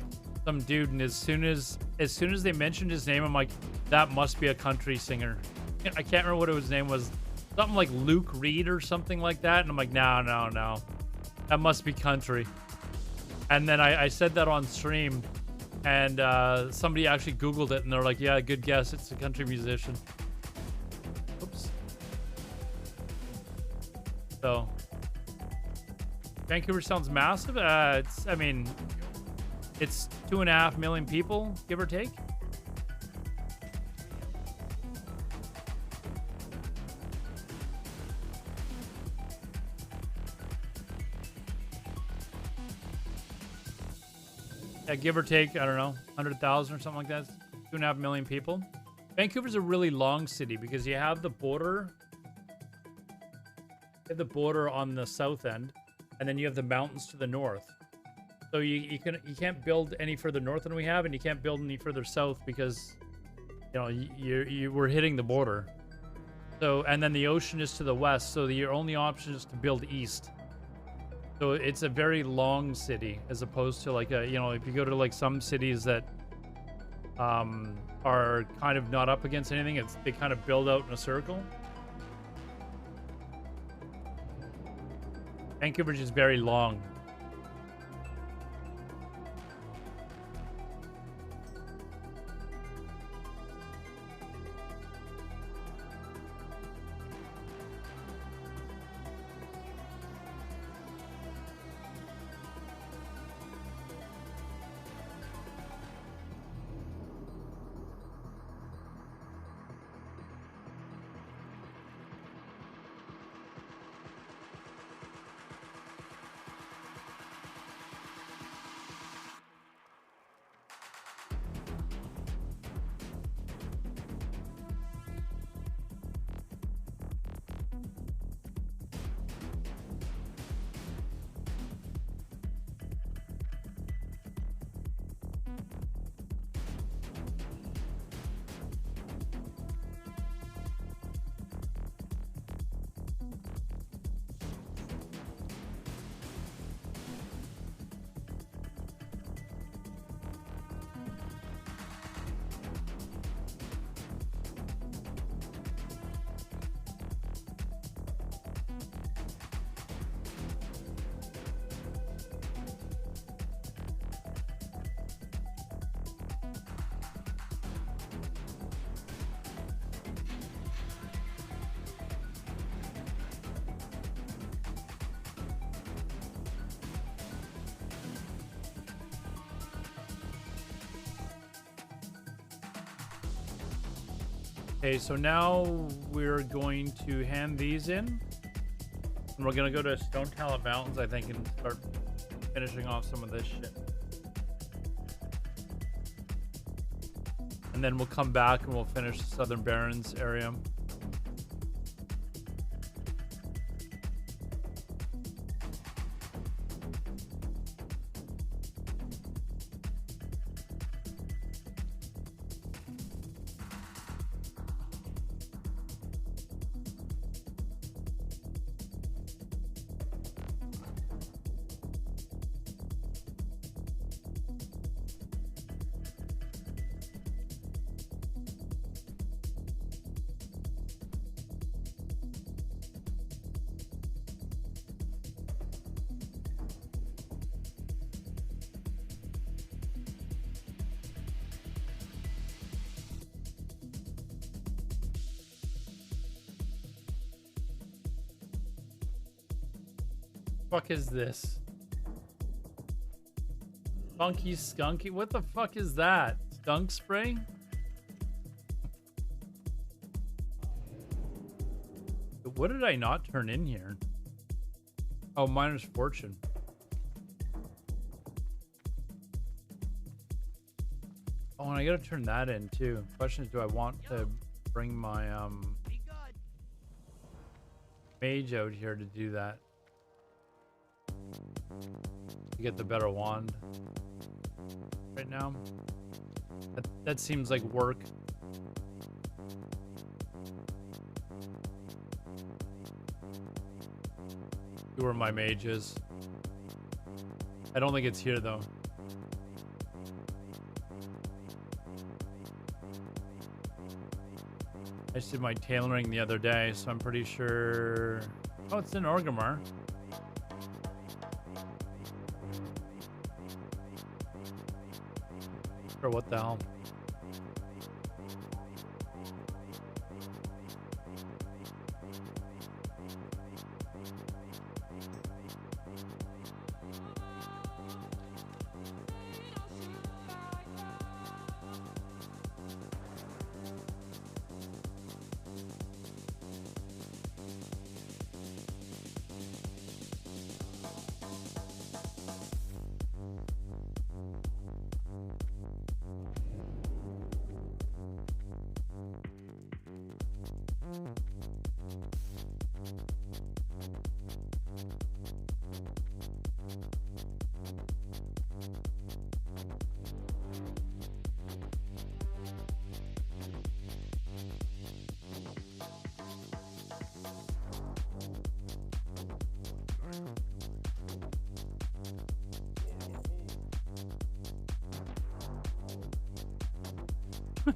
dude. And as soon as they mentioned his name, I'm like, that must be a country singer. I can't remember what his name was. Something like Luke Reed or something like that. And I'm like, no. That must be country. And then I said that on stream, and somebody actually Googled it, and they're like, yeah, good guess. It's a country musician. Oops. So, Vancouver sounds massive. It's 2.5 million people, give or take. Yeah, give or take, I don't know, 100,000 or something like that. 2.5 million people. Vancouver's a really long city because you have the border. You have the border on the south end, and then you have the mountains to the north. So you can't build any further north than we have, and you can't build any further south because, you know, we're hitting the border. So, and then the ocean is to the west, so your only option is to build east. So it's a very long city as opposed to like if you go to like some cities that are kind of not up against anything, they kind of build out in a circle. Vancouver's just very long. Okay, so now we're going to hand these in. And we're going to go to Stone Talent Mountains, I think, and start finishing off some of this shit. And then we'll come back and we'll finish the Southern Barrens area. Fuck is this? Funky skunky? What the fuck is that? Skunk spray? What did I not turn in here? Oh, Miner's Fortune. Oh, and I gotta turn that in too. Question is, do I want to bring my Mage out here to do that? To get the better wand right now. That seems like work. See where my mage is. I don't think it's here though. I just did my tailoring the other day, so I'm pretty sure. Oh, it's in Orgrimmar. Or what the hell?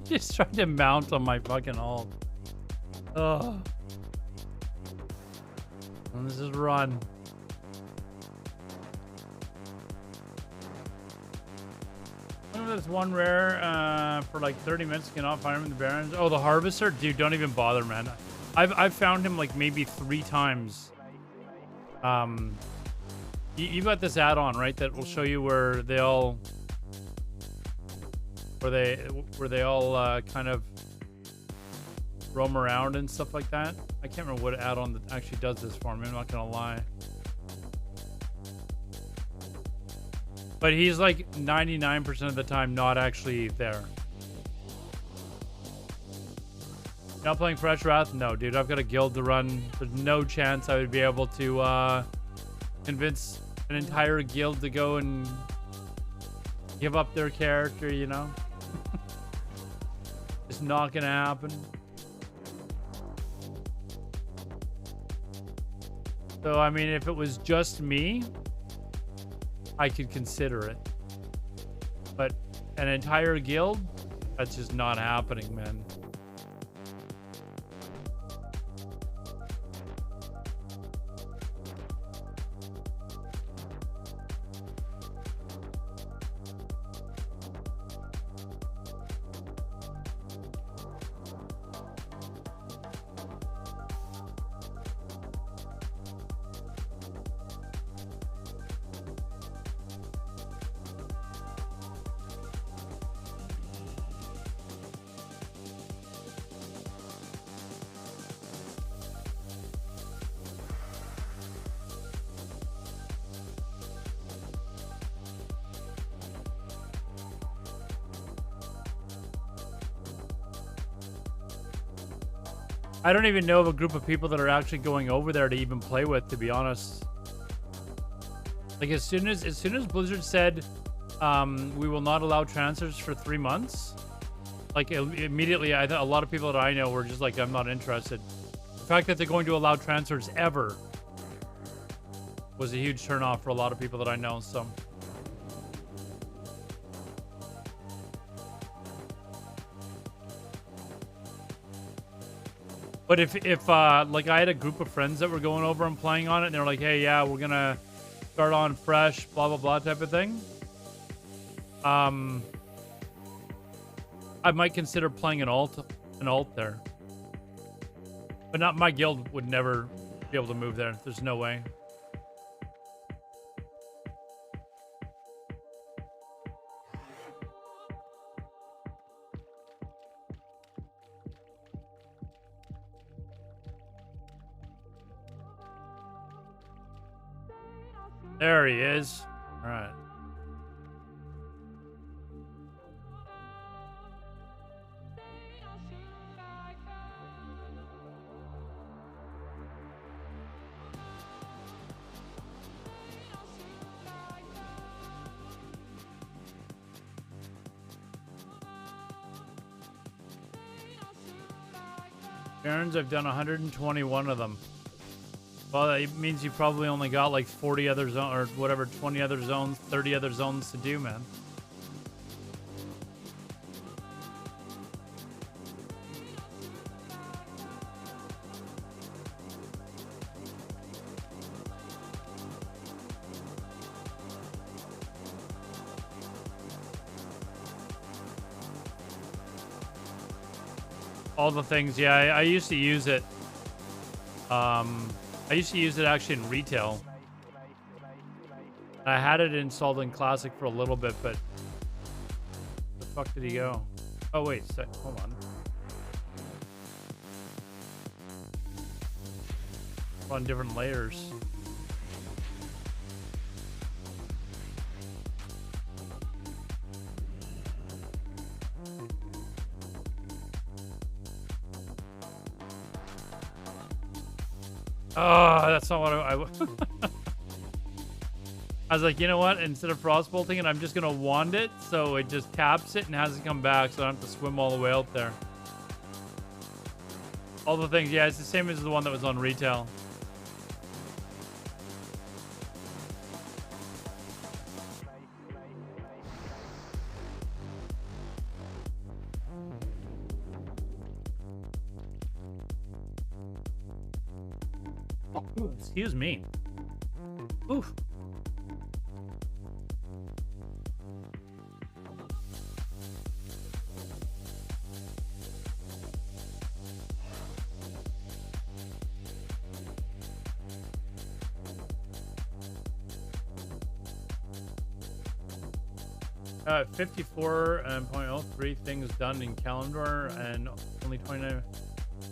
Just trying to mount on my fucking ult. Ugh. And this is run. There's one rare for like 30 minutes. You cannot find him in the Barrens. Oh, the Harvester? Dude, don't even bother, man. I've found him like maybe 3 times. You've got this add-on, right? That will show you where they all... Where they all kind of roam around and stuff like that. I can't remember what add-on that actually does this for me. I'm not gonna lie. But he's like 99% of the time not actually there. Not playing Fresh Wrath? No, dude. I've got a guild to run. There's no chance I would be able to convince an entire guild to go and give up their character, you know? It's not gonna happen. So, I mean, if it was just me, I could consider it. But an entire guild? That's just not happening, man. I don't even know of a group of people that are actually going over there to even play with, to be honest. Like as soon as Blizzard said we will not allow transfers for 3 months, like immediately a lot of people that I know were just like, I'm not interested. The fact that they're going to allow transfers ever was a huge turnoff for a lot of people that I know. So but if like I had a group of friends that were going over and playing on it, and they're like, hey, yeah, we're gonna start on fresh, blah blah blah type of thing, I might consider playing an alt there. But not my guild would never be able to move there. There's no way. There he is. All right. Barons, I've done 121 of them. Well, that means you probably only got like 40 other zones, or whatever, 20 other zones, 30 other zones to do, man. All the things, yeah, I used to use it. I used to use it actually in retail. I had it installed in Classic for a little bit, but where the fuck did he go? Oh wait, hold on. We're on different layers. Oh, that's not what I was like, you know what? Instead of frost bolting it, I'm just going to wand it so it just taps it and has it come back so I don't have to swim all the way out there. All the things, yeah, it's the same as the one that was on retail. Excuse me. Oof. Uh, 54.03 things done in calendar and only 29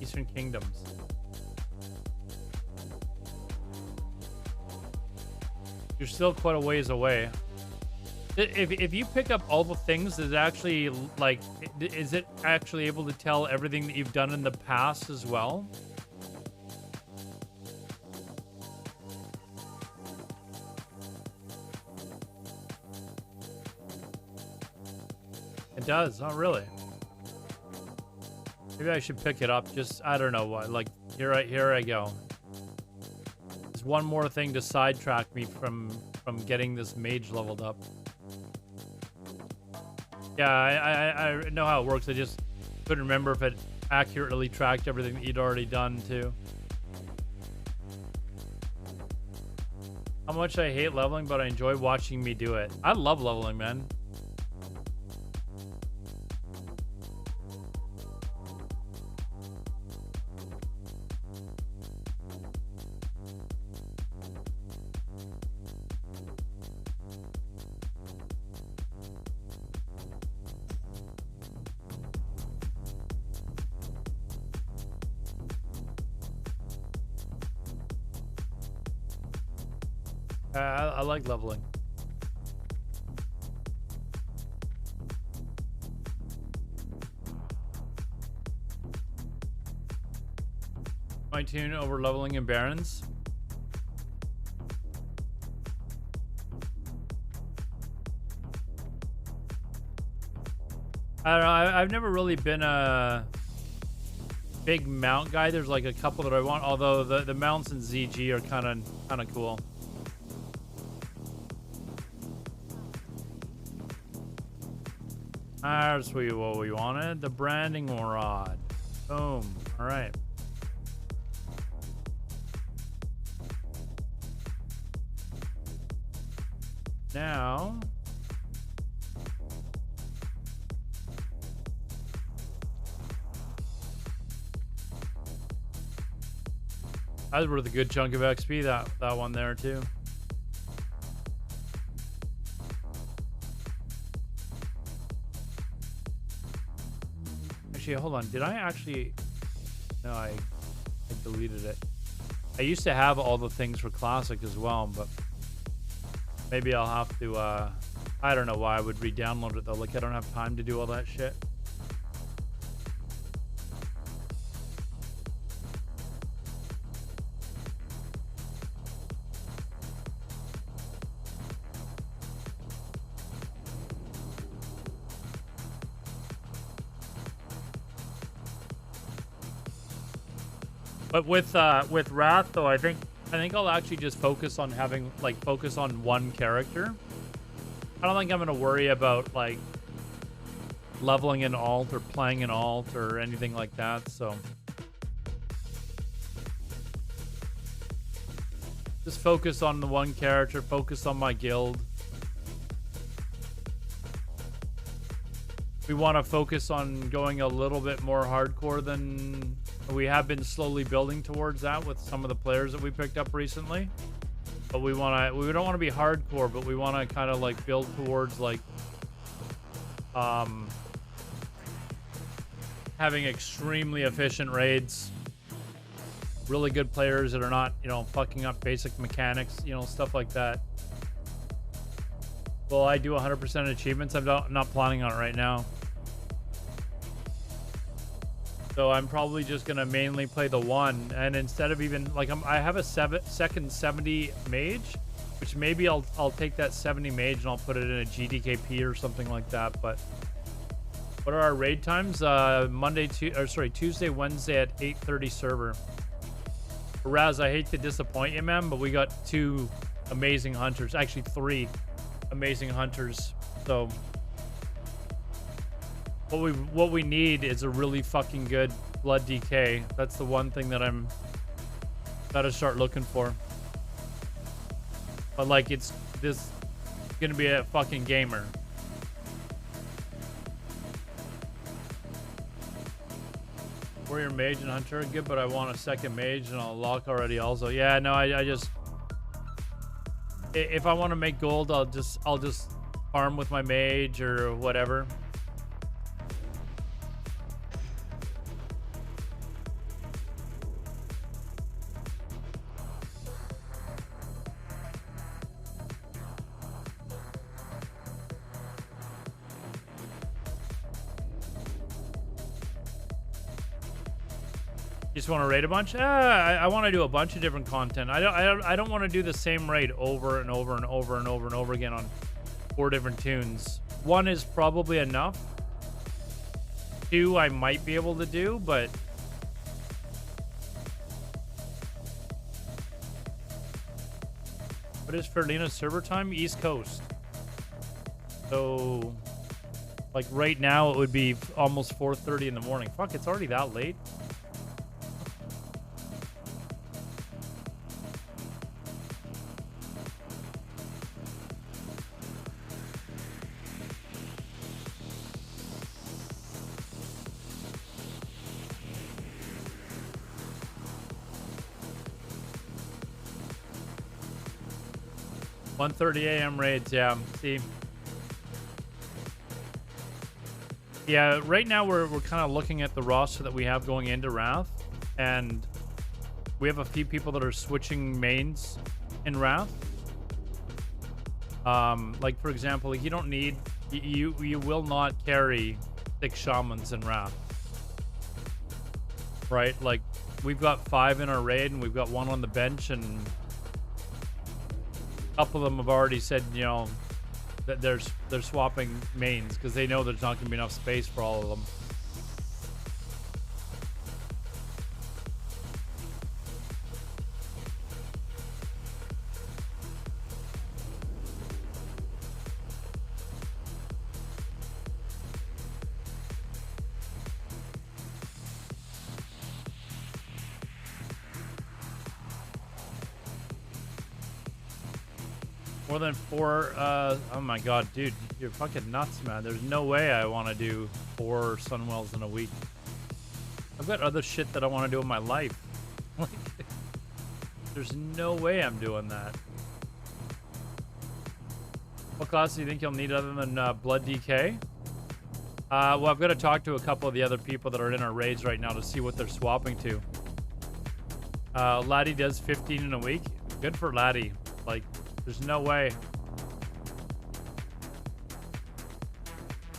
Eastern Kingdoms. You're still quite a ways away. If you pick up all the things, is it actually like, is it actually able to tell everything that you've done in the past as well? It does. Oh, really? Maybe I should pick it up. Just, I don't know what. Like, here I go. There's one more thing to sidetrack me from getting this mage leveled up. Yeah, I know how it works. I just couldn't remember if it accurately tracked everything that you'd already done too. How much I hate leveling, but I enjoy watching me do it. I love leveling, man. I like leveling. My tune over leveling in Barons. I don't know. I've never really been a big mount guy. There's like a couple that I want, although the mounts in ZG are kind of cool. That's what we wanted. The branding rod. Boom. All right. Now. That's worth a good chunk of XP, that one there too. Actually, hold on. Did I actually... No, I deleted it. I used to have all the things for Classic as well, but maybe I'll have to... I don't know why I would re-download it, though. Like, I don't have time to do all that shit. But with Wrath, though, I think I think I'll actually just focus on having, like, focus on one character. I don't think I'm going to worry about, like, leveling an alt or playing an alt or anything like that, so. Just focus on the one character, focus on my guild. We want to focus on going a little bit more hardcore than we have been slowly building towards that with some of the players that we picked up recently. But we don't want to be hardcore, but we want to kind of like build towards like having extremely efficient raids, really good players that are not, you know, fucking up basic mechanics, you know, stuff like that. Well, I do 100% achievements. I'm not planning on it right now. So I'm probably just going to mainly play the one. And instead of even, like, I have a second 70 Mage, which maybe I'll take that 70 Mage and I'll put it in a GDKP or something like that. But what are our raid times? Tuesday, Wednesday at 8:30 server. Raz, I hate to disappoint you, man, but we got 2 amazing hunters. Actually, 3 amazing hunters. So what we need is a really fucking good blood DK. That's the one thing that I'm gotta start looking for. But like, it's gonna be a fucking gamer. Warrior Mage and Hunter are good, but I want a second Mage and I'll lock already also. Yeah, no, I just, if I want to make gold, I'll just farm with my Mage or whatever. You just want to raid a bunch? I want to do a bunch of different content. I don't want to do the same raid over and over and over and over and over again on 4 different tunes. 1 is probably enough. 2 I might be able to do, but what is Ferlina's server time? East Coast. So like right now it would be almost 4:30 in the morning. Fuck, it's already that late. $1:30 a.m. raids, yeah. See, yeah. Right now we're kind of looking at the roster that we have going into Wrath, and we have a few people that are switching mains in Wrath. Like for example, like you don't need, you will not carry 6 shamans in Wrath, right? Like we've got 5 in our raid, and we've got 1 on the bench, and a couple of them have already said, you know, that they're swapping mains because they know there's not going to be enough space for all of them. More than 4, oh my god, dude, you're fucking nuts, man. There's no way I want to do 4 Sunwells in a week. I've got other shit that I want to do in my life. Like, there's no way I'm doing that. What class do you think you'll need other than Blood DK? Well, I've got to talk to a couple of the other people that are in our raids right now to see what they're swapping to. Laddie does 15 in a week. Good for Laddie. Like, there's no way.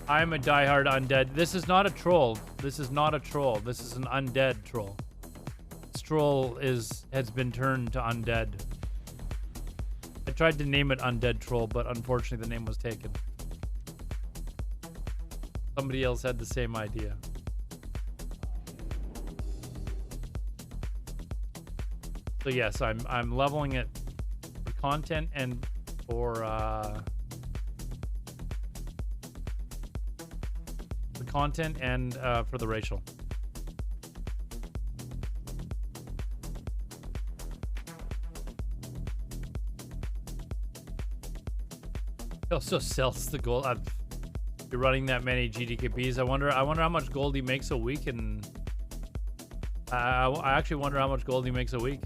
I'm a diehard undead. This is not a troll. This is not a troll. This is an undead troll. This troll has been turned to undead. I tried to name it Undead Troll, but unfortunately the name was taken. Somebody else had the same idea. So yes, I'm leveling it for content and for the content and for the racial. It also sells the gold. You're running that many GDKPs. I wonder how much gold he makes a week, and I actually wonder how much gold he makes a week.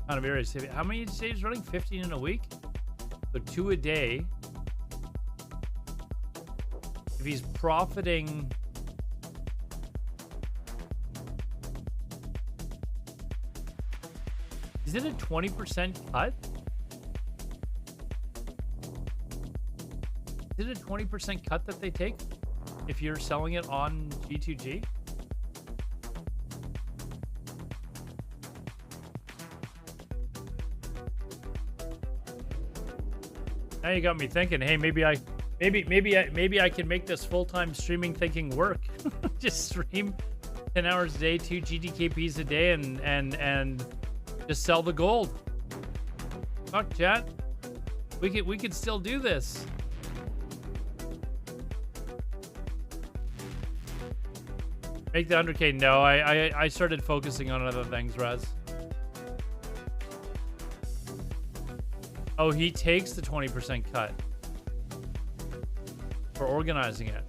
Kind of curious. How many did you say he's running? 15 in a week? So 2 a day. If he's profiting... Is it a 20% cut? Is it a 20% cut that they take if you're selling it on G2G? Now you got me thinking, hey, maybe I can make this full-time streaming thinking work. Just stream 10 hours a day, 2 GDKPs a day, and just sell the gold. Fuck, chat. We could still do this. Make the 100K? No, I started focusing on other things, Raz. Oh, he takes the 20% cut for organizing it.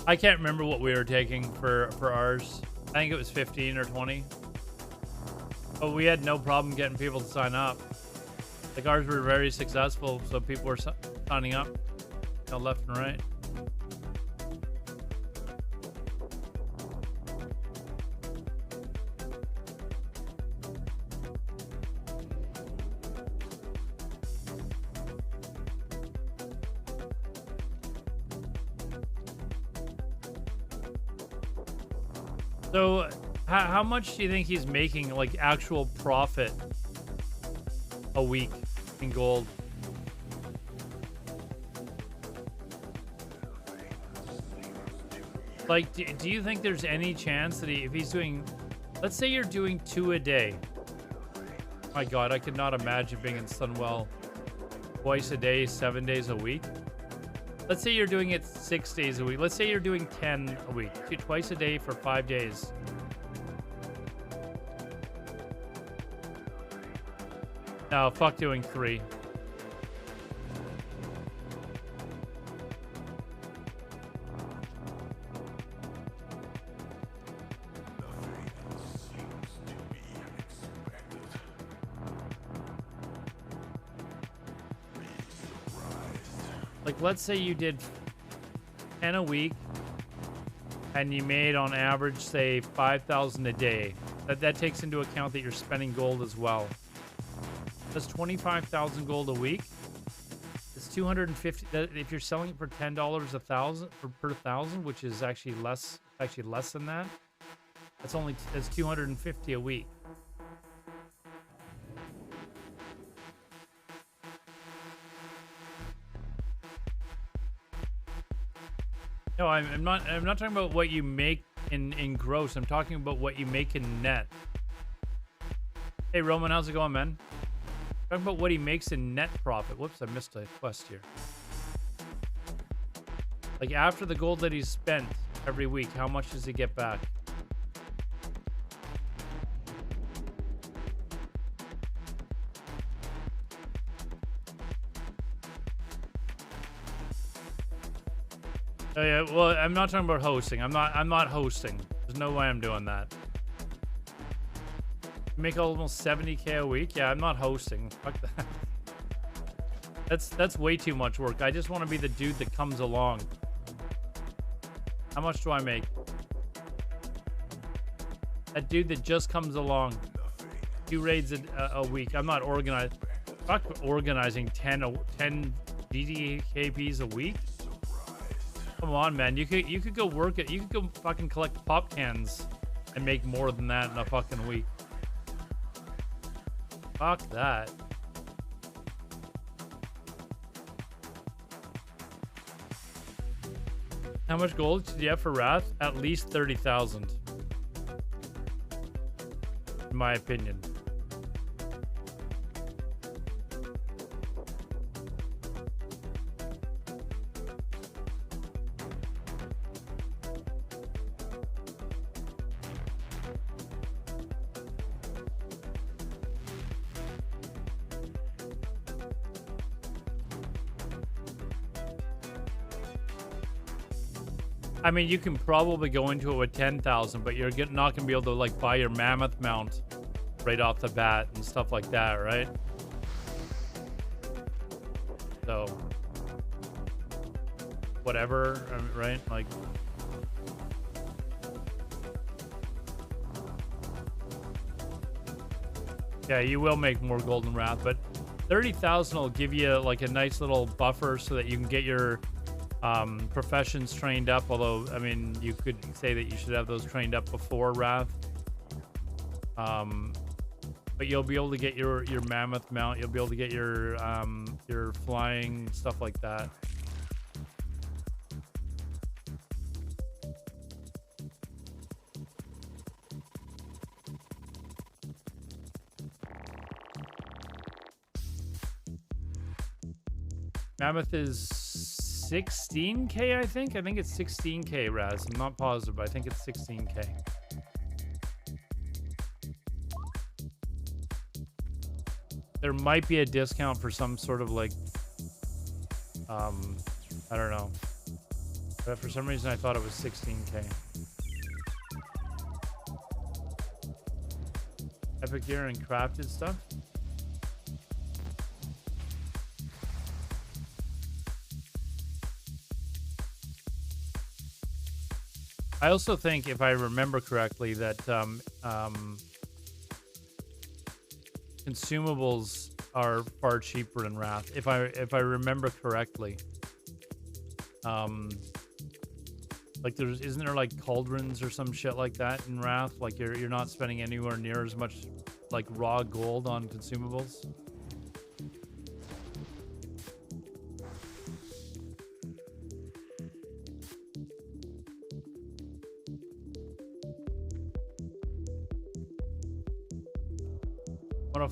I can't remember what we were taking for ours. I think it was 15 or 20. But we had no problem getting people to sign up. Like, ours were very successful, so people were signing up, you know, left and right. So, how much do you think he's making, like, actual profit a week in gold? Like, do you think there's any chance that if he's doing, let's say you're doing 2 a day. My God, I could not imagine being in Sunwell twice a day, 7 days a week. Let's say you're doing it 6 days a week. Let's say you're doing 10 a week, twice a day for 5 days. No, fuck doing 3. Like, let's say you did 10 a week and you made on average, say, 5,000 a day. That takes into account that you're spending gold as well. That's 25,000 gold a week. It's 250. If you're selling it for $10 per thousand, which is actually less than that. That's 250 a week. No, I'm not talking about what you make in gross. I'm talking about what you make in net. Hey Roman, how's it going, man? Talking about what he makes in net profit. Whoops, I missed a quest here. Like, after the gold that he's spent every week, how much does he get back? Oh yeah, well, I'm not talking about hosting. I'm not hosting. There's no way I'm doing that. Make almost 70K a week? Yeah, I'm not hosting. Fuck that. That's way too much work. I just want to be the dude that comes along. How much do I make? That dude that just comes along. 2 raids a week. I'm not organized. Fuck organizing 10 DDKPs a week. Come on, man. You could go work it. You could go fucking collect pop cans and make more than that in a fucking week. Fuck that. How much gold did you have for Wrath? At least 30,000. In my opinion. I mean, you can probably go into it with 10,000, but you're not gonna be able to like buy your mammoth mount right off the bat and stuff like that, right? So, whatever, right? Like, yeah, you will make more golden wrath, but 30,000 will give you like a nice little buffer so that you can get your professions trained up, although I mean you could say that you should have those trained up before Wrath, but you'll be able to get your mammoth mount, you'll be able to get your flying, stuff like that. Mammoth is 16k, I think. I think it's 16k, Raz. I'm not positive, but I think it's 16k. There might be a discount for some sort of like, I don't know. But for some reason, I thought it was 16k. Epic gear and crafted stuff. I also think, if I remember correctly, that consumables are far cheaper in Wrath. If I remember correctly, like isn't there like cauldrons or some shit like that in Wrath? Like you're not spending anywhere near as much like raw gold on consumables.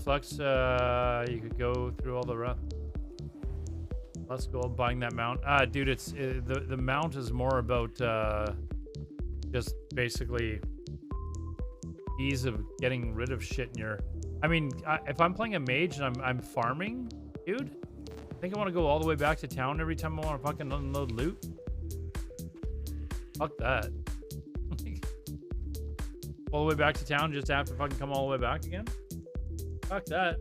Flex, you could go through all the rough. Let's go buying that mount. Dude, it's the mount is more about just basically ease of getting rid of shit in your. I mean, if I'm playing a mage and I'm farming, dude, I think I want to go all the way back to town every time I want to fucking unload loot. Fuck that. All the way back to town just to have to fucking come all the way back again. Fuck that.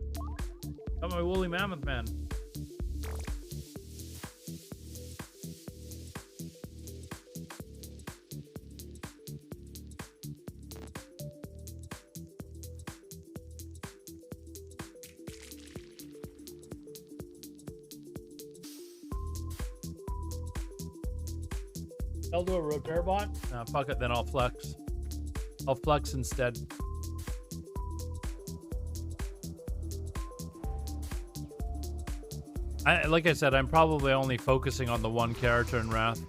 Got my woolly mammoth, man. I'll do a repair bot. Fuck it, then I'll flex. I'll flex instead. Like I said, I'm probably only focusing on the one character in Wrath.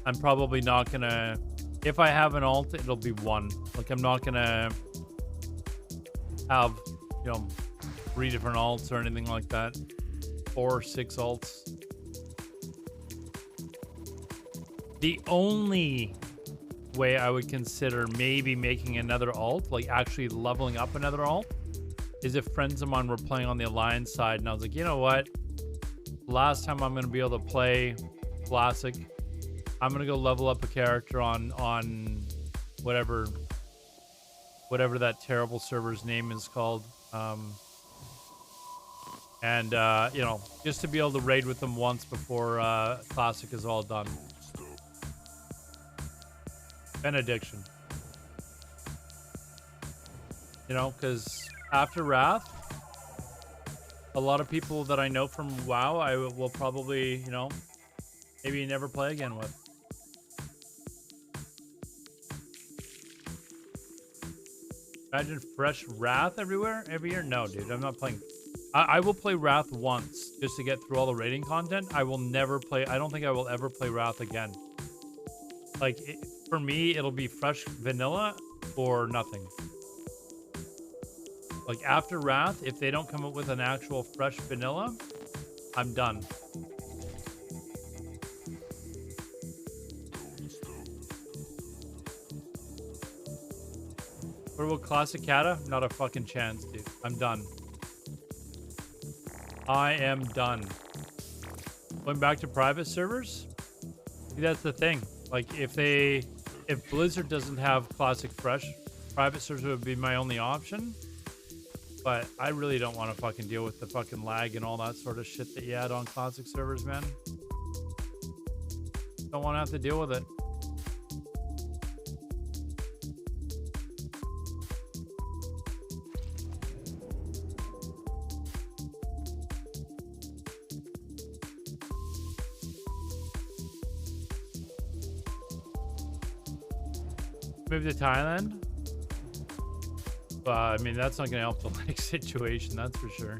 I'm probably not gonna... If I have an alt, it'll be one. Like, I'm not gonna have, you know, 3 different alts or anything like that. 4 or 6 alts. The only way I would consider maybe making another alt, like actually leveling up another alt, is if friends of mine were playing on the Alliance side, and I was like, you know what? Last time I'm going to be able to play Classic, I'm going to go level up a character on whatever that terrible server's name is called. And, you know, just to be able to raid with them once before Classic is all done. Benediction. You know, because after Wrath, a lot of people that I know from WoW, I will probably, you know, maybe never play again with. Imagine fresh Wrath everywhere every year. No, dude, I'm not playing. I will play Wrath once just to get through all the raiding content. I will never play. I don't think I will ever play Wrath again. Like for me, it'll be fresh vanilla or nothing. Like after Wrath, if they don't come up with an actual fresh vanilla, I'm done. What about Classic Kata? Not a fucking chance, dude. I'm done. I am done. Going back to private servers? See, that's the thing. Like, if Blizzard doesn't have Classic Fresh, private servers would be my only option. But I really don't want to fucking deal with the fucking lag and all that sort of shit that you had on Classic servers, man. Don't want to have to deal with it. Move to Thailand? I mean, that's not going to help the lag situation, that's for sure.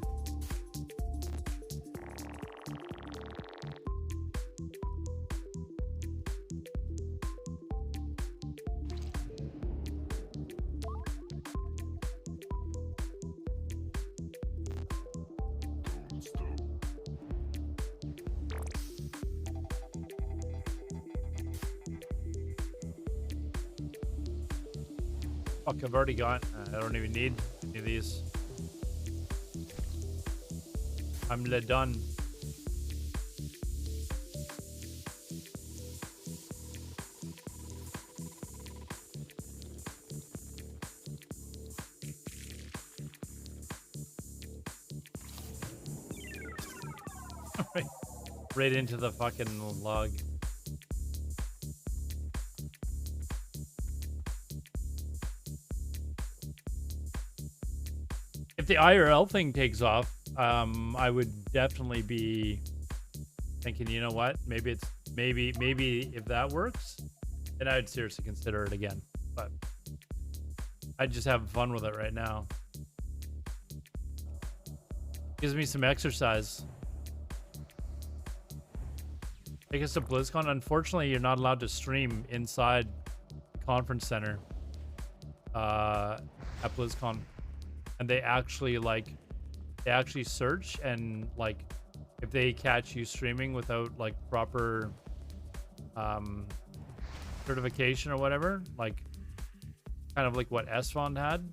Fuck, I've already got. I don't even need any of these. I'm le done. Right into the fucking log. If the IRL thing takes off, I would definitely be thinking, you know what? Maybe if that works, then I'd seriously consider it again. But I just have fun with it right now. Gives me some exercise. Take us to BlizzCon. Unfortunately, you're not allowed to stream inside the conference center at BlizzCon. And they actually search, and like if they catch you streaming without like proper certification or whatever, like kind of like what S-Fond had,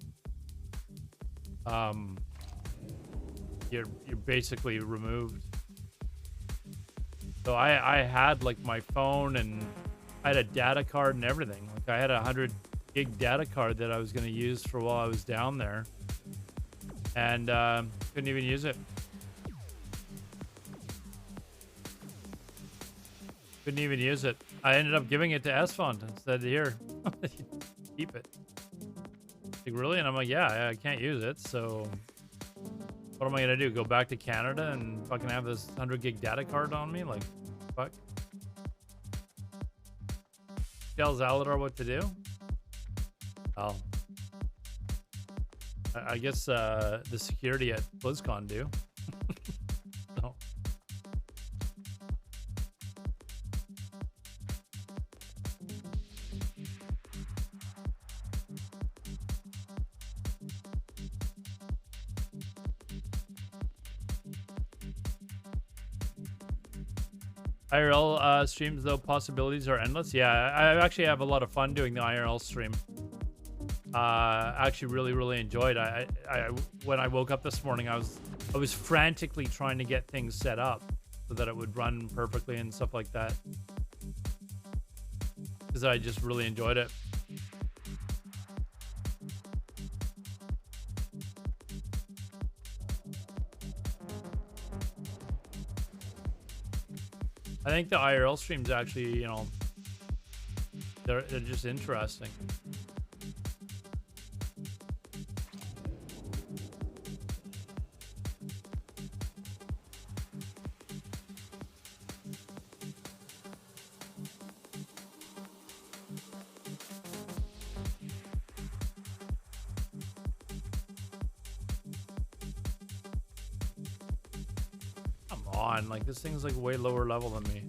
you're basically removed. So I had like my phone, and I had a data card and everything. Like I had a 100 gig data card that I was going to use for while I was down there, and couldn't even use it. Couldn't even use it. I ended up giving it to S-Fond and said, here, keep it. Like, really? And I'm like, yeah, I can't use it, so what am I gonna do? Go back to Canada and fucking have this 100 gig data card on me? Like, fuck. Tells Alodar what to do? Oh. I guess the security at BlizzCon do. So. IRL streams, though, possibilities are endless. Yeah, I actually have a lot of fun doing the IRL stream. Actually really enjoyed. I when I woke up this morning, I was frantically trying to get things set up so that it would run perfectly and stuff like that, because I just really enjoyed it. I think the IRL streams actually, you know, they're just interesting. on. Like, this thing's like way lower level than me.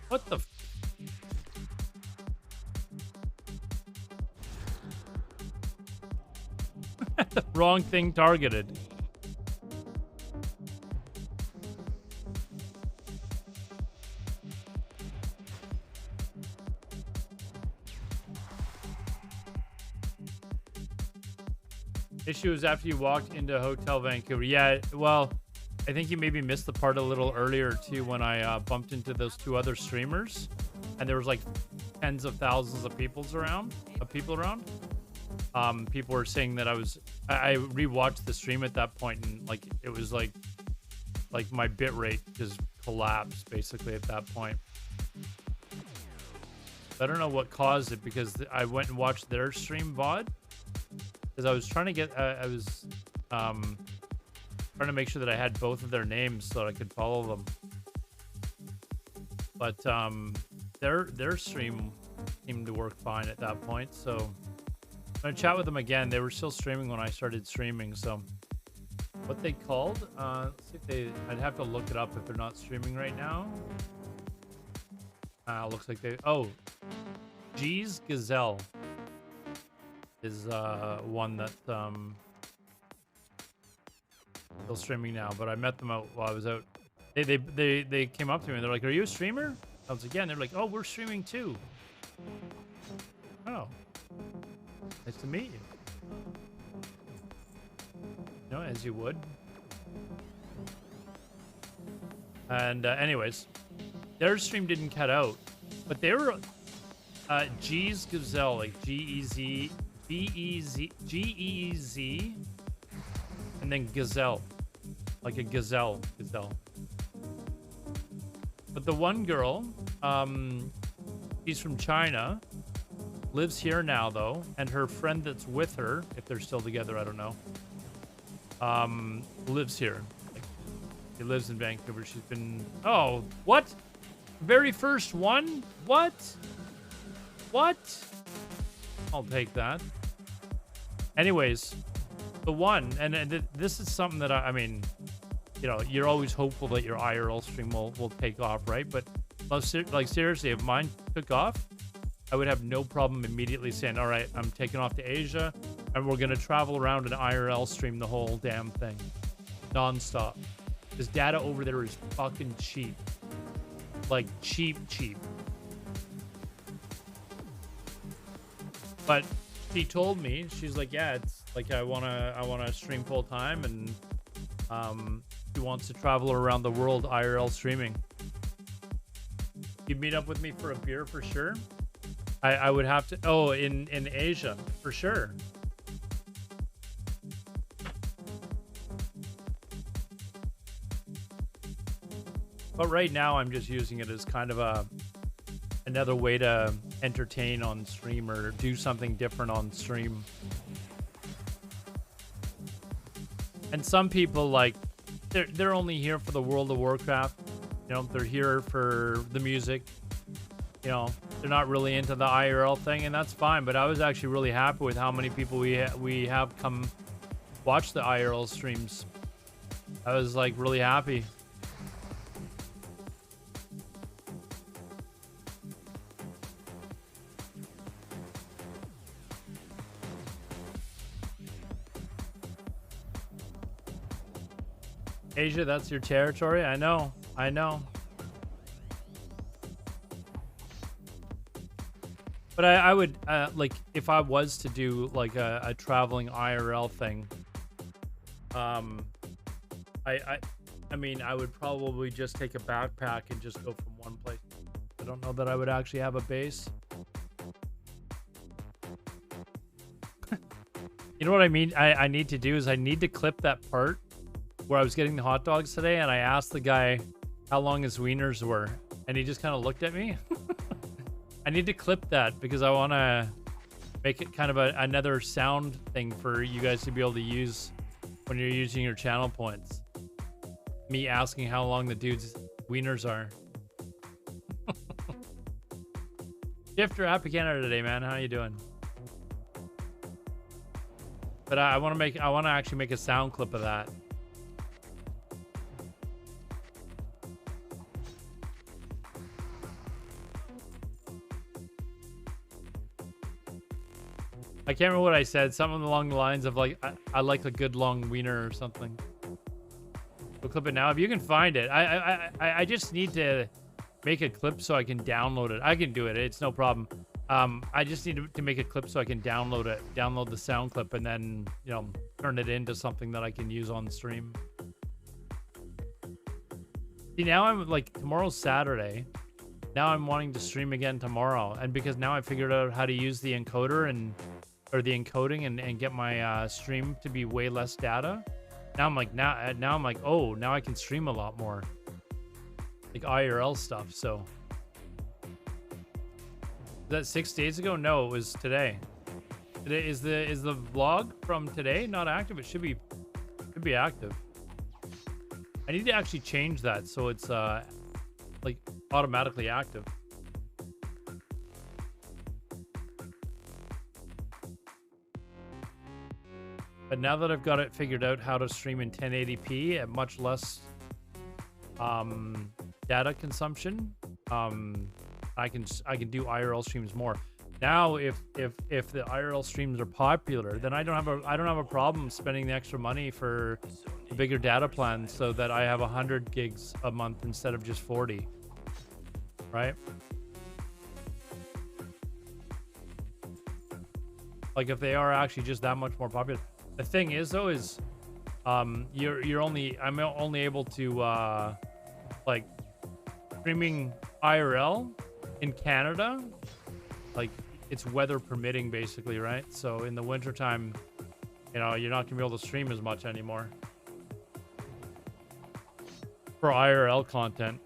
What the wrong thing targeted. Issue is after you walked into Hotel Vancouver. Yeah, well, I think you maybe missed the part a little earlier too when I bumped into those two other streamers, and there was like tens of thousands of people around. People were saying that I rewatched the stream at that point, and like it was like my bit rate just collapsed basically at that point. I don't know what caused it, because I went and watched their stream VOD, because I was trying to get trying to make sure that I had both of their names so that I could follow them. But their stream seemed to work fine at that point, so I'm gonna chat with them again. They were still streaming when I started streaming, so what they called, let's see if I'd have to look it up if they're not streaming right now. Looks like G's Gazelle is one that still streaming now, but I met them out while I was out. They came up to me and they're like, "Are you a streamer?" I was like, "Yeah." And they're like, "Oh, we're streaming too." Oh, nice to meet you. You know, as you would. And anyways, their stream didn't cut out, but they were G's Gazelle, like G-E-Z, G-E-Z, and then Gazelle, like a gazelle. But the one girl, she's from China, lives here now though, and her friend that's with her, if they're still together, I don't know, lives here. Like, she lives in Vancouver. She's been, oh, what? Very first one? What? I'll take that. Anyways, the one, and this is something that I mean, you know, you're always hopeful that your IRL stream will take off, right? But like seriously, if mine took off, I would have no problem immediately saying, all right, I'm taking off to Asia, and we're gonna travel around an IRL stream the whole damn thing, nonstop. Because data over there is fucking cheap, like cheap. But she told me, she's like, yeah, it's like I wanna stream full time, and she wants to travel around the world IRL streaming. You'd meet up with me for a beer for sure. I would have to. Oh, in Asia for sure. But right now I'm just using it as kind of another way to entertain on stream or do something different on stream. And some people, like, they're only here for the World of Warcraft. You know, they're here for the music. You know, they're not really into the IRL thing, and that's fine. But I was actually really happy with how many people we have come watch the IRL streams. I was like really happy. Asia, that's your territory. I know. But I would, like, if I was to do, like, a traveling IRL thing, I mean, I would probably just take a backpack and just go from one place. I don't know that I would actually have a base. You know what I mean? I need to do is I need to clip that part where I was getting the hot dogs today, and I asked the guy how long his wieners were, and he just kind of looked at me. I need to clip that because I want to make it kind of another sound thing for you guys to be able to use when you're using your channel points. Me asking how long the dude's wieners are. Shifter, happy Canada today, man. How you doing? But I want to actually make a sound clip of that. I can't remember what I said. Something along the lines of like, I like a good long wiener or something. We'll clip it now if you can find it. I just need to make a clip so I can download it. I can do it. It's no problem. I just need to make a clip so I can download it, download the sound clip, and then, you know, turn it into something that I can use on stream. See, now I'm like, tomorrow's Saturday. Now I'm wanting to stream again tomorrow. And because now I figured out how to use the encoder or the encoding and get my stream to be way less data. Now I'm like, now I'm like, oh, now I can stream a lot more. Like IRL stuff, so. Is that 6 days ago? No, it was today. Today is the vlog from today not active? It should be active. I need to actually change that so it's like automatically active. But now that I've got it figured out how to stream in 1080p at much less data consumption, I can do IRL streams more. Now, if the IRL streams are popular, then I don't have a problem spending the extra money for a bigger data plan so that I have 100 gigs a month instead of just 40. Right? Like if they are actually just that much more popular. The thing is though is I'm only able to like streaming IRL in Canada, like it's weather permitting basically, right? So in the wintertime, you know, you're not gonna be able to stream as much anymore for IRL content.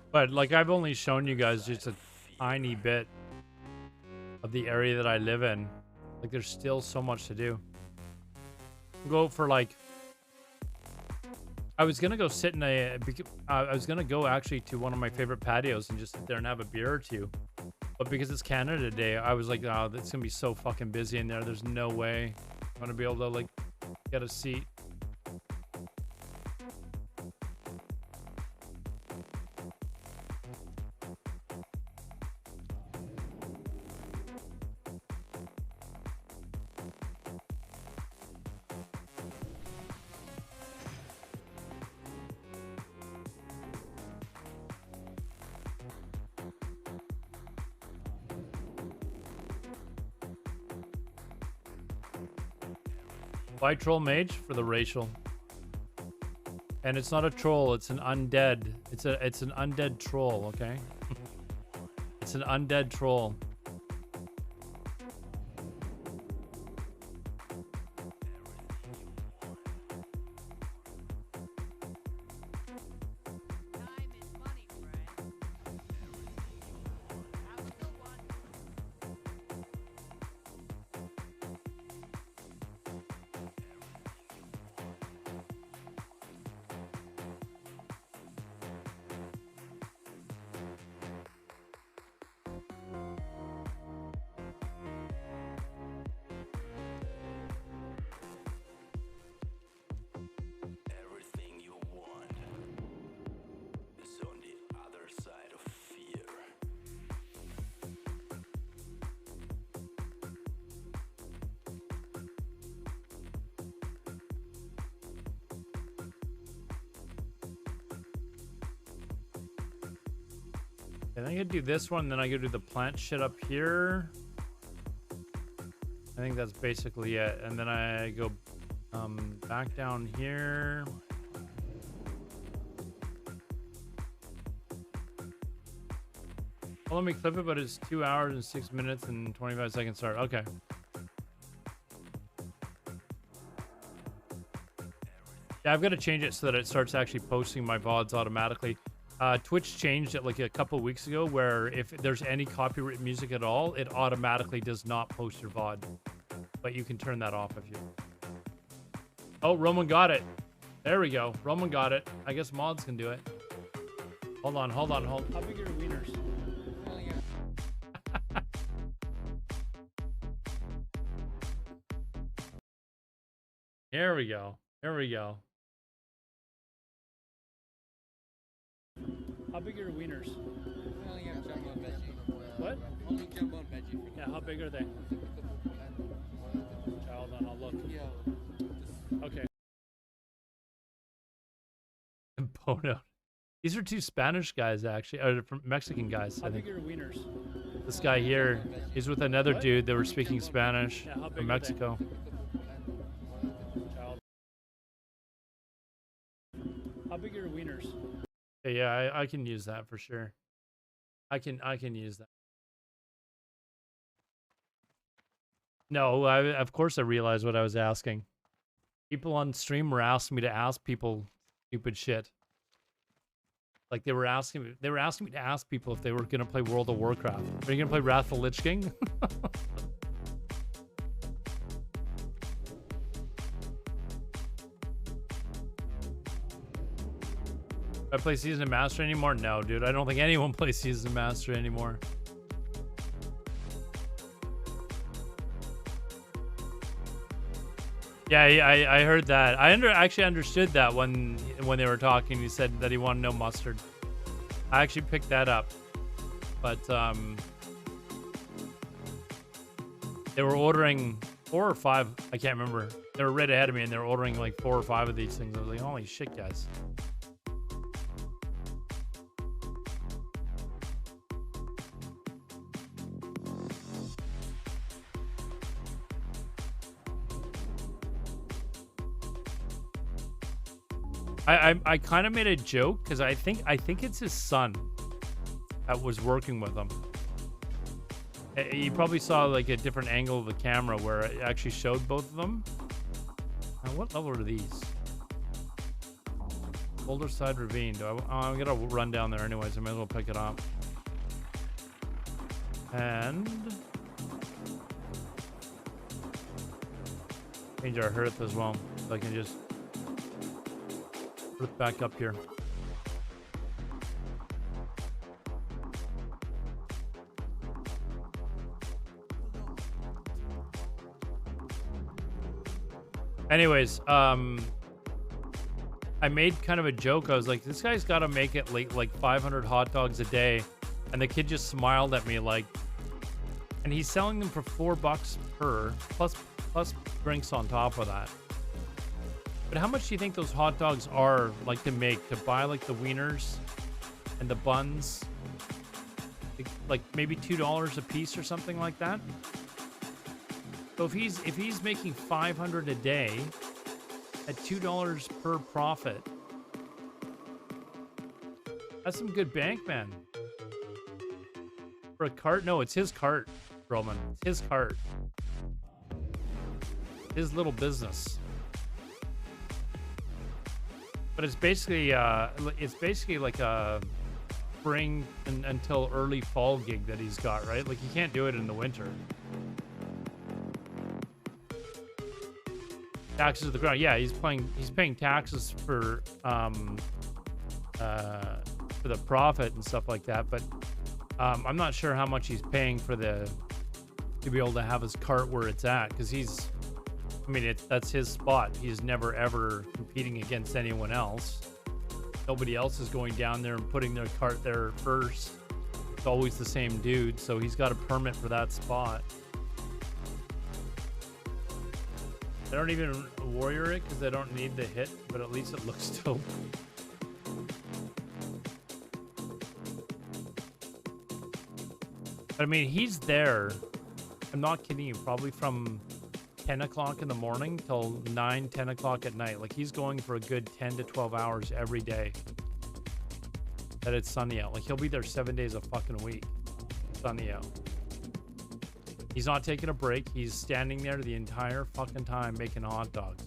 But like I've only shown you guys just a tiny bit of the area that I live in. Like there's still so much to do. Go for like, I was gonna go sit in I was gonna go actually to one of my favorite patios and just sit there and have a beer or two. But because it's Canada Day, I was like, oh, it's gonna be so fucking busy in there. There's no way I'm gonna be able to like get a seat. Why troll mage? For the racial. And it's not a troll, it's an undead. It's an undead troll, okay? It's an undead troll. I think I do this one, then I go do the plant shit up here. I think that's basically it. And then I go back down here. Well, let me clip it, but it's 2 hours and 6 minutes and 25 seconds start. Okay. Yeah, I've got to change it so that it starts actually posting my VODs automatically. Twitch changed it like a couple weeks ago where if there's any copyright music at all, it automatically does not post your VOD. But you can turn that off if you want. Oh, Roman got it. There we go. Roman got it. I guess mods can do it. Hold on. How big are your wieners? Here we go. How big are your wieners? What? Only jumbo and veggie. Yeah, how big are they? Hold on, I'll look. Okay. Bono. These are two Spanish guys, actually, or from Mexican guys. How I think. big are your wieners? This guy here, he's with another dude that were speaking Spanish Yeah, how big from are Mexico. How big are your wieners? Yeah, I can use that for sure. I can use that. No, of course I realized what I was asking. People on stream were asking me to ask people stupid shit. Like they were asking me to ask people if they were gonna play World of Warcraft. Are you gonna play Wrath of the Lich King? I play Season Master anymore? No, dude. I don't think anyone plays Season Master anymore. Yeah, I heard that. I actually understood that when they were talking. He said that he wanted no mustard. I actually picked that up, but they were ordering 4 or 5. I can't remember. They were right ahead of me, and they were ordering like 4 or 5 of these things. I was like, holy shit, guys. I kind of made a joke because I think it's his son that was working with him. You probably saw like a different angle of the camera where it actually showed both of them. Now, what level are these? Boulder Side Ravine. I'm gonna run down there anyways. I might as well pick it up. And change our hearth as well, so I can just put it back up here. Anyways, I made kind of a joke. I was like, this guy's got to make it like 500 hot dogs a day. And the kid just smiled at me like, and he's selling them for $4 per, plus drinks on top of that. But how much do you think those hot dogs are like to make, to buy like the wieners and the buns? Like maybe $2 a piece or something like that? So if he's making 500 a day at $2 per profit, that's some good bank, man. For a cart? No, it's his cart, Roman. It's his cart. His little business. But it's basically like a spring until early fall gig that he's got, right? Like you can't do it in the winter. Taxes to the ground. Yeah, he's paying taxes for the profit and stuff like that. But I'm not sure how much he's paying for to be able to have his cart where it's at, because that's his spot. He's never ever competing against anyone else. Nobody else is going down there and putting their cart there first. It's always the same dude, so he's got a permit for that spot. I don't even warrior it because I don't need the hit, but at least it looks dope. But I mean, he's there. I'm not kidding you. Probably from 10 o'clock in the morning till 9, 10 o'clock at night. Like he's going for a good 10 to 12 hours every day that it's sunny out. Like he'll be there 7 days a fucking week. Sunny out. He's not taking a break. He's standing there the entire fucking time making hot dogs.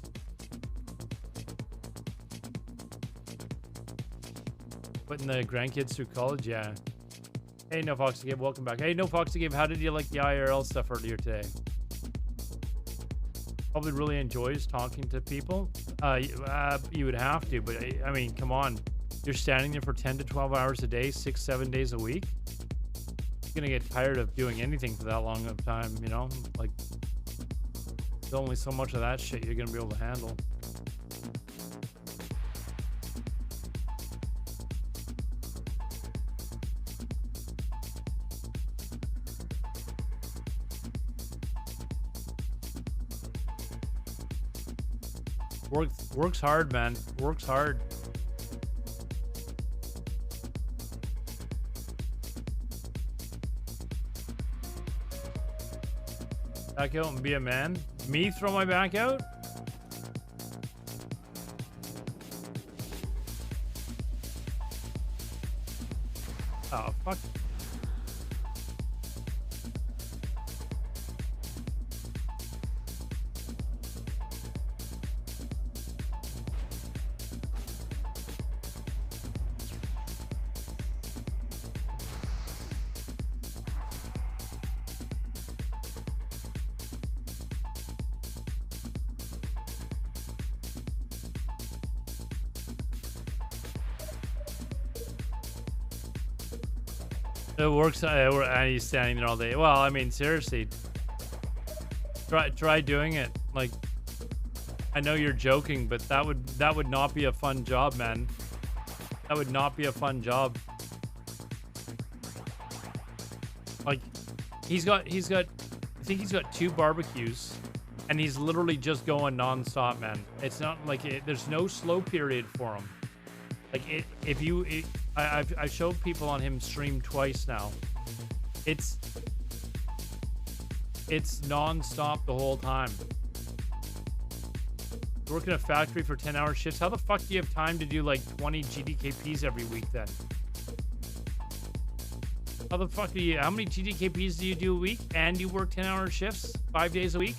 Putting the grandkids through college, yeah. Hey, No Foxy Gabe, welcome back. Hey, No Foxy Gabe, how did you like the IRL stuff earlier today? Probably really enjoys talking to people. You would have to, but I mean, come on. You're standing there for 10 to 12 hours a day, 6-7 days a week. You're gonna get tired of doing anything for that long of time, you know? Like, there's only so much of that shit you're gonna be able to handle. Works hard, man. Works hard. Back out and be a man? Me throw my back out? Oh, fuck. It works. And he's standing there all day. Well, I mean, seriously, try doing it. Like, I know you're joking, but that would not be a fun job, man. That would not be a fun job. Like, he's got. I think he's got 2 barbecues, and he's literally just going nonstop, man. It's not like there's no slow period for him. Like I've showed people on him stream twice now. It's non-stop the whole time. Working a factory for 10-hour shifts. How the fuck do you have time to do like 20 GDKPs every week then? How the fuck do you? How many GDKPs do you do a week? And you work 10-hour shifts 5 days a week?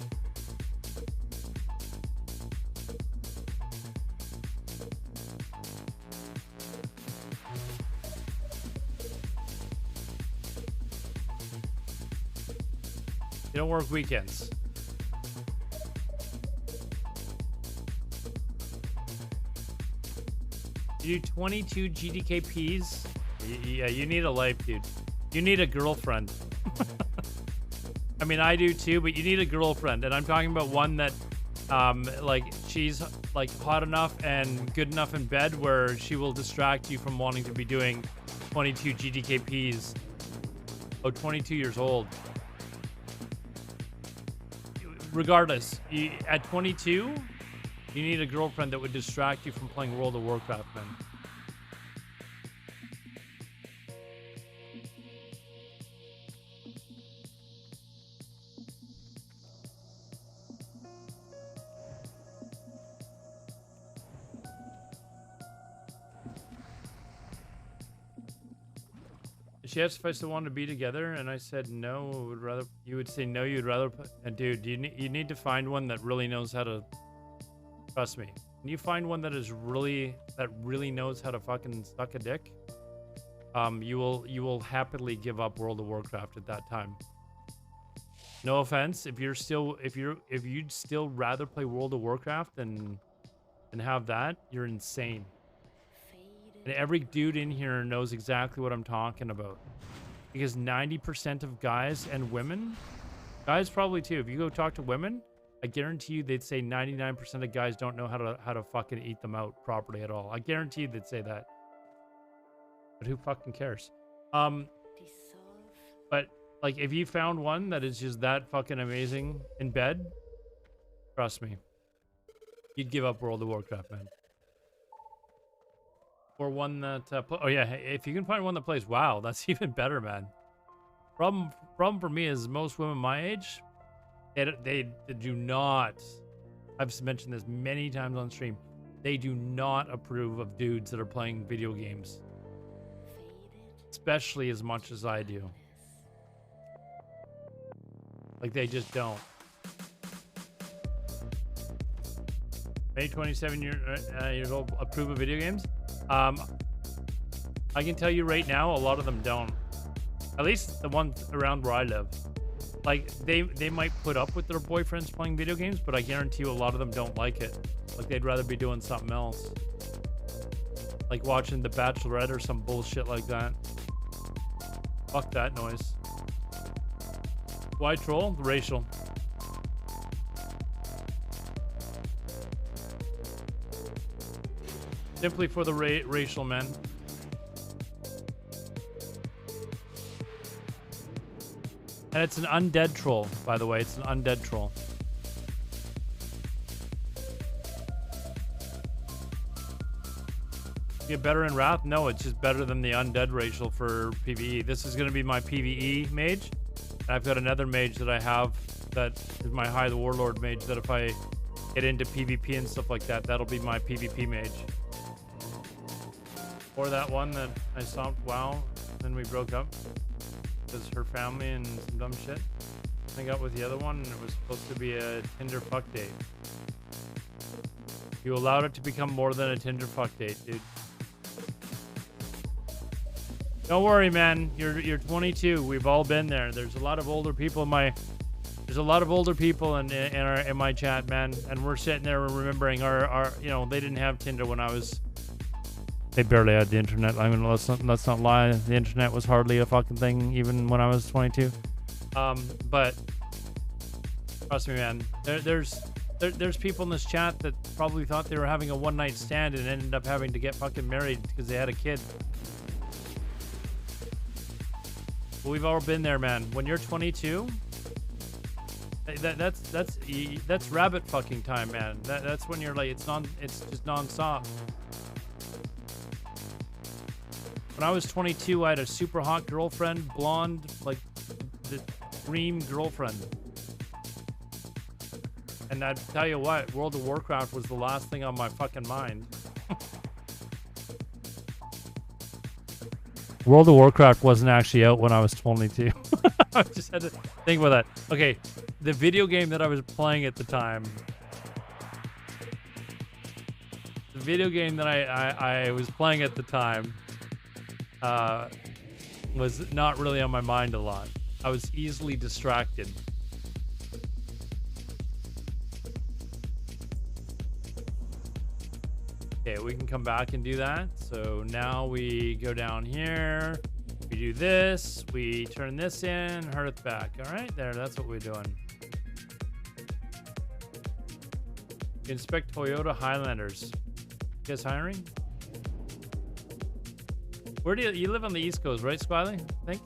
You don't work weekends. You do 22 GDKPs? Yeah, you need a life, dude. You need a girlfriend. I mean, I do too, but you need a girlfriend. And I'm talking about one that, like, she's, like, hot enough and good enough in bed where she will distract you from wanting to be doing 22 GDKPs. Oh, 22 years old. Regardless, at 22, you need a girlfriend that would distract you from playing World of Warcraft, man. She asked if I still wanted to be together, and I said no. Would rather. You would say no. You'd rather. And dude, you need to find one that really knows how to. Trust me. When you find one that really knows how to fucking suck a dick, you will happily give up World of Warcraft at that time. No offense, if you'd still rather play World of Warcraft than have that, you're insane. And every dude in here knows exactly what I'm talking about. Because 90% of guys and women, guys probably too, if you go talk to women, I guarantee you they'd say 99% of guys don't know how to fucking eat them out properly at all. I guarantee you they'd say that. But who fucking cares? But like if you found one that is just that fucking amazing in bed, trust me, you'd give up World of Warcraft, man. Or one that, oh yeah, if you can find one that plays WoW, that's even better, man. Problem for me is most women my age, they do not, I've mentioned this many times on stream, they do not approve of dudes that are playing video games. Especially as much as I do. Like they just don't. May 27 years old, approve of video games. I can tell you right now, a lot of them don't. At least the ones around where I live. Like they might put up with their boyfriends playing video games, but I guarantee you a lot of them don't like it. Like they'd rather be doing something else. Like watching The Bachelorette or some bullshit like that. Fuck that noise. Why troll? Racial. Simply for the racial men. And it's an undead troll, by the way. It's an undead troll. Get better in Wrath? No, it's just better than the undead racial for PvE. This is going to be my PvE mage. And I've got another mage that I have that is my High the Warlord mage that if I get into PvP and stuff like that, that'll be my PvP mage. Or that one that I saw, wow, then we broke up. Because her family and some dumb shit. I got with the other one and it was supposed to be a Tinder fuck date. You allowed it to become more than a Tinder fuck date, dude. Don't worry, man. You're 22. We've all been there. There's a lot of older people in my in my chat, man. And we're sitting there remembering our you know, they didn't have Tinder when I was. They barely had the internet. I mean, let's not lie. The internet was hardly a fucking thing even when I was 22. But trust me, man. There's people in this chat that probably thought they were having a one-night stand and ended up having to get fucking married because they had a kid. But we've all been there, man. When you're 22, that's rabbit fucking time, man. That's when you're like it's just non-stop. When I was 22, I had a super hot girlfriend, blonde, like the dream girlfriend. And I'd tell you what, World of Warcraft was the last thing on my fucking mind. World of Warcraft wasn't actually out when I was 22. I just had to think about that. Okay, the video game that I was playing at the time. The video game that I was playing at the time was not really on my mind a lot. I was easily distracted. Okay, we can come back and do that. So now we go down here. We do this. We turn this in. Hearth back. All right, there. That's what we're doing. Inspect Toyota Highlanders. You guys hiring? Where do you live on the East Coast, right, Squiley? I think.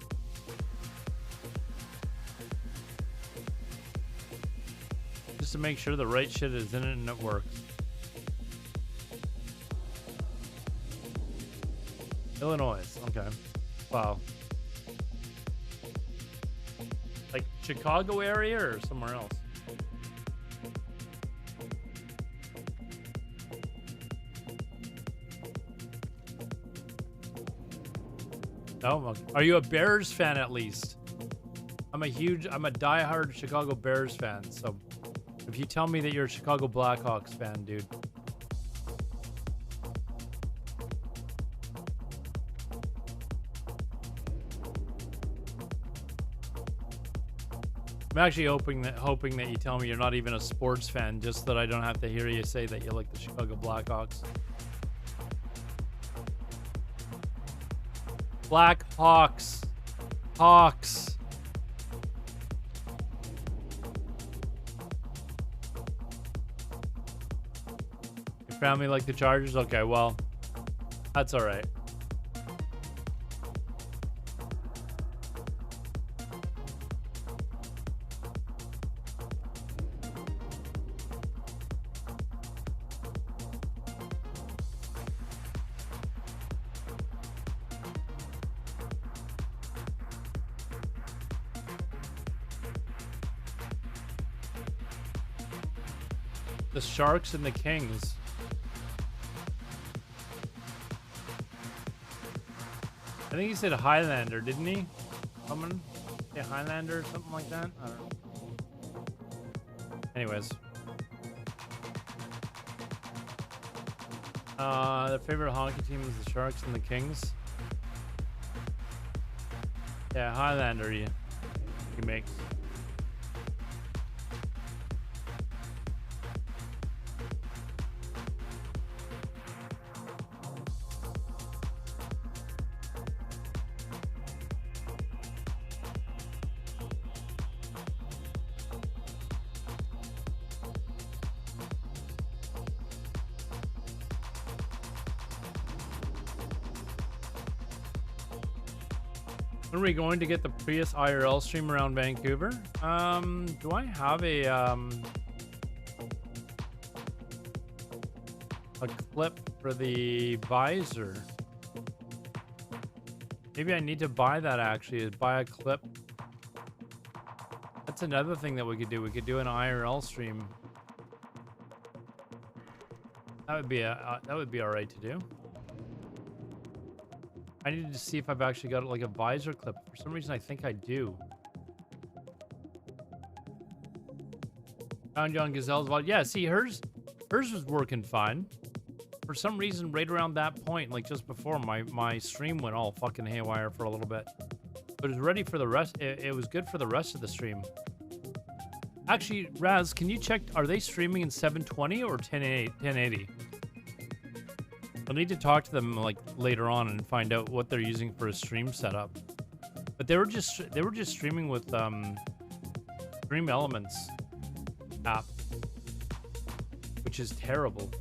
Just to make sure the right shit is in it and it works. Illinois. Okay. Wow. Like Chicago area or somewhere else? Oh, are you a Bears fan at least? I'm a diehard Chicago Bears fan. So if you tell me that you're a Chicago Blackhawks fan, dude. I'm actually hoping that you tell me you're not even a sports fan, just that I don't have to hear you say that you like the Chicago Blackhawks. Blackhawks. Hawks. Your family like the Chargers? Okay, well, that's all right. The Sharks and the Kings. I think he said Highlander, didn't he? Someone say Highlander or something like that? I don't know. Anyways. Their favorite hockey team is the Sharks and the Kings. Yeah, Highlander he makes. When are we going to get the Prius IRL stream around Vancouver? Do I have a clip for the visor? Maybe I need to buy that actually, is buy a clip. That's another thing that we could do. We could do an IRL stream. That would be all right to do. I need to see if I've actually got like a visor clip. For some reason, I think I do. Found you on Gazelle's VOD. Yeah, see, hers was working fine. For some reason, right around that point, like just before, my stream went all fucking haywire for a little bit. But it was ready for the rest. It was good for the rest of the stream. Actually, Raz, can you check? Are they streaming in 720 or 1080? I'll need to talk to them like later on and find out what they're using for a stream setup. But they were just streaming with Stream Elements app, which is terrible.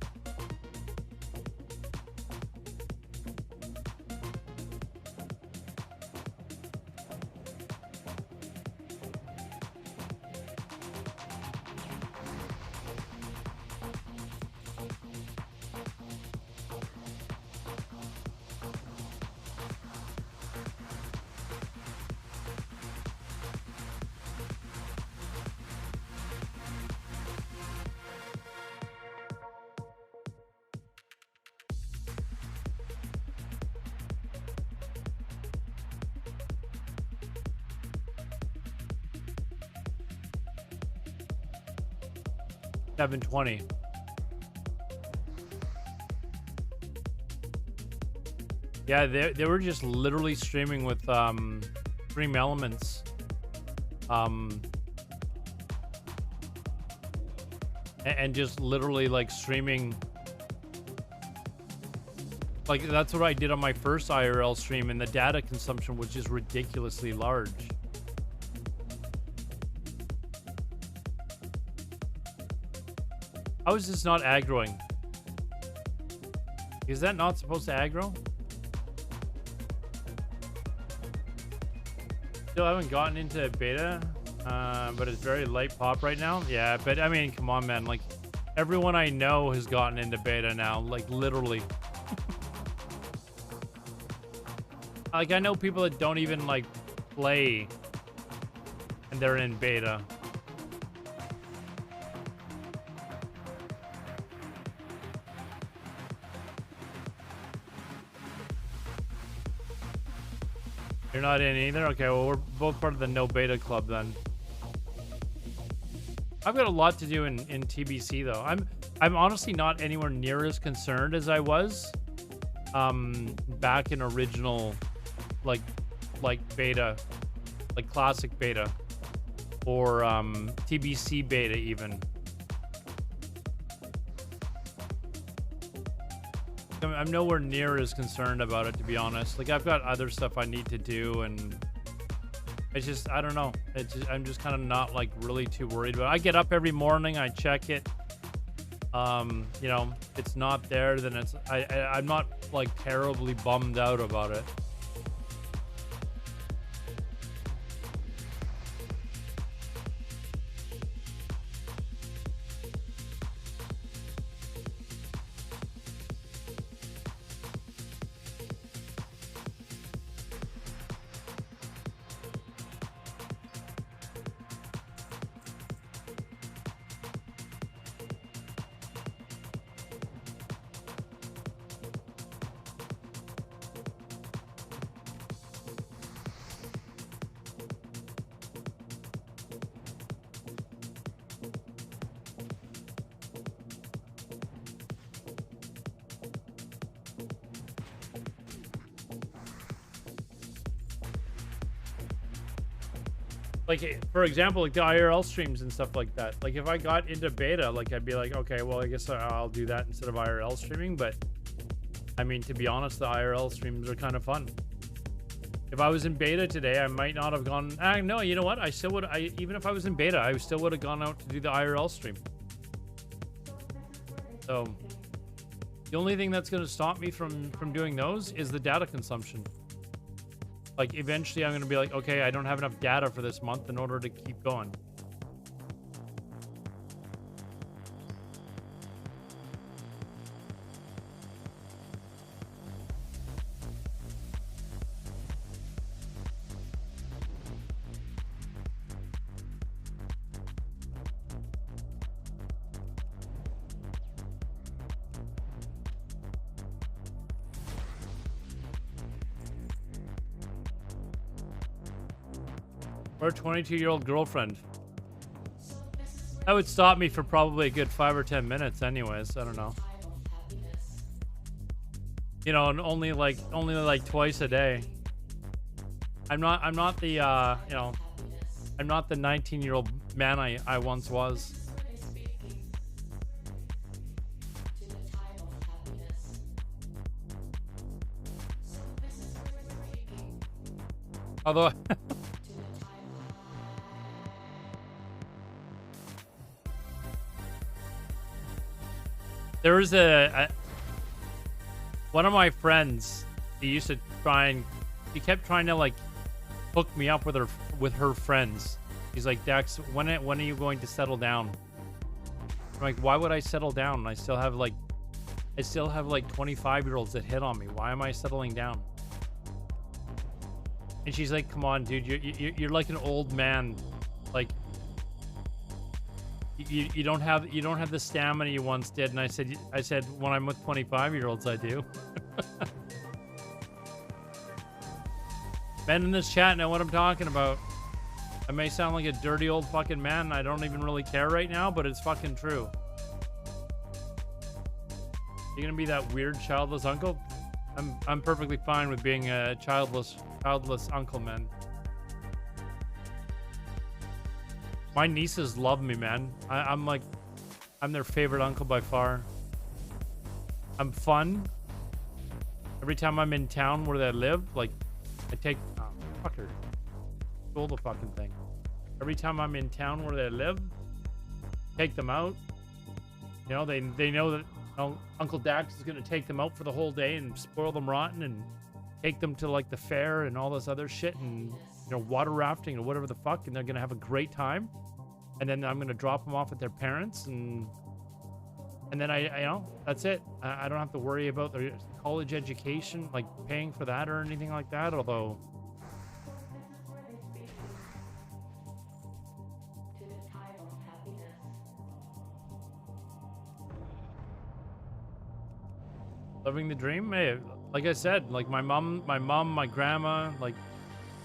$720. Yeah, they were just literally streaming with Stream Elements. And just literally like streaming. Like that's what I did on my first IRL stream, and the data consumption was just ridiculously large. How is this not aggroing? Is that not supposed to aggro? Still haven't gotten into beta, but it's very light pop right now. Yeah, but I mean, come on, man. Like, everyone I know has gotten into beta now. Like, literally. Like, I know people that don't even, like, play, and they're in beta. You're not in either? Okay, well, we're both part of the no beta club then. I've got a lot to do in TBC though. I'm honestly not anywhere near as concerned as I was back in original like beta, like classic beta, or TBC beta even. I'm nowhere near as concerned about it, to be honest. Like, I've got other stuff I need to do, and it's just, I don't know. It's just, I'm just kind of not, like, really too worried about it. I get up every morning, I check it. You know, it's not there, then it's, I'm not, like, terribly bummed out about it. Like, for example, like the IRL streams and stuff like that. Like, if I got into beta, like, I'd be like, okay, well, I guess I'll do that instead of IRL streaming. But, I mean, to be honest, the IRL streams are kind of fun. If I was in beta today, I might not have gone... no, you know what? I still would... even if I was in beta, I still would have gone out to do the IRL stream. So, the only thing that's going to stop me from doing those is the data consumption. Like, eventually I'm going to be like, okay, I don't have enough data for this month in order to keep going. Or a 22-year-old girlfriend. That would stop me for probably a good 5 or 10 minutes anyways. I don't know. You know, and only like twice a day. I'm not the you know, I'm not the 19-year-old man I once was. Although there was one of my friends, he kept trying to like hook me up with her friends. He's like, Dax, when are you going to settle down? I'm like, why would I settle down? I still have like 25-year-olds that hit on me. Why am I settling down? And she's like, come on, dude, you're like an old man. Like, you don't have the stamina you once did. And I said when I'm with 25-year-olds, I do. Men in this chat know what I'm talking about. I may sound like a dirty old fucking man. I don't even really care right now, but it's fucking true. You're gonna be that weird childless uncle? I'm perfectly fine with being a childless uncle, man. My nieces love me, man. I'm their favorite uncle by far. I'm fun. Every time I'm in town where they live, like, I take... Oh, fucker. Stole the fucking thing. Every time I'm in town where they live, take them out. You know, they know that Uncle Dax is going to take them out for the whole day and spoil them rotten and take them to, like, the fair and all this other shit and, you know, water rafting or whatever the fuck, and they're going to have a great time. And then I'm going to drop them off at their parents, and then I you know, that's it. I don't have to worry about their college education, like paying for that or anything like that, although... Living the dream? Hey, like I said, like my mom, my grandma, like,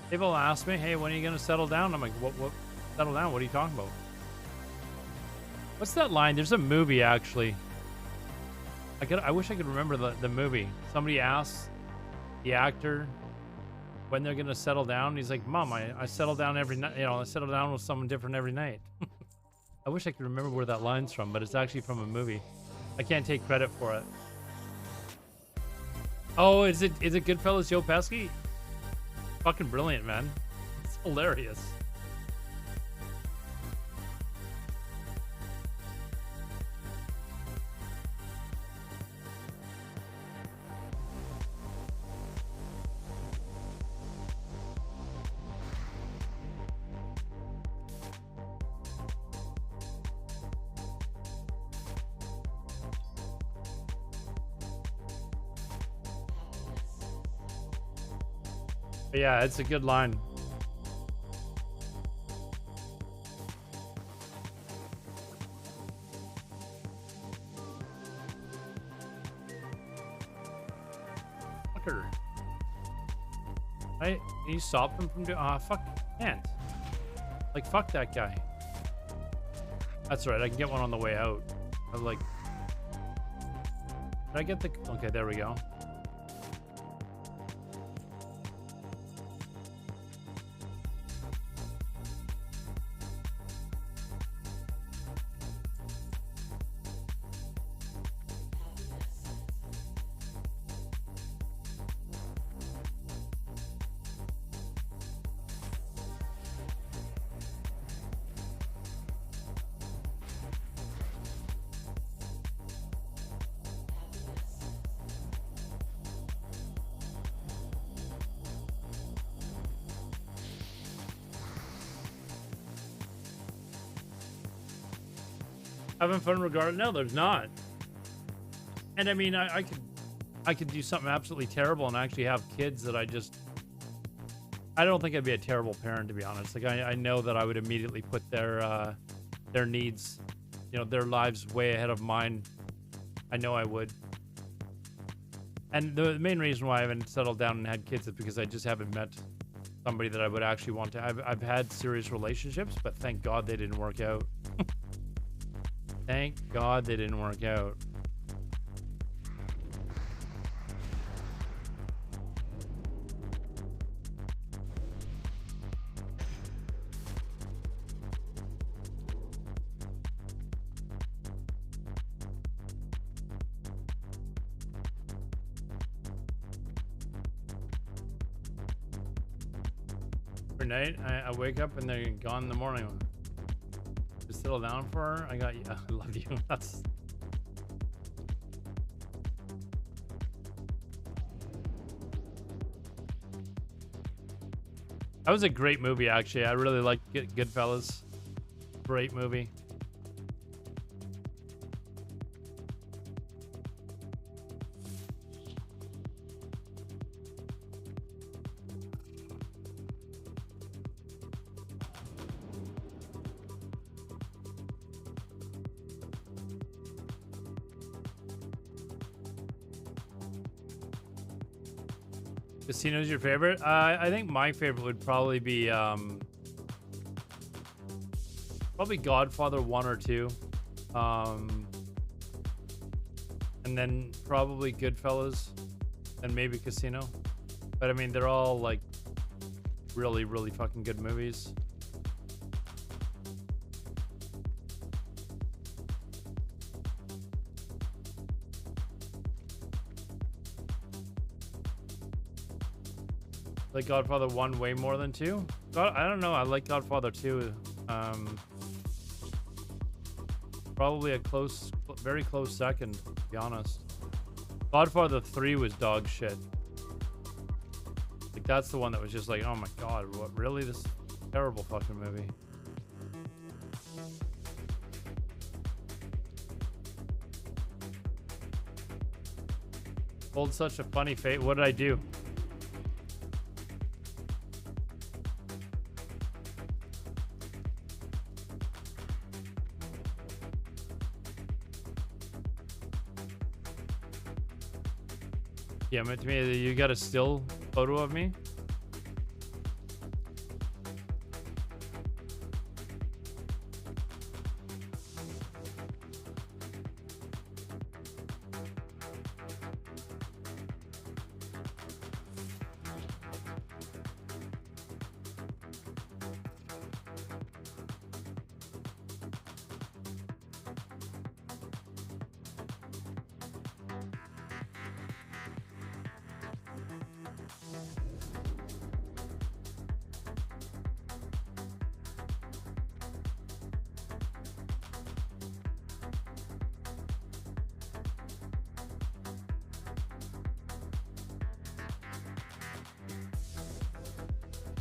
they've all asked me, hey, when are you going to settle down? I'm like, what, settle down? What are you talking about? What's that line? There's a movie, actually. I wish I could remember the movie. Somebody asks the actor when they're going to settle down. He's like, Mom, I settle down every night. You know, I settle down with someone different every night. I wish I could remember where that line's from, but it's actually from a movie. I can't take credit for it. Oh, is it Goodfellas Joe Pesci? Fucking brilliant, man. It's hilarious. But yeah, it's a good line. Fucker. Can you stop him from doing... fuck. Can't. Like, fuck that guy. That's right, I can get one on the way out. I was like... Did I get the... Okay, there we go. Having fun regardless? No, there's not. And I mean, I could do something absolutely terrible and actually have kids that I don't think I'd be a terrible parent, to be honest. Like I know that I would immediately put their needs, their lives way ahead of mine. I know I would. And the main reason why I haven't settled down and had kids is because I just haven't met somebody that I would actually want to. I've had serious relationships, but thank God they didn't work out. Thank God they didn't work out. Every night, I wake up and they're gone in the morning. Just settle down for her. I got you. I love you. That's. That was a great movie, actually. I really liked Goodfellas. Great movie. Casino's your favorite? I think my favorite would probably be probably Godfather 1 or 2. And then probably Goodfellas and maybe Casino. But I mean, they're all like really, really fucking good movies. Like Godfather 1 way more than 2? I don't know. I like Godfather 2. Probably a very close second, to be honest. Godfather 3 was dog shit. Like that's the one that was just like, oh my god, what, really? This terrible fucking movie. Hold such a funny fate. What did I do? Yeah, to me, you got a still photo of me?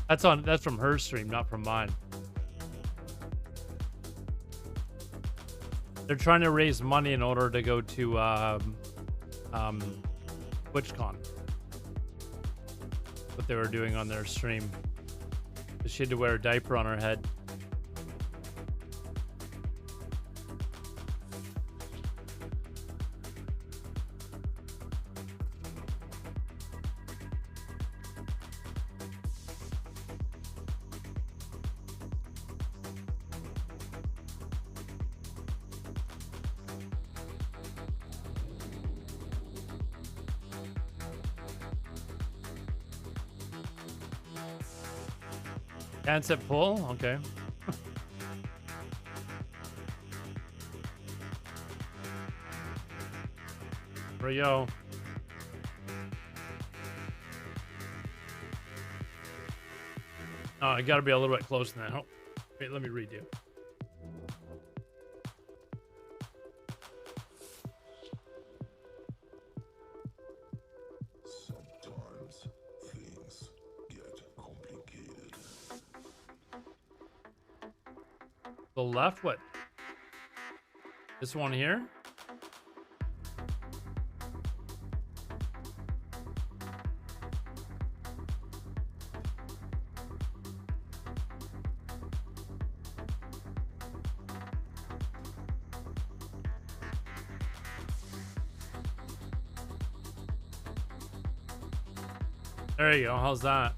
That's from her stream, not from mine. They're trying to raise money in order to go to TwitchCon. What they were doing on their stream. She had to wear a diaper on her head. Handset pull? Okay. Here we go. Oh, I gotta be a little bit closer than that. Oh, wait, let me redo. The left? What? This one here. There you go. How's that?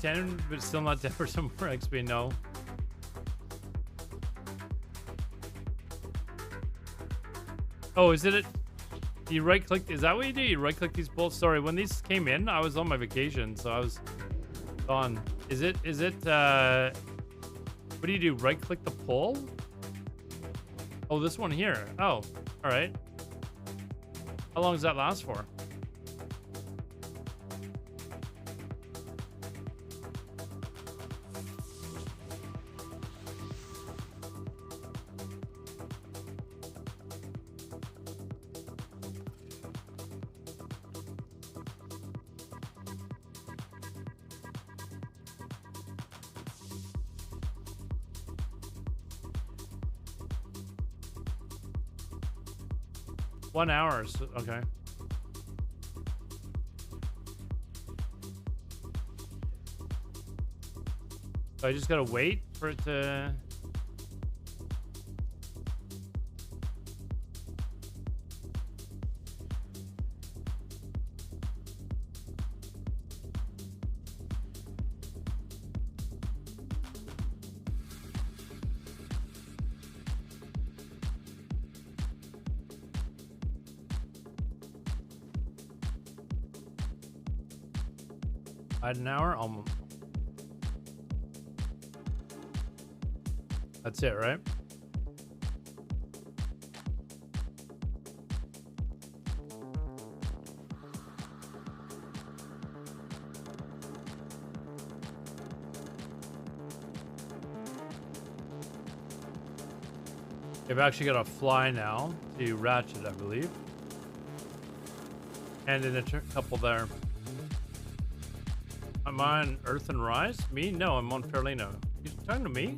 Ten, but still not 10% more XP. No. Oh, is it? You right click? Is that what you do? You right click these bolts? Sorry, when these came in, I was on my vacation, so I was gone. Is it? What do you do? Right click the pole? Oh, this one here. Oh, all right. How long does that last for? One hour, okay. So I just gotta wait for it to... An hour? Almost. That's it, right? I've actually got to fly now to Ratchet, I believe. And in a couple there. Am I on Earth and Rise? Me? No, I'm on Fairlino. You talking to me?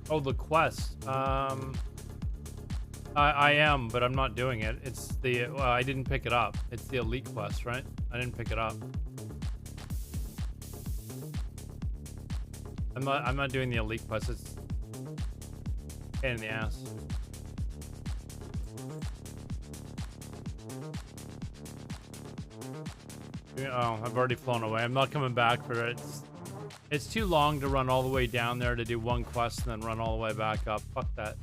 Oh, the quest. I am, but I'm not doing it. It's the, well, I didn't pick it up. It's the elite quest, right? I didn't pick it up. I'm not doing the elite quest. It's a pain in the ass. Oh, I've already flown away. I'm not coming back for it. It's too long to run all the way down there to do one quest and then run all the way back up. Fuck that.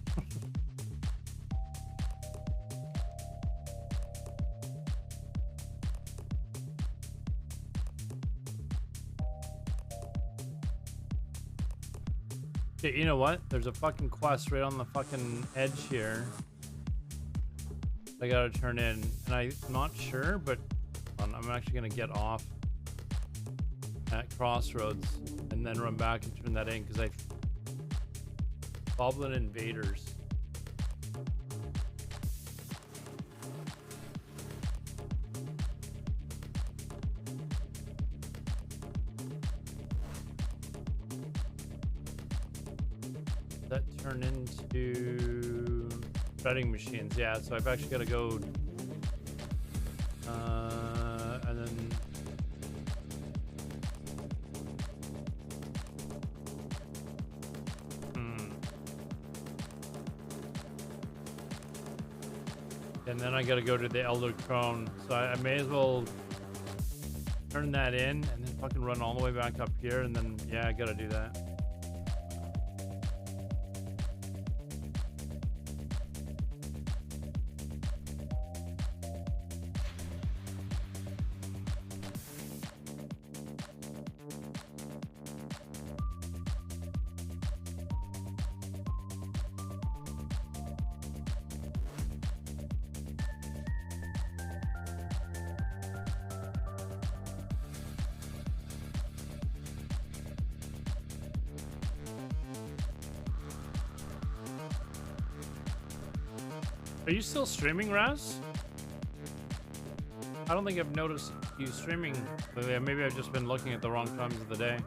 You know what? There's a fucking quest right on the fucking edge here. I gotta turn in, and I'm not sure, but I'm actually gonna get off at Crossroads and then run back and turn that in because Goblin Invaders. That turn into shredding machines. Yeah, so I've actually got to go and then and then I got to go to the Elder Crone, so I may as well turn that in and then fucking run all the way back up here, and then yeah, I got to do that. Are you still streaming, Raz? I don't think I've noticed you streaming lately. Maybe I've just been looking at the wrong times of the day.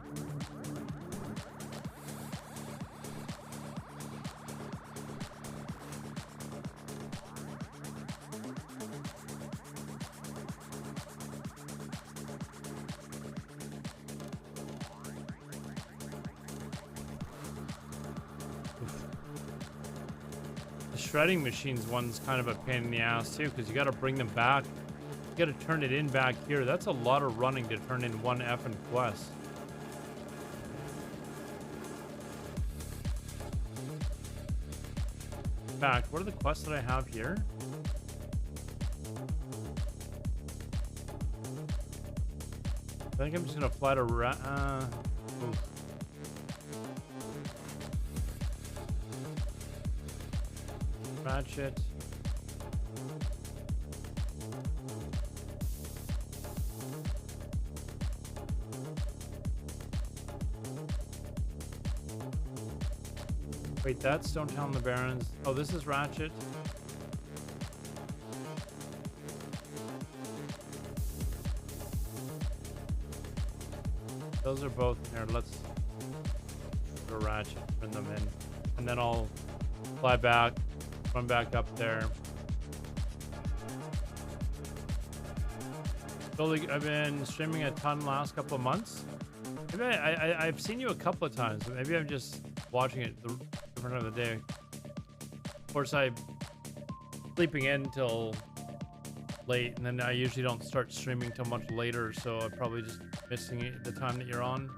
Shredding machines one's kind of a pain in the ass too, because you got to bring them back. You got to turn it in back here. That's a lot of running to turn in one effing quest. In fact, what are the quests that I have here? I think I'm just gonna fly to Ratchet. Wait, that's Stonetown the Barrens. Oh, this is Ratchet. Those are both here. Let's go to Ratchet, bring them in, and then I'll fly back. Run back up there. So I've been streaming a ton last couple of months. Maybe I've seen you a couple of times, but maybe I'm just watching it the different time of the day. Of course, I'm sleeping in till late, and then I usually don't start streaming till much later, so I'm probably just missing it the time that you're on.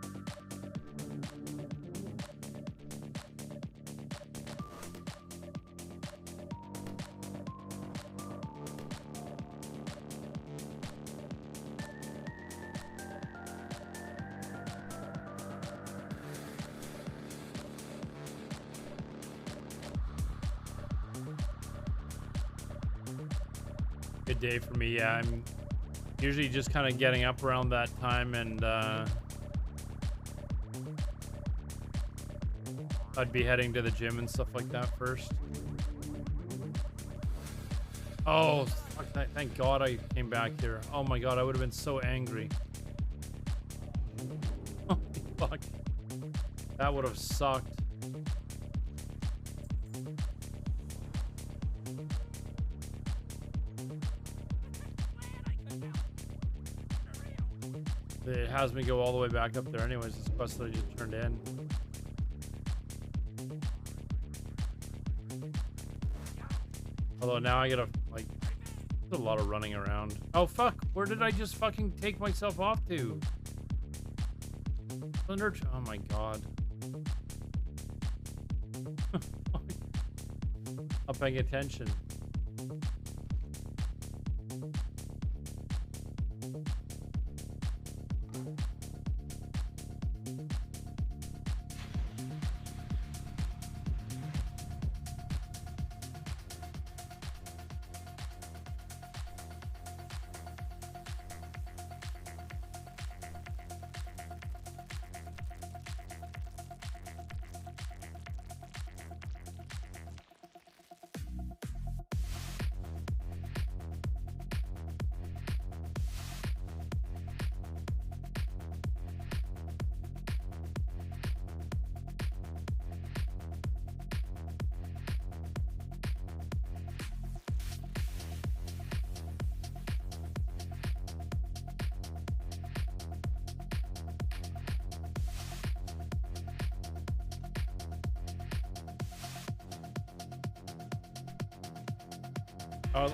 Good day for me. Yeah, I'm usually just kind of getting up around that time, and I'd be heading to the gym and stuff like that first. Oh, fuck, thank God I came back here. Oh my God, I would have been so angry. Oh, fuck. That would have sucked. It has me go all the way back up there anyways, this quest that I just turned in. Although now I gotta, like, there's a lot of running around. Oh fuck, where did I just fucking take myself off to? Thunder, oh my God. Not paying attention.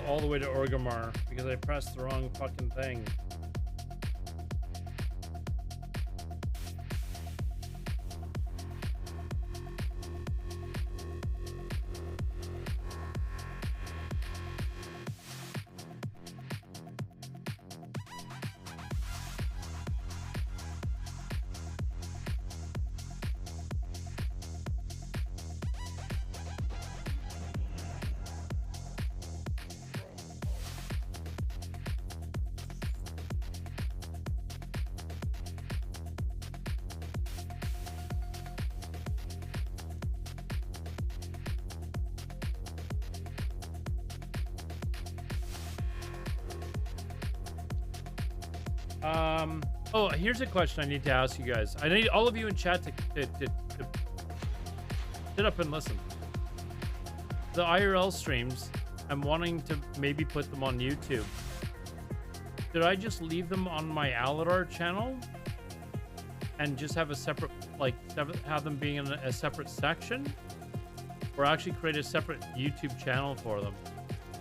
All the way to Orgrimmar because I pressed the wrong fucking thing. Oh, here's a question I need to ask you guys. I need all of you in chat to sit up and listen. The IRL streams, I'm wanting to maybe put them on YouTube. Did I just leave them on my Alodar channel and just have a separate, like, have them being in a separate section, or actually create a separate YouTube channel for them,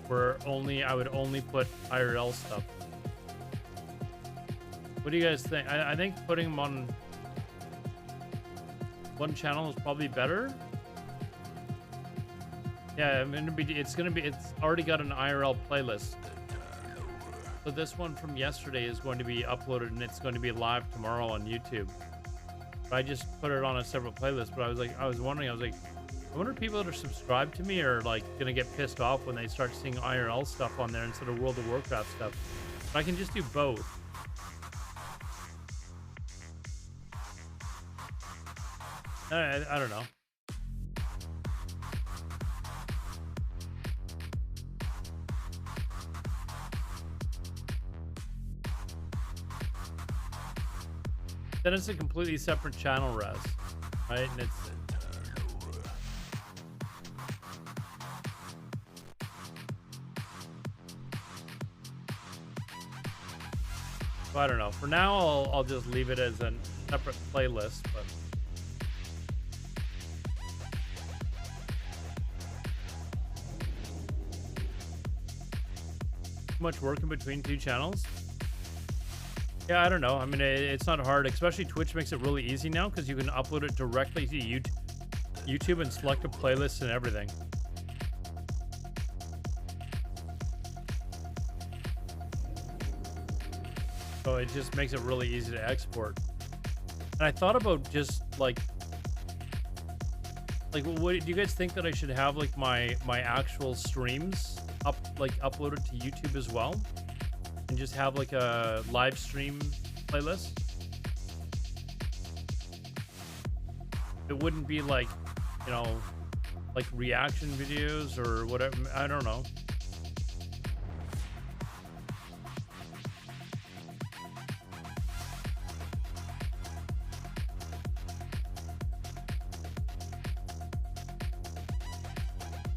where I would only put IRL stuff? What do you guys think? I think putting them on one channel is probably better. Yeah, I mean, it's already got an IRL playlist. So this one from yesterday is going to be uploaded and it's going to be live tomorrow on YouTube. But I just put it on a separate playlist, but I was wondering, I wonder if people that are subscribed to me are like gonna get pissed off when they start seeing IRL stuff on there instead of World of Warcraft stuff. But I can just do both. I don't know. Then it's a completely separate channel res, right? And it's so I don't know. For now, I'll just leave it as a separate playlist, but too much work in between two channels. Yeah, I don't know. I mean, it's not hard, especially Twitch makes it really easy now because you can upload it directly to YouTube and select a playlist and everything. So it just makes it really easy to export. And I thought about just like what do you guys think that I should have, like my actual streams uploaded to YouTube as well? And just have like a live stream playlist. It wouldn't be like, you know, like reaction videos or whatever. I don't know.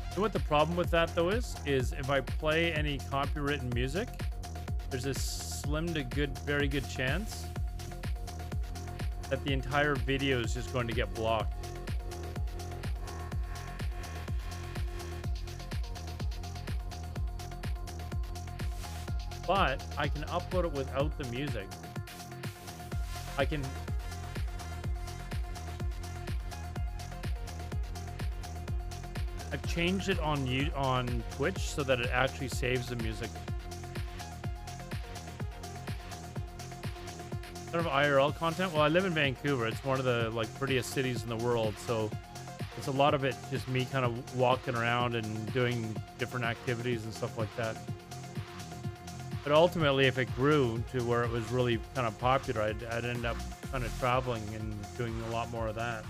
You know what the problem with that though is if I play any copywritten music, there's a slim to very good chance that the entire video is just going to get blocked. But I can upload it without the music. I've changed it on Twitch so that it actually saves the music. Sort of IRL content. Well, I live in Vancouver. It's one of the prettiest cities in the world, so it's a lot of it just me kind of walking around and doing different activities and stuff like that. But ultimately, if it grew to where it was really kind of popular, I'd end up kind of traveling and doing a lot more of that.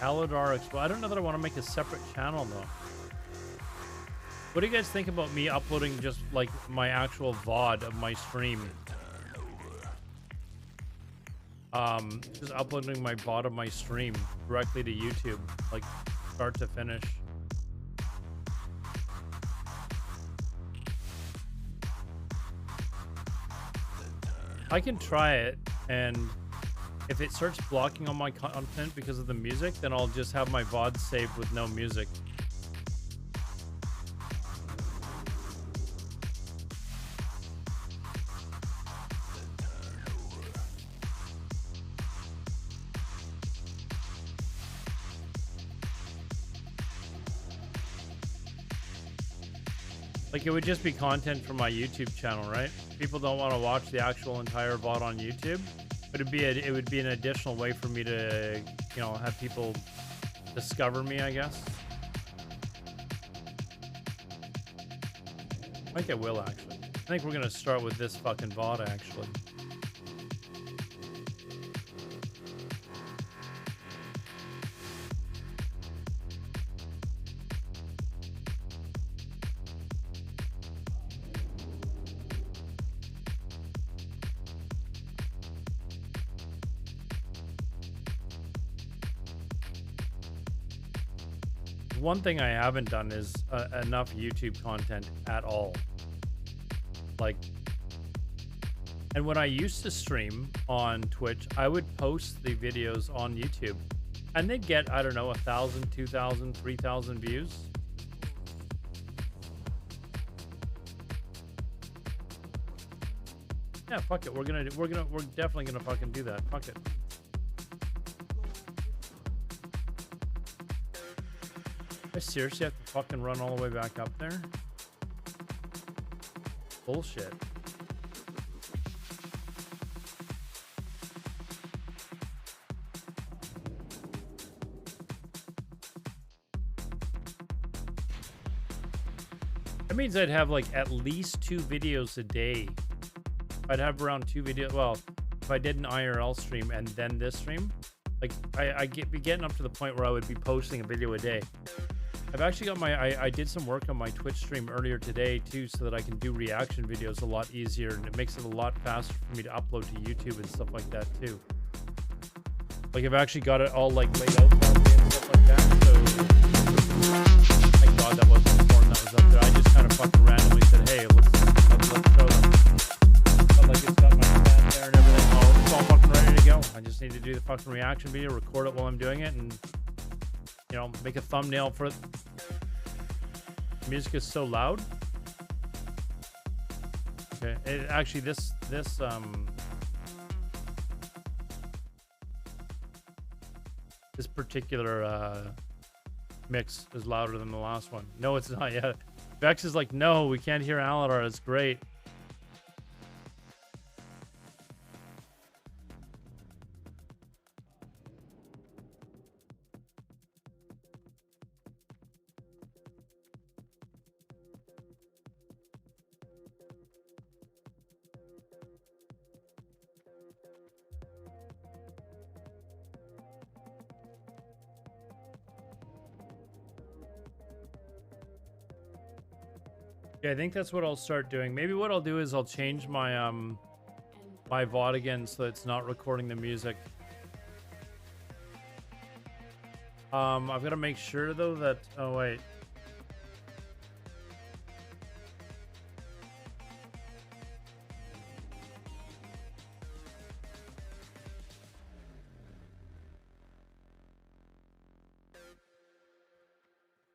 Alodar Expo. I don't know that I want to make a separate channel though. What do you guys think about me uploading just like my actual VOD of my stream? Just uploading my VOD of my stream directly to YouTube, like start to finish. I can try it, and if it starts blocking all my content because of the music, then I'll just have my VOD saved with no music. Like, it would just be content from my YouTube channel, right? People don't want to watch the actual entire VOD on YouTube, but it would be an additional way for me to, you know, have people discover me, I guess. I think I will, actually. I think we're gonna start with this fucking VOD, actually. one thing I haven't done is enough YouTube content at all. Like, and when I used to stream on Twitch, I would post the videos on YouTube and they'd get, I don't know, 1,000, 2,000, 3,000 views. Yeah, fuck it. We're definitely gonna fucking do that. Fuck it. I seriously have to fucking run all the way back up there? Bullshit. That means I'd have like at least 2 videos a day. I'd have around 2 videos. Well, if I did an IRL stream and then this stream, like I'd be getting up to the point where I would be posting a video a day. I've actually got I did some work on my Twitch stream earlier today too, so that I can do reaction videos a lot easier, and it makes it a lot faster for me to upload to YouTube and stuff like that too. Like I've actually got it all like laid out properly and stuff like that. So thank God that wasn't the form that was up there. I just kind of fucking randomly said, hey, let's show them. But like it's got my stand there and everything. Oh, it's all fucking ready to go. I just need to do the fucking reaction video, record it while I'm doing it, and you know, make a thumbnail for it. The music is so loud. Okay, it actually this particular mix is louder than the last one. No, it's not yet. Vex is like, no, we can't hear Alodar. It's great. Yeah, I think that's what I'll start doing. Maybe what I'll do is I'll change my my VOD again so it's not recording the music. I've got to make sure though that, oh wait.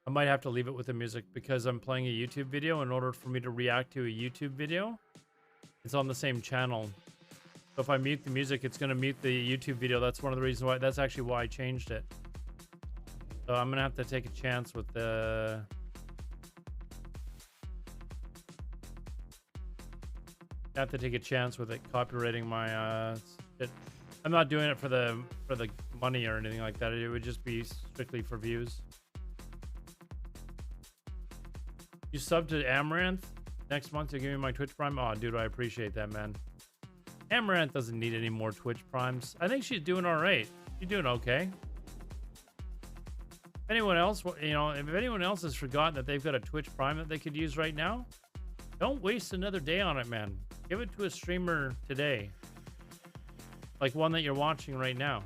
I might have to leave it with the music because I'm playing a YouTube video. In order for me to react to a YouTube video, it's on the same channel. So if I mute the music, it's going to mute the YouTube video. That's one of the reasons why. That's actually why I changed it. So I'm going to have to take a chance with the... I have to take a chance with it copywriting my shit. I'm not doing it for the money or anything like that. It would just be strictly for views. You sub to Amaranth next month to give me my Twitch Prime. Oh, dude, I appreciate that, man. Amaranth doesn't need any more Twitch Primes. I think she's doing all right. She's doing okay. If anyone else, you know, if anyone else has forgotten that they've got a Twitch Prime that they could use right now, don't waste another day on it, man. Give it to a streamer today. Like one that you're watching right now.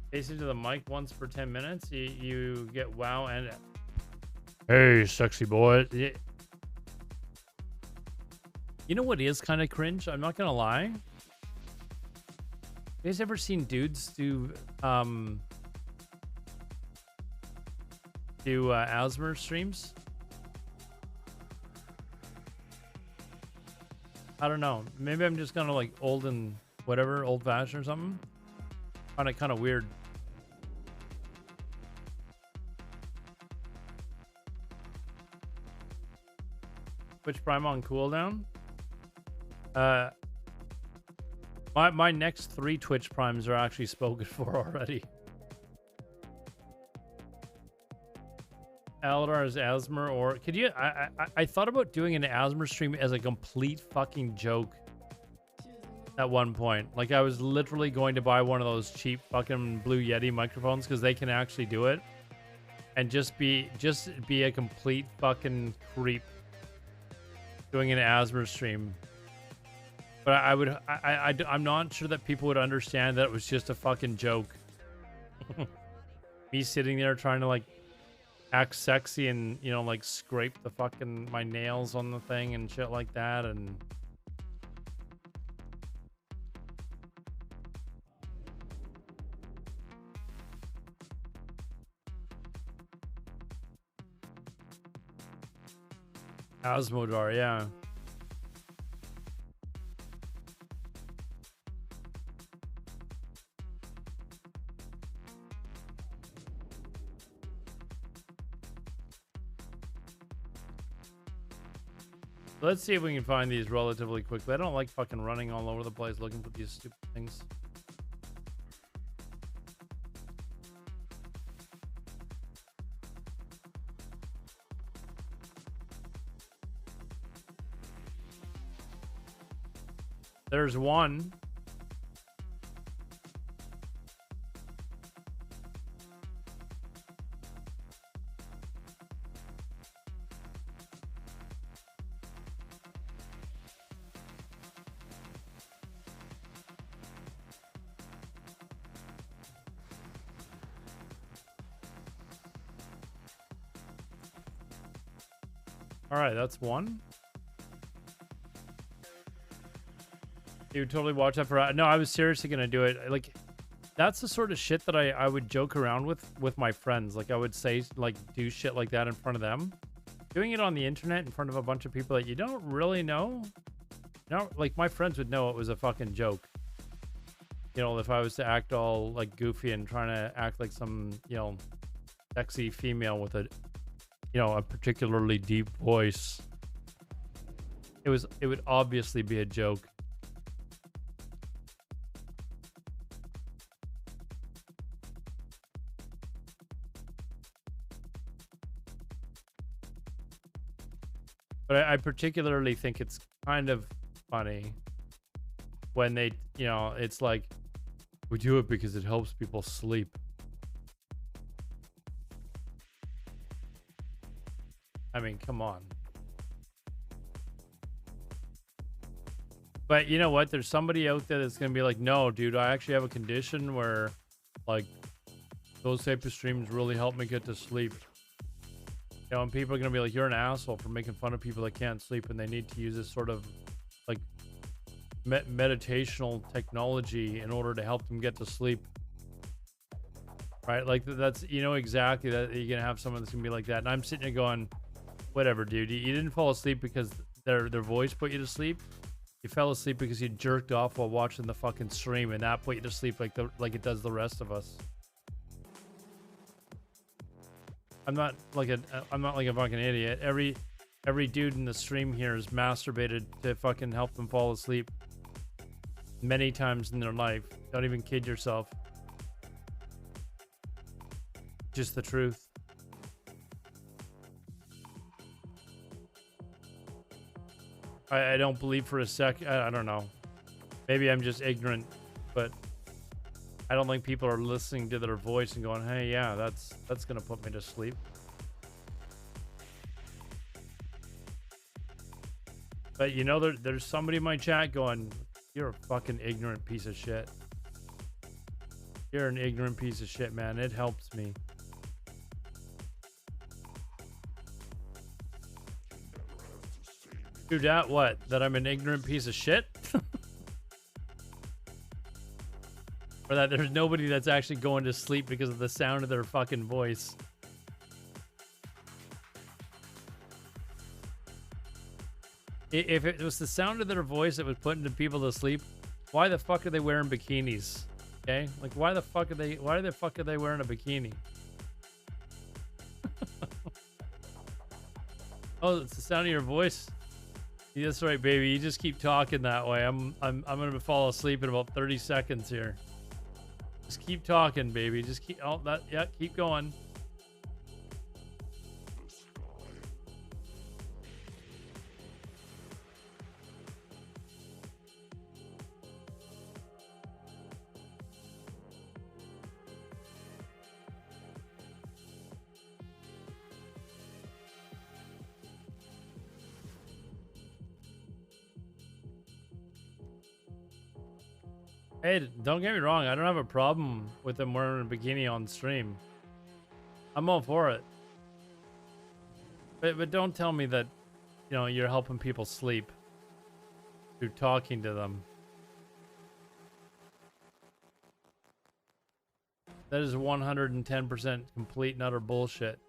Facing to the mic once per 10 minutes, you get wow and... Hey, sexy boy. You know what is kind of cringe? I'm not gonna lie. You guys ever seen dudes do Asmer streams? I don't know. Maybe I'm just kind of like old and whatever, old fashioned or something. Find it kind of weird. Twitch Prime on cooldown. My next 3 Twitch Primes are actually spoken for already. Alodar is Asmer, or could you? I thought about doing an Asmer stream as a complete fucking joke. At one point, like I was literally going to buy one of those cheap fucking Blue Yeti microphones because they can actually do it, and just be a complete fucking creep doing an Asmer stream. But I'm not sure that people would understand that it was just a fucking joke. Me sitting there trying to like act sexy and, you know, like scrape the fucking my nails on the thing and shit like that. And Asmodar, yeah. Let's see if we can find these relatively quickly. I don't like fucking running all over the place looking for these stupid things. There's one. All right, that's one. You would totally watch that for... No, I was seriously going to do it. Like, that's the sort of shit that I would joke around with my friends. Like, I would say, like, do shit like that in front of them. Doing it on the internet in front of a bunch of people that you don't really know. No, like, my friends would know it was a fucking joke. You know, if I was to act all, like, goofy and trying to act like some, you know, sexy female with a, you know, a particularly deep voice. It would obviously be a joke. But I particularly think it's kind of funny when they, you know, it's like, we do it because it helps people sleep. I mean, come on. But you know what? There's somebody out there that's going to be like, no, dude, I actually have a condition where, like, those type of streams really help me get to sleep. You know, and people are going to be like, you're an asshole for making fun of people that can't sleep and they need to use this sort of, like, meditational technology in order to help them get to sleep. Right? Like, that's, you know, exactly that you're going to have someone that's going to be like that. And I'm sitting there going, whatever, dude. You didn't fall asleep because their voice put you to sleep. You fell asleep because you jerked off while watching the fucking stream, and that put you to sleep like it does the rest of us. I'm not like a fucking idiot. Every dude in the stream here is masturbated to fucking help them fall asleep many times in their life. Don't even kid yourself. Just the truth. I don't believe for a sec. I don't know. Maybe I'm just ignorant, but I don't think people are listening to their voice and going, hey, yeah, that's gonna put me to sleep. But you know, there's somebody in my chat going, you're a fucking ignorant piece of shit. You're an ignorant piece of shit, man. It helps me. Dude, that what? That I'm an ignorant piece of shit? Or that there's nobody that's actually going to sleep because of the sound of their fucking voice? If it was the sound of their voice that was putting people to sleep, why the fuck are they wearing bikinis? Okay? Like, why the fuck are they wearing a bikini? Oh, it's the sound of your voice? Yeah, that's right, baby. You just keep talking that way. I'm gonna fall asleep in about 30 seconds here. Just keep talking, baby. Just keep keep going. Hey, don't get me wrong. I don't have a problem with them wearing a bikini on stream. I'm all for it. But don't tell me that, you know, you're helping people sleep through talking to them. That is 110% complete and utter bullshit.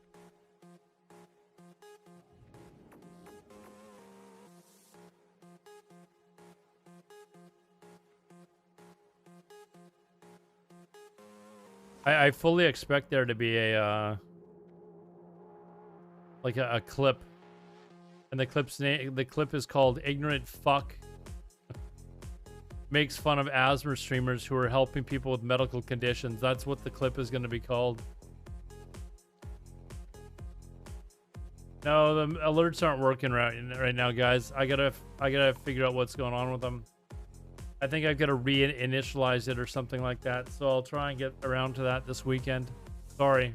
I fully expect there to be a like a clip, and the clip is called "Ignorant Fuck Makes Fun of Asthma Streamers Who Are Helping People with Medical Conditions." That's what the clip is going to be called. No, the alerts aren't working right now, guys. I gotta figure out what's going on with them. I think I've got to reinitialize it or something like that. So I'll try and get around to that this weekend. Sorry.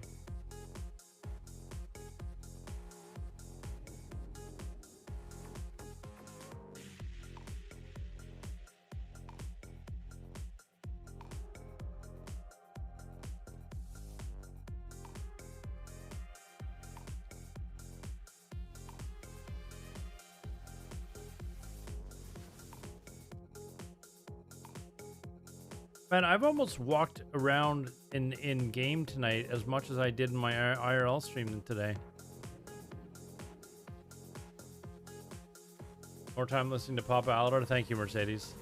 Man, I've almost walked around in game tonight as much as I did in my IRL stream today. More time listening to Papa Alodar. Thank you, Mercedes.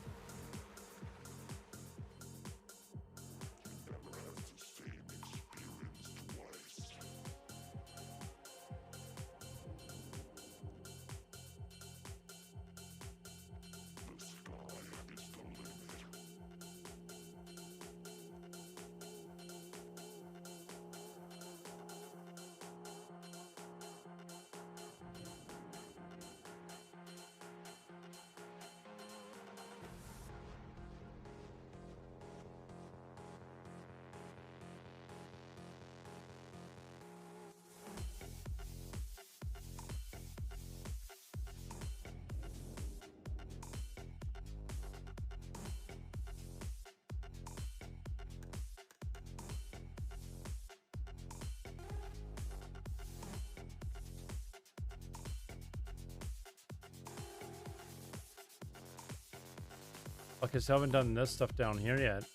Okay, so I haven't done this stuff down here yet.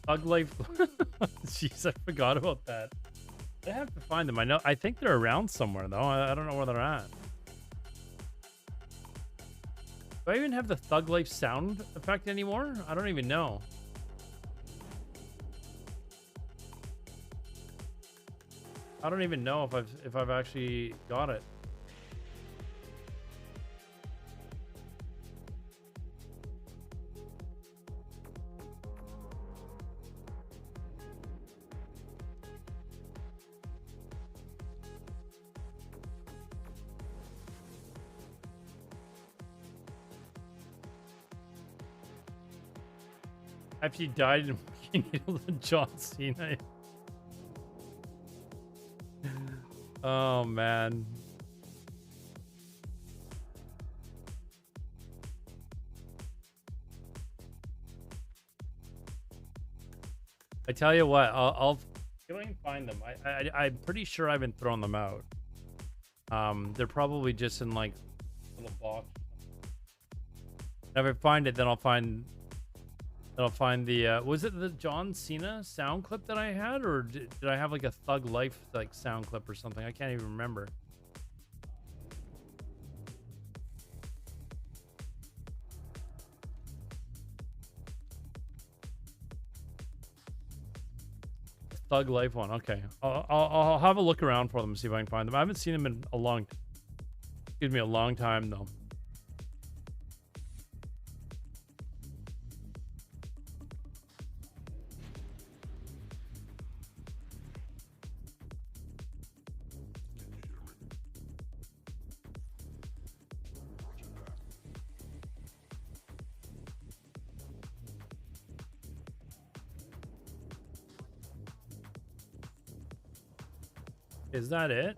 Thug Life. Jeez, I forgot about that. I have to find them. I think they're around somewhere though. I don't know where they're at. Do I even have the Thug Life sound effect anymore? I don't even know. I don't even know if I've actually got it. After you died in needles and John Cena. Oh man. I tell you what, I'll see if I can find them. I'm pretty sure I've been throwing them out. They're probably just in like little box. If I find it, then I'll find the was it the John Cena sound clip that I had, or did I have like a Thug Life like sound clip or something? I can't even remember. Thug Life one. Okay, I'll have a look around for them and see if I can find them. I haven't seen them in a long time though. Is that it?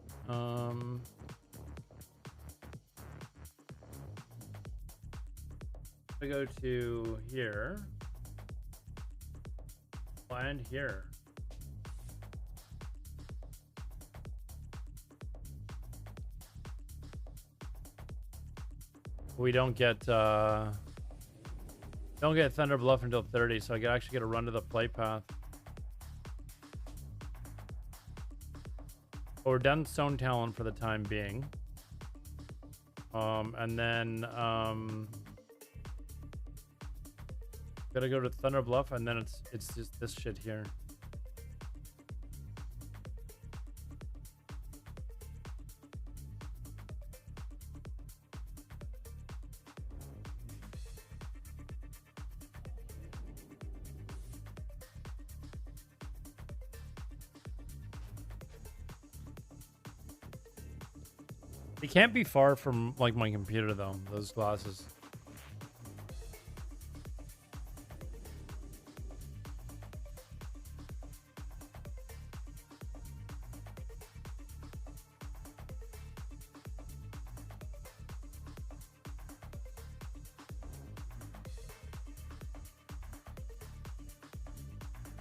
I go to here. And here. We don't get Thunder Bluff until 30, so I actually get to run to the flight path. But we're done Stone Talon for the time being. And then gotta go to Thunder Bluff, and then it's just this shit here. They can't be far from like my computer though, those glasses.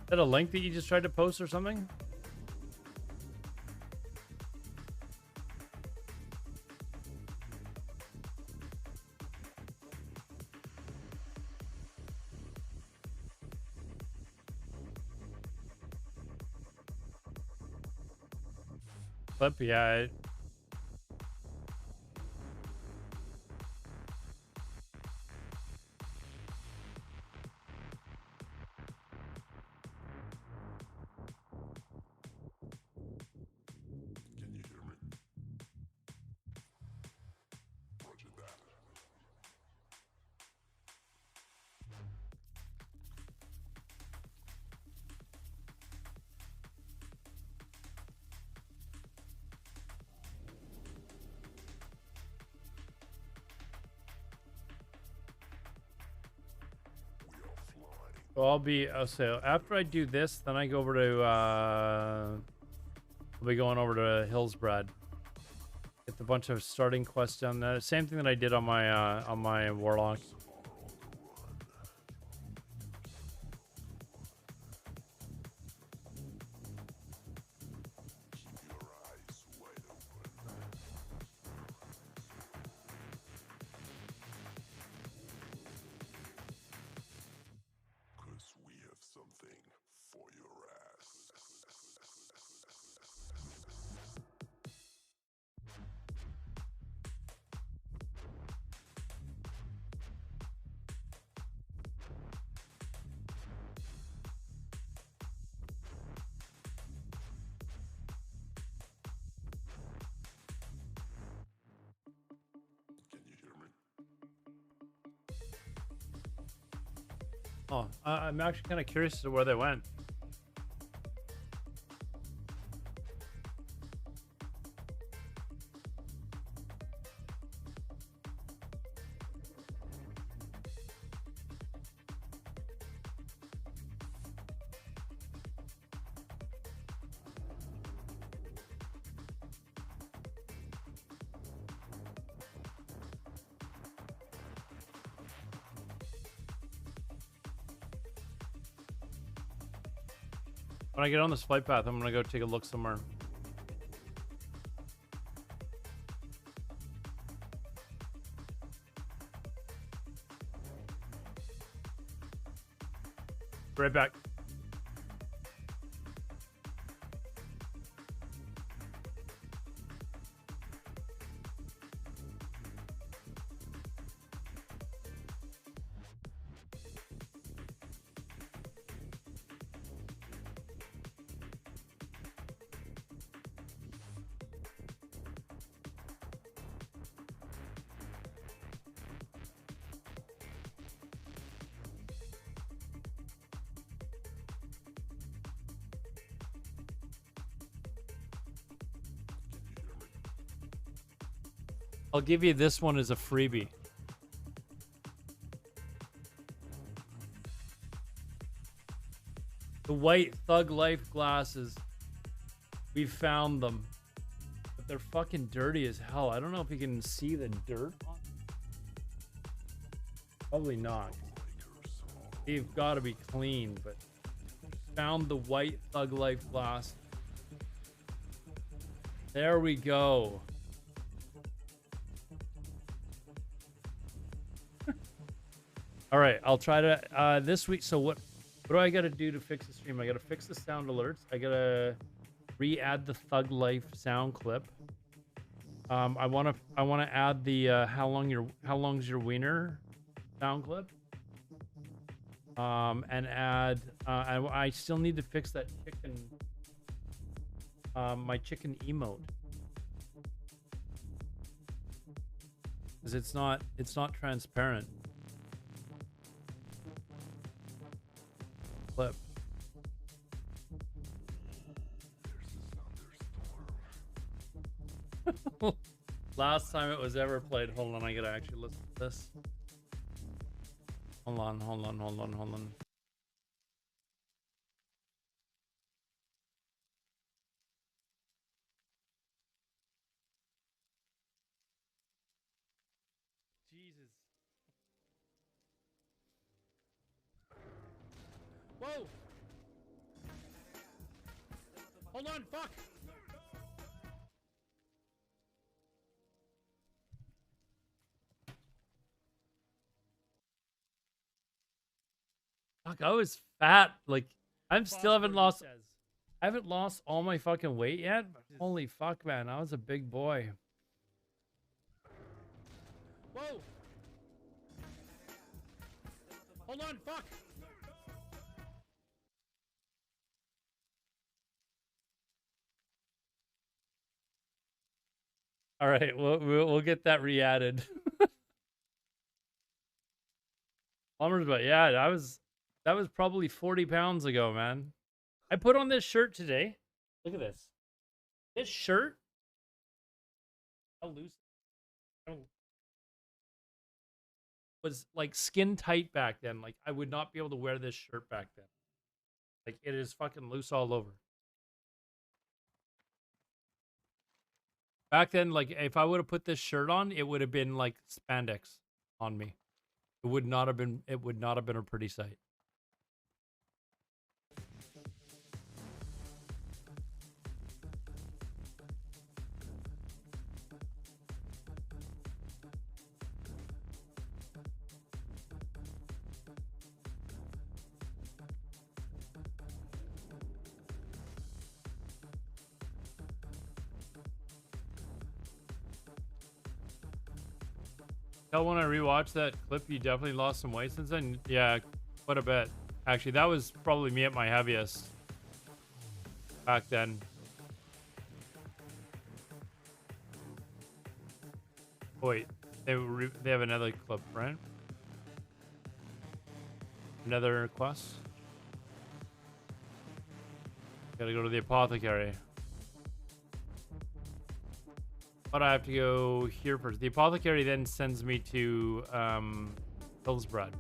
Is that a link that you just tried to post or something? Clip, yeah. So I'll be so after I do this, then I go over to I'll be going over to Hillsbrad. Get the bunch of starting quests done. The same thing that I did on my Warlock. Oh, I'm actually kind of curious as to where they went. When I get on this flight path, I'm gonna go take a look somewhere. Right back. I'll give you this one as a freebie. The white Thug Life glasses. We found them. But they're fucking dirty as hell. I don't know if you can see the dirt on Probably not. They've got to be clean, but found the white Thug Life glass. There we go. All right, I'll try to this week. So what do I got to do to fix the stream? I got to fix the sound alerts. I got to re-add the Thug Life sound clip. I want to add the how long's your wiener sound clip. And add I still need to fix that chicken my chicken emote. Cuz it's not transparent. Clip. Last time it was ever played. Hold on, I gotta actually listen to this. Hold on. Jesus. Whoa! Hold on, fuck! Fuck, I was fat. Like, I haven't lost all my fucking weight yet. Holy fuck, man. I was a big boy. Whoa! Hold on, fuck! All right, we'll get that re-added. Plumbers, but yeah, that was probably 40 pounds ago, man. I put on this shirt today. Look at this. This shirt. How loose. Was like skin tight back then. Like I would not be able to wear this shirt back then. Like it is fucking loose all over. Back then, like if I would have put this shirt on, it would have been like spandex on me. It would not have been a pretty sight. Tell when I rewatched that clip, you definitely lost some weight since then. Yeah, quite a bit. Actually, that was probably me at my heaviest back then. Oh, wait, they have another clip, right? Another quest. Gotta go to the apothecary. But I have to go here first. The apothecary then sends me to Hillsbrad.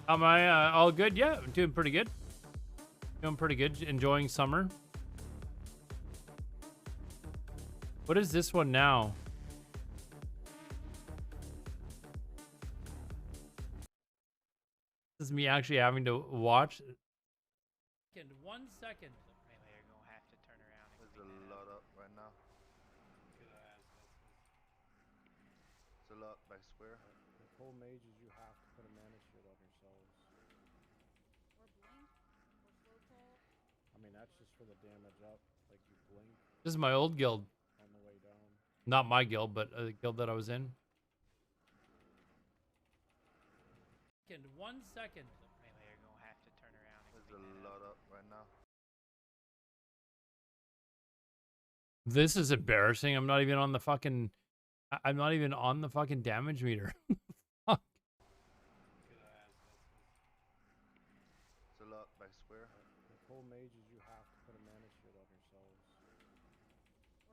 Am I all good? Yeah, I'm doing pretty good. Doing pretty good. Enjoying summer. What is this one now? This is me actually having to watch. 1 second. Mainly you're gonna have to turn around and There's a lot up right now. It's a lot by square. The full mages, you have to put a mana shield on yourselves. Or blink, or slow pull. I mean, that's just for the damage up. Like you blink This is my old guild. on the way down. Not my guild, but a guild that I was in. 1 second. mainly you're gonna have to turn around and There's a lot up right now. This is embarrassing. I'm not even on the fucking damage meter. Fuck. It's a lot by square. The full mages, you have to put a mana shield on yourselves.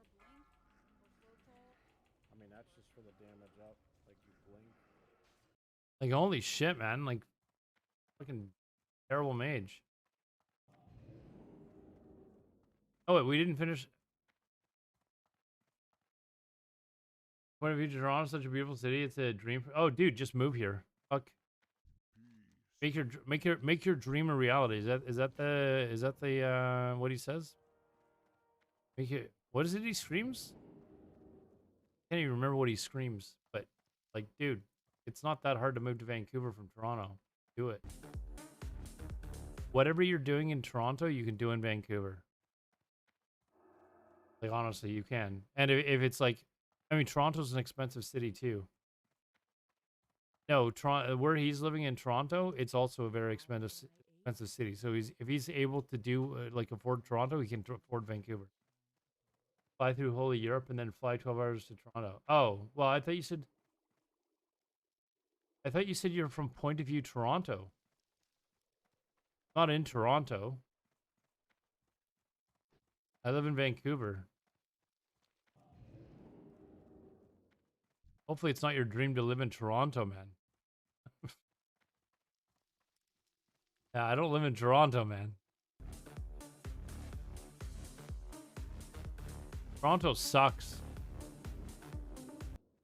Or blink, or slow pull. mean, that's just for the damage up. Like you blink. Like, holy shit, man. Like, fucking terrible mage. Oh, wait, we didn't finish. Point of view, Toronto, such a beautiful city. It's a dream. Oh, dude, just move here. Fuck. Make your dream a reality. Is that the what he says? Make it. What is it he screams? Can't even remember what he screams. But like, dude, it's not that hard to move to Vancouver from Toronto. Do it. Whatever you're doing in Toronto, you can do in Vancouver. Like, honestly, you can. And if it's like, I mean, Toronto's an expensive city too. No, Toronto, where he's living in Toronto, it's also a very expensive city. So if he's able to do like afford Toronto, he can afford Vancouver. Fly through whole of Europe and then fly 12 hours to Toronto. Oh, well, I thought you said you're from Point of View, Toronto. Not in Toronto. I live in Vancouver. Hopefully it's not your dream to live in Toronto, man. Yeah, I don't live in Toronto, man. Toronto sucks.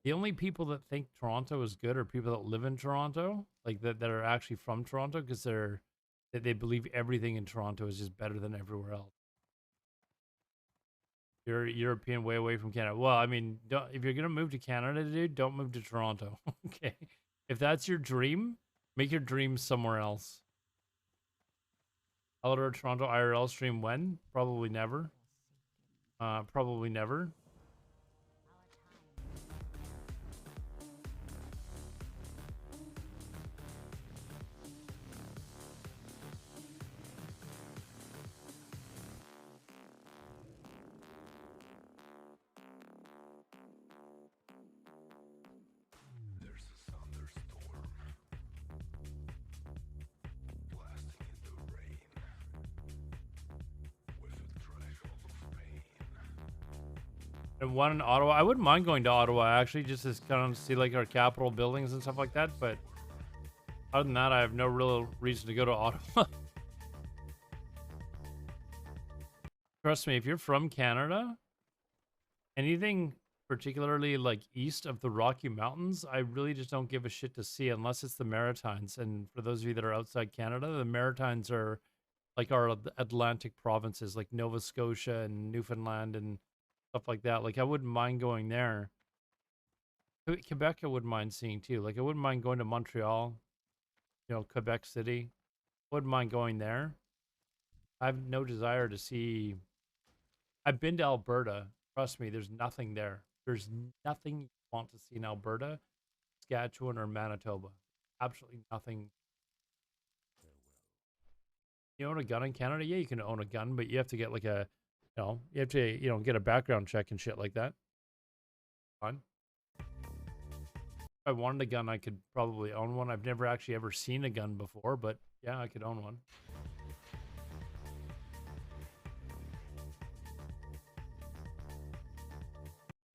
The only people that think Toronto is good are people that live in Toronto, like that are actually from Toronto, because they believe everything in Toronto is just better than everywhere else. You're European, way away from Canada. Well, I mean, if you're gonna move to Canada, dude, don't move to Toronto. Okay, if that's your dream, make your dream somewhere else. Alodar Toronto IRL stream when? Probably never. Probably never. And one in Ottawa. I wouldn't mind going to Ottawa, actually, just to kind of see like our capital buildings and stuff like that. But other than that, I have no real reason to go to Ottawa. Trust me, if you're from Canada, anything particularly like east of the Rocky Mountains, I really just don't give a shit to see unless it's the Maritimes. And for those of you that are outside Canada, the Maritimes are like our Atlantic provinces, like Nova Scotia and Newfoundland and stuff like that. Like, I wouldn't mind going there. Quebec, I wouldn't mind seeing too. Like, I wouldn't mind going to Montreal, you know, Quebec City. Wouldn't mind going there. I have no desire to see. I've been to Alberta. Trust me, there's nothing there. There's nothing you want to see in Alberta, Saskatchewan, or Manitoba. Absolutely nothing. You own a gun in Canada? Yeah, you can own a gun, but you have to get like a, you have to, get a background check and shit like that. Fine. If I wanted a gun, I could probably own one. I've never actually ever seen a gun before, but yeah, I could own one.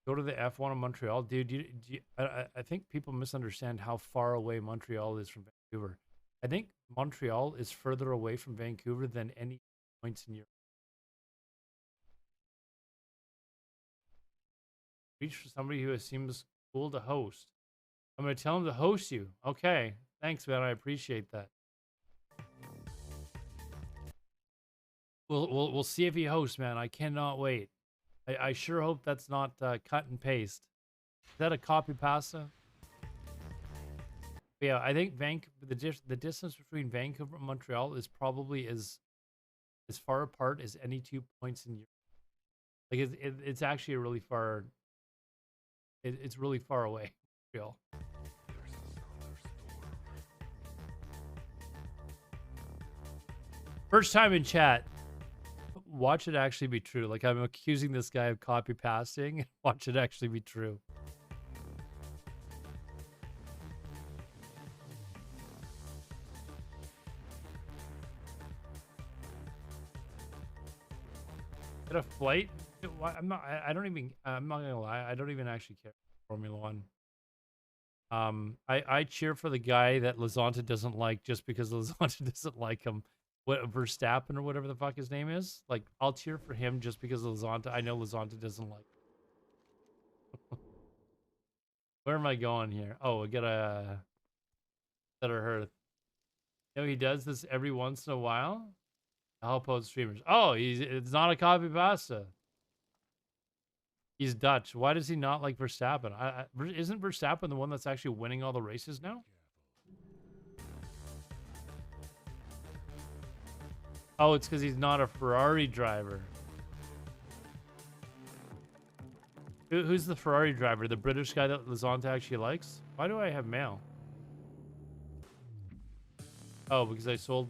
Go to the F1 in Montreal. Dude, I think people misunderstand how far away Montreal is from Vancouver. I think Montreal is further away from Vancouver than any points in Europe. Reach for somebody who seems cool to host. I'm going to tell him to host you. Okay. Thanks, man. I appreciate that. We'll see if he hosts, man. I cannot wait. I sure hope that's not cut and paste. Is that a copy pasta? But yeah, I think the distance between Vancouver and Montreal is probably as far apart as any 2 points in Europe. Like it's actually a really far. It's really far away. Montreal. First time in chat. Watch it actually be true. Like, I'm accusing this guy of copy pasting. Watch it actually be true. Get a flight? I'm not gonna lie. I don't even actually care. Formula One. I cheer for the guy that Lazonta doesn't like just because Lazonta doesn't like him. What Verstappen or whatever the fuck his name is. Like, I'll cheer for him just because Lazonta. I know Lazonta doesn't like. Where am I going here? Oh, I gotta set her. You know, he does this every once in a while. I'll help out streamers. Oh, it's not a copy pasta. He's Dutch. Why does he not like Verstappen? Isn't Verstappen the one that's actually winning all the races now? Oh, it's because he's not a Ferrari driver. Who's the Ferrari driver? The British guy that Lazonta actually likes? Why do I have mail? Oh, because I sold...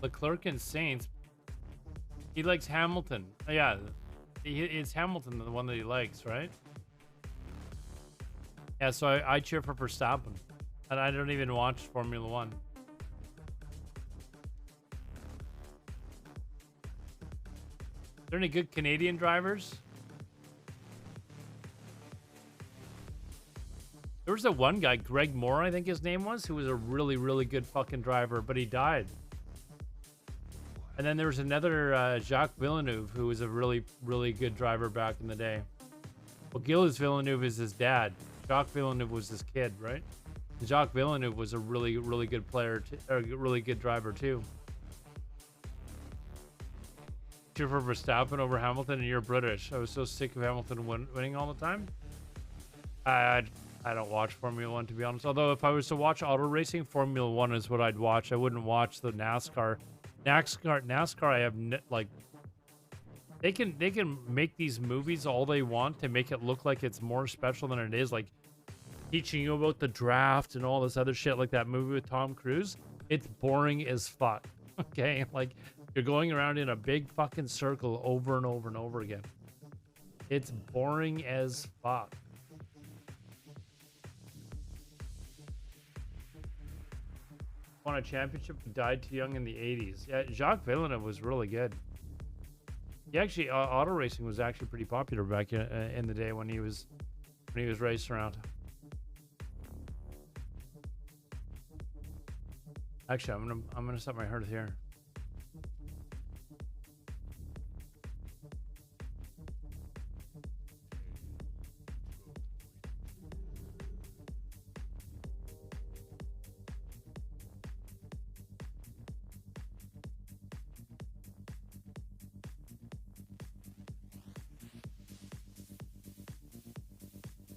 Leclerc and Saints. He likes Hamilton. Oh, yeah, it's Hamilton, the one that he likes, right? Yeah, so I cheer for Verstappen. And I don't even watch Formula One. Are there any good Canadian drivers? There was that one guy, Greg Moore, I think his name was, who was a really, really good fucking driver, but he died. And then there was another Jacques Villeneuve, who was a really, really good driver back in the day. Well, Gilles Villeneuve is his dad. Jacques Villeneuve was his kid, right? And Jacques Villeneuve was a really, really good player, or a really good driver too. Cheer for Verstappen over Hamilton, and you're British. I was so sick of Hamilton winning all the time. I don't watch Formula One, to be honest. Although if I was to watch auto racing, Formula One is what I'd watch. I wouldn't watch the NASCAR. NASCAR, I have like, they can make these movies all they want to make it look like it's more special than it is, like teaching you about the draft and all this other shit, like that movie with Tom Cruise. It's boring as fuck. Okay, like you're going around in a big fucking circle over and over and over again. It's boring as fuck. Won a championship, died too young in the 80s. Yeah, Jacques Villeneuve was really good. He actually, auto racing was actually pretty popular back in the day when he was racing around. Actually, I'm gonna set my heart here.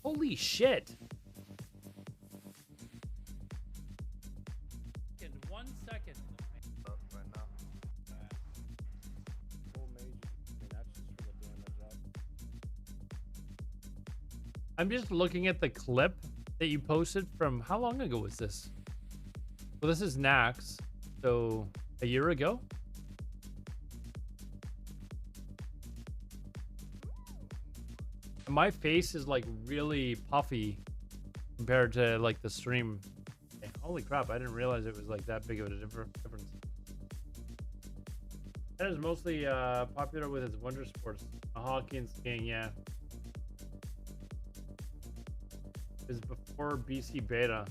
Holy shit. In 1 second. Up right now. Full Mage. I mean, that's just for the damage up. I'm just looking at the clip that you posted from, how long ago was this? Well, this is Nax, so a year ago? My face is like really puffy compared to like the stream. Okay, holy crap, I didn't realize it was like that big of a difference. That is mostly popular with its winter sports, hockey and skiing, yeah. It was before BC beta.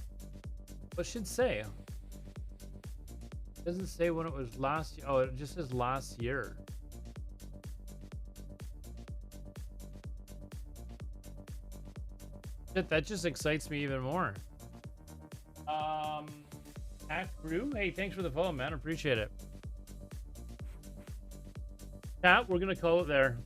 What should say? It doesn't say when it was last year. Oh, it just says last year. That just excites me even more. Hack Brew, hey, thanks for the follow, man. Appreciate it. Chat, we're gonna call it there.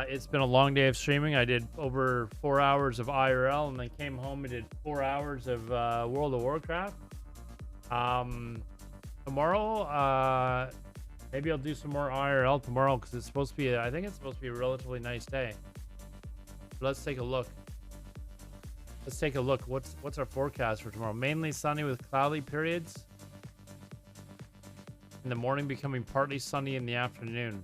It's been a long day of streaming. I did over 4 hours of IRL, and then came home and did 4 hours of World of Warcraft. Tomorrow, maybe I'll do some more IRL tomorrow because it's supposed to be. I think it's supposed to be a relatively nice day. Let's take a look. What's our forecast for tomorrow? Mainly sunny with cloudy periods. In the morning, becoming partly sunny in the afternoon.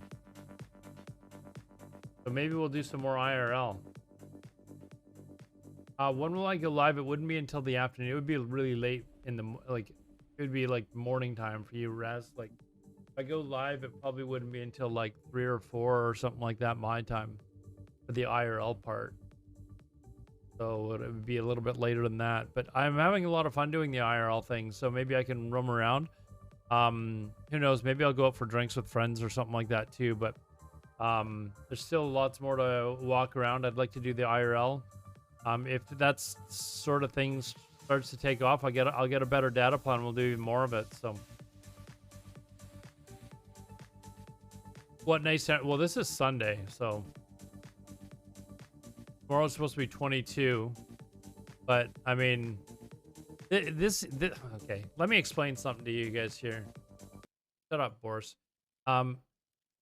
So maybe we'll do some more IRL. When will I go live? It wouldn't be until the afternoon. It would be really late in the like. It would be like morning time for you, Raz. Like, if I go live, it probably wouldn't be until like 3 or 4 or something like that my time for the IRL part. So it would be a little bit later than that. But I'm having a lot of fun doing the IRL thing, so maybe I can roam around. Who knows? Maybe I'll go out for drinks with friends or something like that too. But there's still lots more to walk around. I'd like to do the IRL. If that sort of thing starts to take off, I'll get a better data plan. We'll do even more of it. So, what nice? Well, this is Sunday, so tomorrow's supposed to be 22. But I mean, this okay. Let me explain something to you guys here. Shut up, Boris.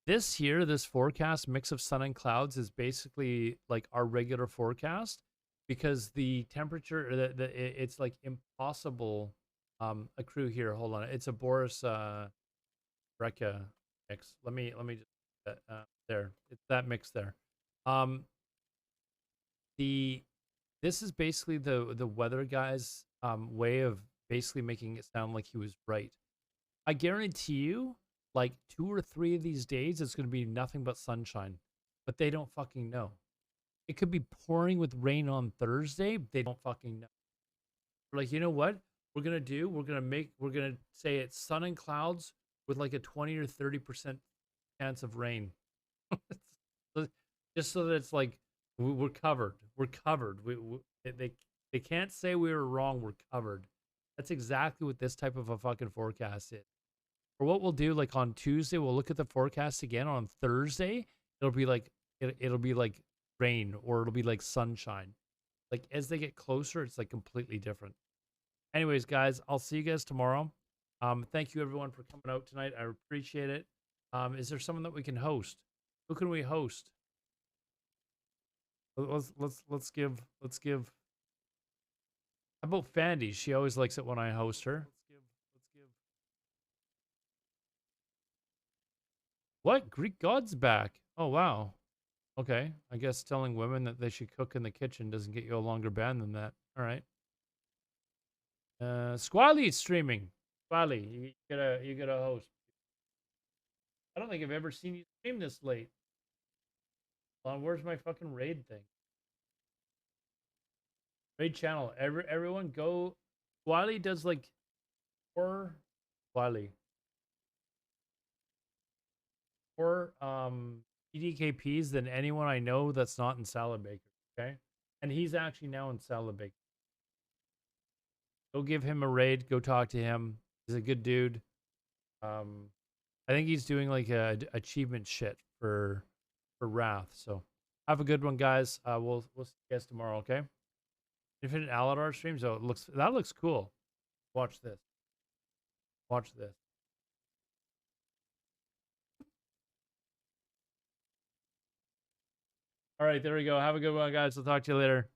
This forecast mix of sun and clouds is basically like our regular forecast. Because the temperature, it's like impossible. Accrue here. Hold on. It's a Boris Brecka mix. Let me just there. It's that mix there. This is basically the weather guy's way of basically making it sound like he was right. I guarantee you, like 2 or 3 of these days, it's going to be nothing but sunshine, but they don't fucking know. It could be pouring with rain on Thursday. They don't fucking know. We're like, you know what? We're gonna do? We're gonna say it's sun and clouds with like a 20 or 30% chance of rain. Just so that it's like we're covered. We're covered. They can't say we were wrong. We're covered. That's exactly what this type of a fucking forecast is. Or what we'll do, like on Tuesday, we'll look at the forecast again. On Thursday, it'll be like rain, or it'll be like sunshine. Like as they get closer, it's like completely different. Anyways, guys, I'll see you guys tomorrow. Thank you everyone for coming out tonight. I appreciate it. Is there someone that we can host? Who can we host? Let's give. How about Fandy? She always likes it when I host her. Let's give. What? Greek God's back. Oh wow. Okay, I guess telling women that they should cook in the kitchen doesn't get you a longer ban than that. All right. Squally is streaming. Squally, you gotta host. I don't think I've ever seen you stream this late. Hold on, where's my fucking raid thing? Raid channel. Everyone go. Squally does like 4 Squally. 4 PDKPs than anyone I know that's not in Salad Baker, okay? And he's actually now in Salad Baker. Go give him a raid. Go talk to him. He's a good dude. I think he's doing like a achievement shit for Wrath. So have a good one, guys. We'll see you guys tomorrow, okay? Infinite Alodar streams. Oh, that looks cool. Watch this. Watch this. All right, there we go. Have a good one, guys. I'll talk to you later.